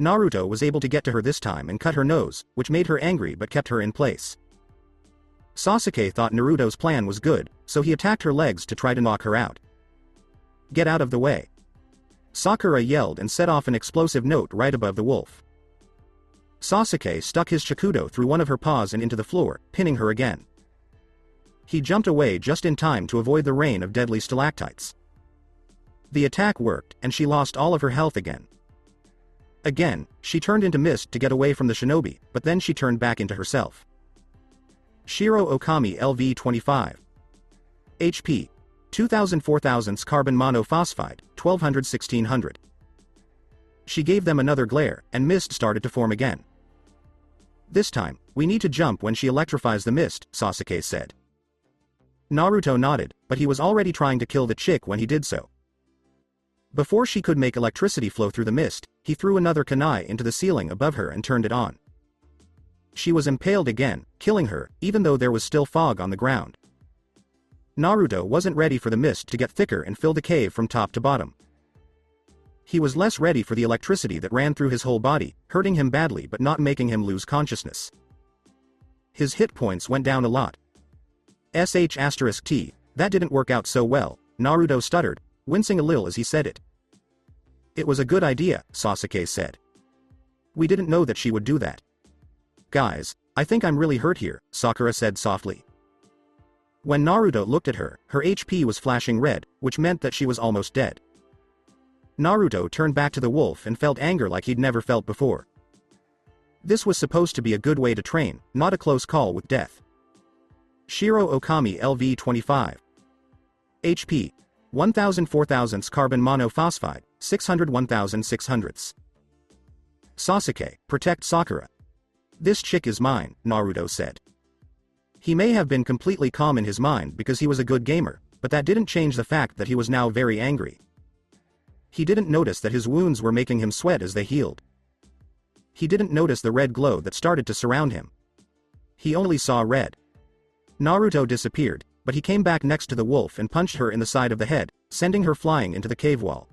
S2: Naruto was able to get to her this time and cut her nose, which made her angry but kept her in place. Sasuke thought Naruto's plan was good, so he attacked her legs to try to knock her out. "Get out of the way!" Sakura yelled and set off an explosive note right above the wolf. Sasuke stuck his Shakudo through one of her paws and into the floor, pinning her again. He jumped away just in time to avoid the rain of deadly stalactites. The attack worked, and she lost all of her health again. Again, she turned into mist to get away from the shinobi, but then she turned back into herself. Shiro Okami LV-25. HP. 2000-4000 carbon monophosphide, 1200-1600. She gave them another glare, and mist started to form again. "This time, we need to jump when she electrifies the mist," Sasuke said. Naruto nodded, but he was already trying to kill the chick when he did so. Before she could make electricity flow through the mist, he threw another kunai into the ceiling above her and turned it on. She was impaled again, killing her, even though there was still fog on the ground. Naruto wasn't ready for the mist to get thicker and fill the cave from top to bottom. He was less ready for the electricity that ran through his whole body, hurting him badly but not making him lose consciousness. His hit points went down a lot. *T, that didn't work out so well, Naruto stuttered, wincing a little as he said it. "It was a good idea," Sasuke said. "We didn't know that she would do that." "Guys, I think I'm really hurt here," Sakura said softly. When Naruto looked at her, her HP was flashing red, which meant that she was almost dead. Naruto turned back to the wolf and felt anger like he'd never felt before. This was supposed to be a good way to train, not a close call with death. Shiro Okami LV-25. HP. 1000-4000 carbon monophosphide, 600-1600. Sasuke, protect Sakura. "This chick is mine," Naruto said. He may have been completely calm in his mind because he was a good gamer, but that didn't change the fact that he was now very angry. He didn't notice that his wounds were making him sweat as they healed. He didn't notice the red glow that started to surround him. He only saw red. Naruto disappeared, but he came back next to the wolf and punched her in the side of the head, sending her flying into the cave wall.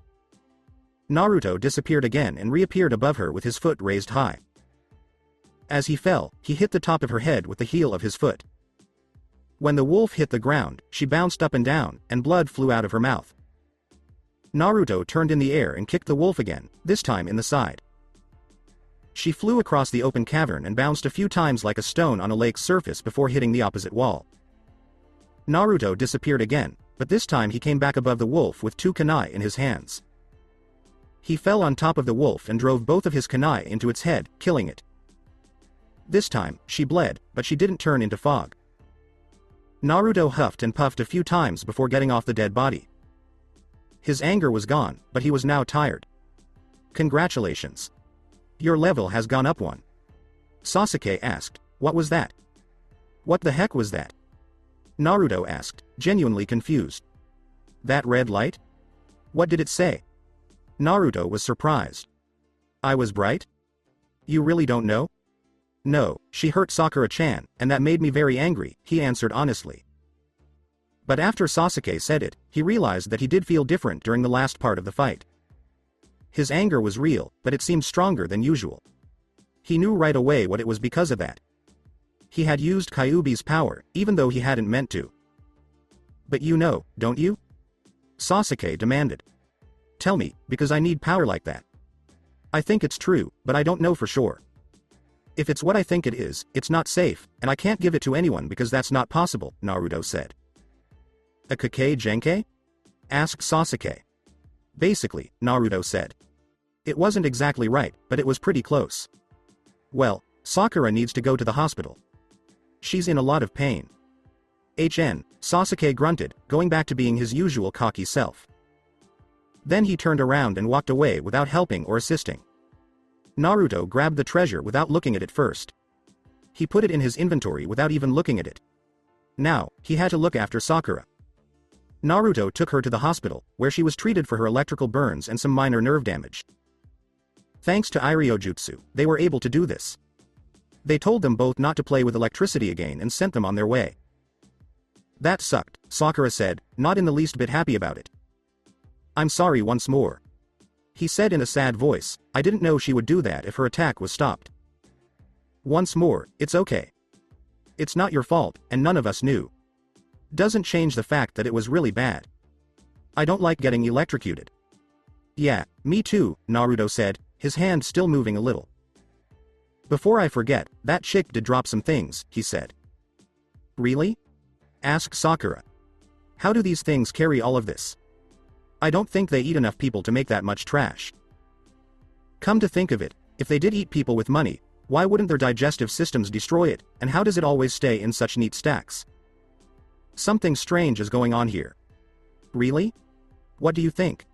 S2: Naruto disappeared again and reappeared above her with his foot raised high. As he fell, he hit the top of her head with the heel of his foot. When the wolf hit the ground, she bounced up and down, and blood flew out of her mouth. Naruto turned in the air and kicked the wolf again, this time in the side. She flew across the open cavern and bounced a few times like a stone on a lake's surface before hitting the opposite wall. Naruto disappeared again, but this time he came back above the wolf with two kunai in his hands. He fell on top of the wolf and drove both of his kunai into its head, killing it. This time, she bled, but she didn't turn into fog. Naruto huffed and puffed a few times before getting off the dead body. His anger was gone, but he was now tired. "Congratulations. Your level has gone up one." Sasuke asked, "What was that?" "What the heck was that?" Naruto asked, genuinely confused. "That red light? What did it say?" Naruto was surprised. "I was bright? You really don't know?" "No, she hurt Sakura-chan, and that made me very angry," he answered honestly. But after Sasuke said it, he realized that he did feel different during the last part of the fight. His anger was real, but it seemed stronger than usual. He knew right away what it was because of that. He had used Kyuubi's power, even though he hadn't meant to. "But you know, don't you?" Sasuke demanded. "Tell me, because I need power like that." "I think it's true, but I don't know for sure." "If it's what I think it is, it's not safe, and I can't give it to anyone because that's not possible," Naruto said. "A Kake Genkai?" asked Sasuke. "Basically," Naruto said. "It wasn't exactly right, but it was pretty close." "Well, Sakura needs to go to the hospital. She's in a lot of pain." Sasuke grunted, going back to being his usual cocky self. Then he turned around and walked away without helping or assisting. Naruto grabbed the treasure without looking at it first. He put it in his inventory without even looking at it. Now, he had to look after Sakura. Naruto took her to the hospital, where she was treated for her electrical burns and some minor nerve damage. Thanks to Iryojutsu, they were able to do this. They told them both not to play with electricity again and sent them on their way. "That sucked," Sakura said, not in the least bit happy about it. I'm sorry once more. He said in a sad voice. I didn't know she would do that if her attack was stopped. Once more, it's okay. It's not your fault, and none of us knew. Doesn't change the fact that it was really bad. I don't like getting electrocuted. Yeah, me too, Naruto said, his hand still moving a little. Before I forget, that chick did drop some things, he said. Really? Asked Sakura. How do these things carry all of this? I don't think they eat enough people to make that much trash. Come to think of it, if they did eat people with money, why wouldn't their digestive systems destroy it, and how does it always stay in such neat stacks? Something strange is going on here. Really? What do you think?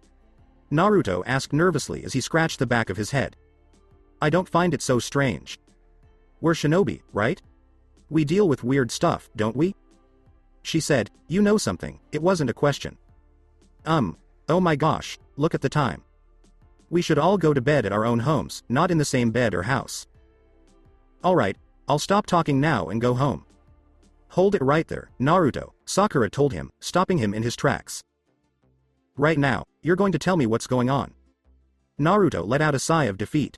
S2: Naruto asked nervously as he scratched the back of his head. I don't find it so strange. We're shinobi, right? We deal with weird stuff, don't we? She said, you know something, it wasn't a question. Oh my gosh, look at the time. We should all go to bed at our own homes, not in the same bed or house. Alright, I'll stop talking now and go home. Hold it right there, Naruto, Sakura told him, stopping him in his tracks. Right now, you're going to tell me what's going on. Naruto let out a sigh of defeat.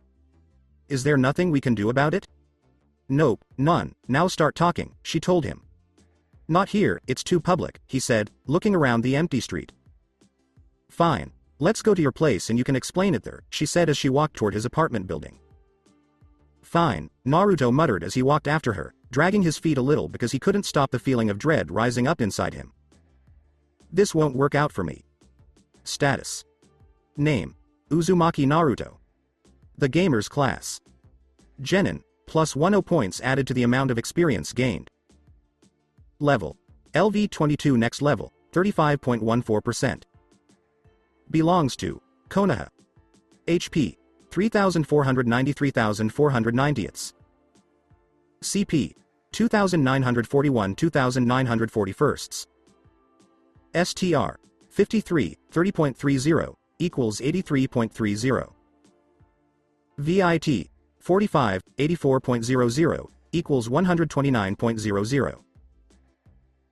S2: Is there nothing we can do about it? Nope, none, now start talking, she told him. Not here, it's too public, he said, looking around the empty street. Fine, let's go to your place and you can explain it there, she said as she walked toward his apartment building. Fine, Naruto muttered as he walked after her, dragging his feet a little because he couldn't stop the feeling of dread rising up inside him. This won't work out for me. Status. Name. Uzumaki Naruto. The Gamer's Class. Genin, plus 10 points added to the amount of experience gained. Level. LV22 next level, 35.14%. Belongs to Konoha. HP. 3,493,490ths. CP. 2,941 2,941sts. STR. 53, 30.30, equals 83.30. VIT. 45, 84.00, equals 129.00.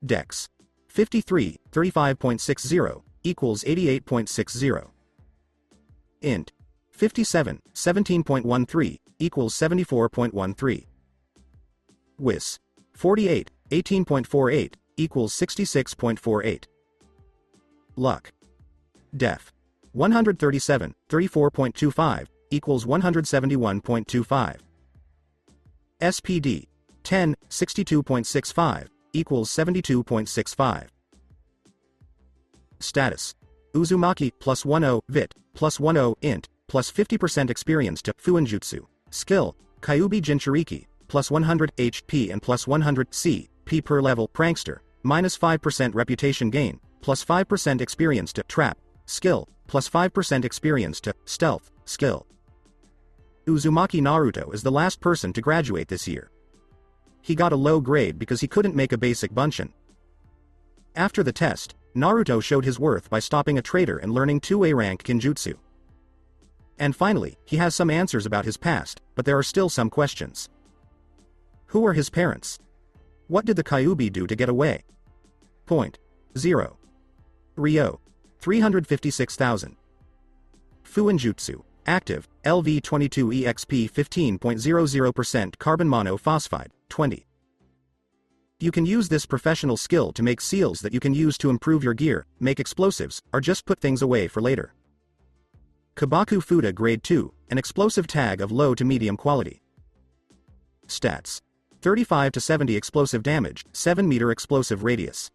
S2: Dex. 53, 35.60, equals 88.60. Int. 57, 17.13, equals 74.13. WIS. 48, 18.48, equals 66.48. Luck. Def. 137, 34.25, equals 171.25. SPD. 10, 62.65, equals 72.65. Status. Uzumaki, plus 10, Vit, plus 10, Int, plus 50% experience to Fuinjutsu. Skill, Kyuubi Jinchuriki, plus 100 HP and plus 100 CP per level Prankster, minus 5% reputation gain, plus 5% experience to Trap. Skill, plus 5% experience to Stealth. Skill. Uzumaki Naruto is the last person to graduate this year. He got a low grade because he couldn't make a basic bunshin. After the test, Naruto showed his worth by stopping a traitor and learning 2A rank Kinjutsu. And finally, he has some answers about his past, but there are still some questions. Who are his parents? What did the Kyuubi do to get away? Point. 0. Ryo. 356,000. Fuinjutsu. Active, LV22 EXP 15.00% carbon monophosphide, 20. You can use this professional skill to make seals that you can use to improve your gear, make explosives, or just put things away for later. Kabaku Fuda Grade 2, an explosive tag of low to medium quality. Stats. 35 to 70 explosive damage, 7 meter explosive radius.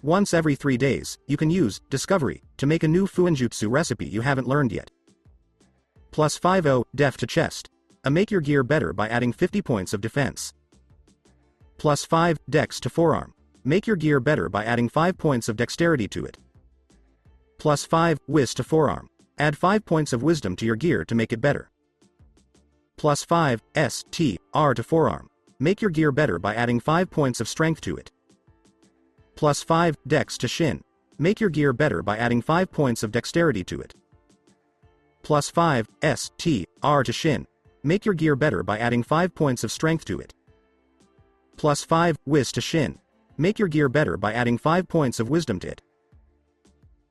S2: Once every 3 days, you can use Discovery to make a new Fuinjutsu recipe you haven't learned yet. Plus 50 Def to chest. Make your gear better by adding 50 points of defense. Plus 5 Dex to forearm. Make your gear better by adding 5 points of dexterity to it. Plus 5 Wis to forearm. Add 5 points of wisdom to your gear to make it better. Plus 5 STR to forearm. Make your gear better by adding 5 points of strength to it. Plus 5 Dex to shin. Make your gear better by adding 5 points of dexterity to it. Plus 5 STR to shin. Make your gear better by adding 5 points of strength to it. Plus 5 Wis to shin. Make your gear better by adding 5 points of wisdom to it.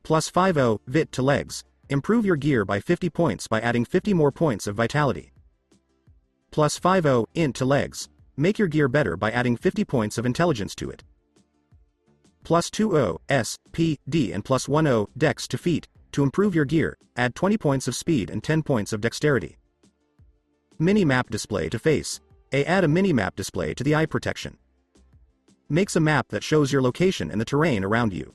S2: Plus 50 Vit to legs. Improve your gear by 50 points by adding 50 more points of vitality. Plus 50 Int to legs. Make your gear better by adding 50 points of intelligence to it. Plus 20 S, P, D and plus 10 Dex to feet. To improve your gear, add 20 points of speed and 10 points of dexterity. Mini-map display to face. Add a mini-map display to the eye protection. Makes a map that shows your location and the terrain around you.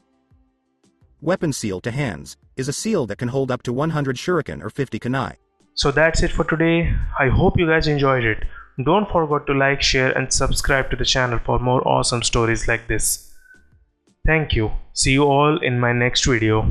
S2: Weapon seal to hands. Is a seal that can hold up to 100 shuriken or 50 kunai.
S1: So that's it for today. I hope you guys enjoyed it. Don't forget to like, share and subscribe to the channel for more awesome stories like this. Thank you. See you all in my next video.